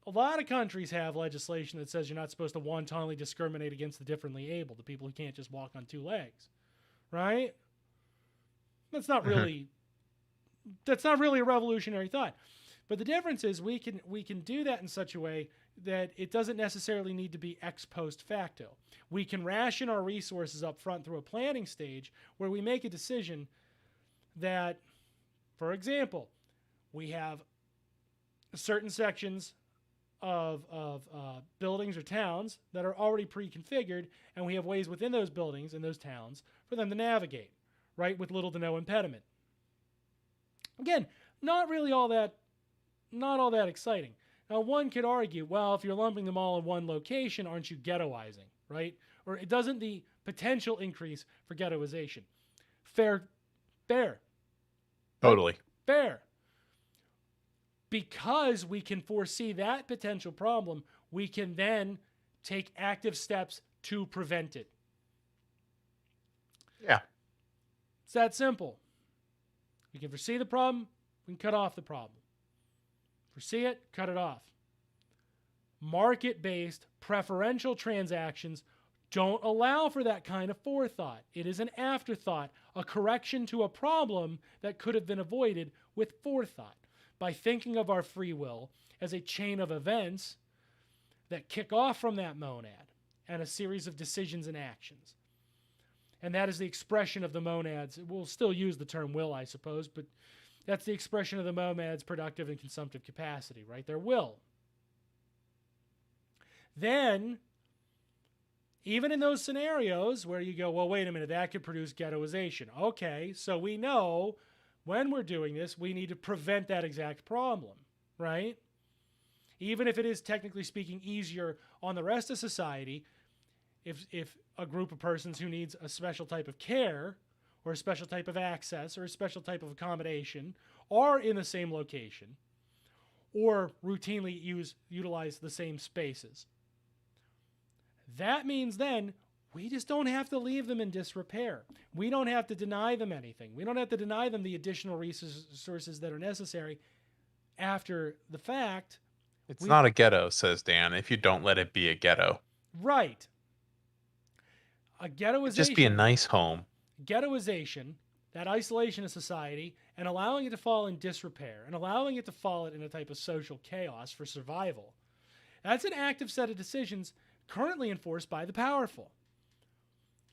A lot of countries have legislation that says you're not supposed to wantonly discriminate against the differently able, the people who can't just walk on two legs, right? That's not really a revolutionary thought. But the difference is we can do that in such a way that it doesn't necessarily need to be ex post facto. We can ration our resources up front through a planning stage where we make a decision that, for example, we have certain sections of buildings or towns that are already pre-configured, and we have ways within those buildings and those towns for them to navigate, right, with little to no impediment. Again, not all that exciting. Now, one could argue, well, if you're lumping them all in one location, aren't you ghettoizing, right? Or it doesn't the potential increase for ghettoization? Fair. Totally. Fair. Because we can foresee that potential problem, we can then take active steps to prevent it. Yeah. It's that simple. We can foresee the problem, we can cut off the problem. Foresee it, cut it off. Market-based preferential transactions don't allow for that kind of forethought. It is an afterthought, a correction to a problem that could have been avoided with forethought. By thinking of our free will as a chain of events that kick off from that monad and a series of decisions and actions. And that is the expression of the monads. We'll still use the term will, I suppose, but that's the expression of the monad's productive and consumptive capacity, right? Their will. Then, even in those scenarios where you go, well, wait a minute, that could produce ghettoization. Okay, so we know when we're doing this, we need to prevent that exact problem, right? Even if it is technically speaking easier on the rest of society, if a group of persons who needs a special type of care or a special type of access or a special type of accommodation are in the same location or routinely utilize the same spaces, that means then we just don't have to leave them in disrepair. We don't have to deny them anything. We don't have to deny them the additional resources that are necessary after the fact. It's not a ghetto, says Dan, if you don't let it be a ghetto. Right. A ghettoization. Just be a nice home. Ghettoization, that isolation of society, and allowing it to fall in disrepair, and allowing it to fall in a type of social chaos for survival. That's an active set of decisions currently enforced by the powerful.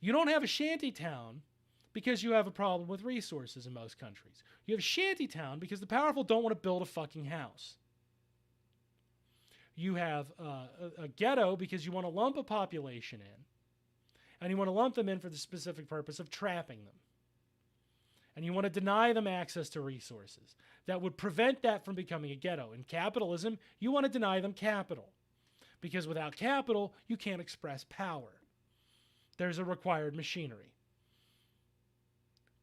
You don't have a shantytown because you have a problem with resources in most countries. You have shantytown because the powerful don't want to build a fucking house. You have a ghetto because you want to lump a population in, and you want to lump them in for the specific purpose of trapping them. And you want to deny them access to resources that would prevent that from becoming a ghetto. In capitalism, you want to deny them capital, because without capital, you can't express power. There's a required machinery.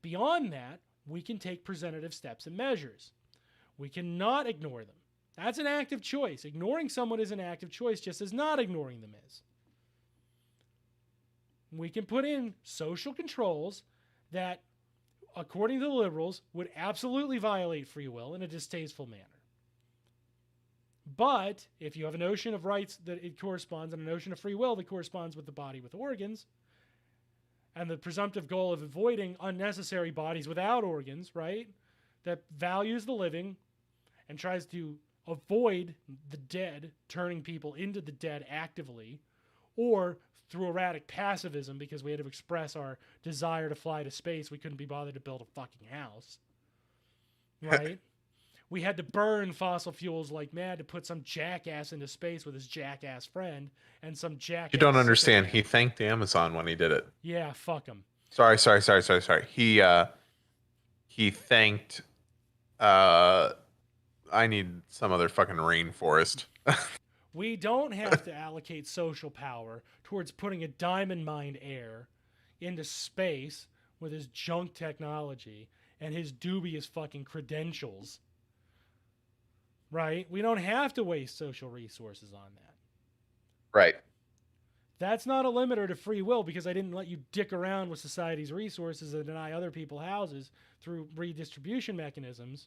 Beyond that, we can take preventative steps and measures. We cannot ignore them. That's an active choice. Ignoring someone is an active choice, just as not ignoring them is. We can put in social controls that, according to the liberals, would absolutely violate free will in a distasteful manner. But if you have a notion of rights that it corresponds and a notion of free will that corresponds with the body with organs, and the presumptive goal of avoiding unnecessary bodies without organs, right, that values the living and tries to avoid the dead, turning people into the dead actively, or through erratic pacifism because we had to express our desire to fly to space, we couldn't be bothered to build a fucking house, right? We had to burn fossil fuels like mad to put some jackass into space with his jackass friend, and some jackass... You don't understand. He thanked Amazon when he did it. Yeah, fuck him. Sorry. He thanked... I need some other fucking rainforest. We don't have to allocate social power towards putting a diamond mine heir into space with his junk technology and his dubious fucking credentials. Right? We don't have to waste social resources on that. Right. That's not a limiter to free will, because I didn't let you dick around with society's resources and deny other people houses through redistribution mechanisms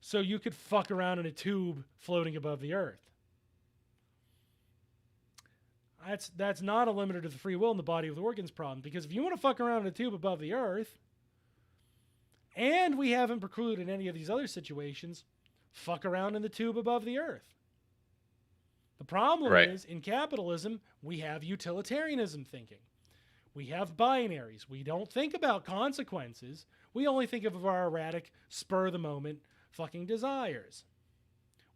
so you could fuck around in a tube floating above the earth. That's not a limiter to the free will in the body with organs problem, because if you want to fuck around in a tube above the earth, and we haven't precluded any of these other situations, fuck around in the tube above the earth. The problem is, in capitalism, we have utilitarianism thinking. We have binaries. We don't think about consequences. We only think of our erratic, spur-of-the-moment fucking desires.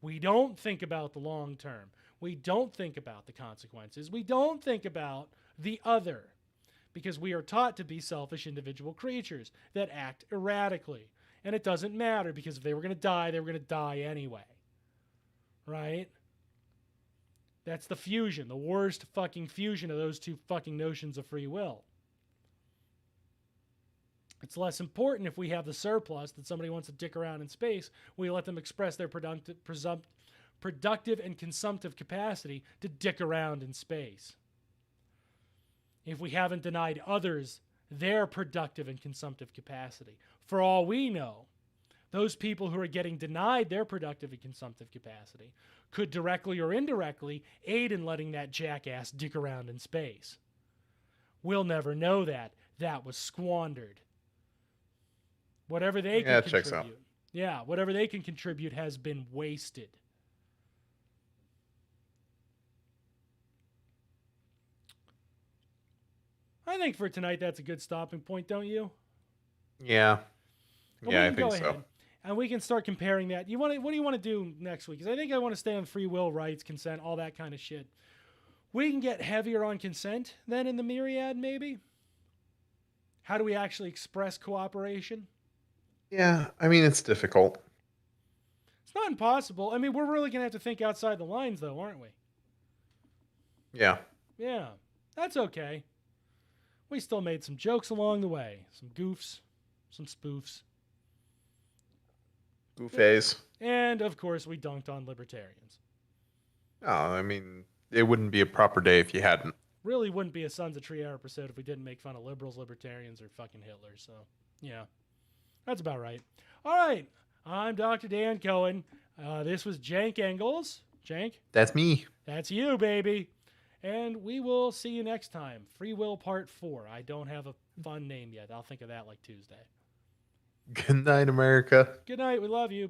We don't think about the long term. We don't think about the consequences. We don't think about the other, because we are taught to be selfish individual creatures that act erratically. And it doesn't matter, because if they were going to die, they were going to die anyway. Right? That's the fusion, the worst fucking fusion of those two fucking notions of free will. It's less important if we have the surplus that somebody wants to dick around in space. We let them express their productive and consumptive capacity to dick around in space. If we haven't denied others their productive and consumptive capacity. For all we know, those people who are getting denied their productive and consumptive capacity could directly or indirectly aid in letting that jackass dick around in space. We'll never know that. That was squandered. Whatever they can contribute. Yeah, whatever they can contribute has been wasted. I think for tonight that's a good stopping point, don't you? Yeah. But Yeah, I think so. And we can start comparing that. What do you want to do next week? Because I think I want to stay on free will, rights, consent, all that kind of shit. We can get heavier on consent then in the Myriad, maybe? How do we actually express cooperation? Yeah, I mean, it's difficult. It's not impossible. I mean, we're really going to have to think outside the lines, though, aren't we? Yeah. Yeah, that's okay. We still made some jokes along the way. Some goofs, some spoofs. Goofays. And, of course, we dunked on libertarians. Oh, I mean, it wouldn't be a proper day if you hadn't. Really wouldn't be a Sons of Tree episode if we didn't make fun of liberals, libertarians, or fucking Hitler. So, yeah. That's about right. All right. I'm Dr. Dan Cohen. This was Jank Engels. Jank? That's me. That's you, baby. And we will see you next time. Free Will Part 4. I don't have a fun name yet. I'll think of that like Tuesday. Good night, America. Good night. We love you. Bye.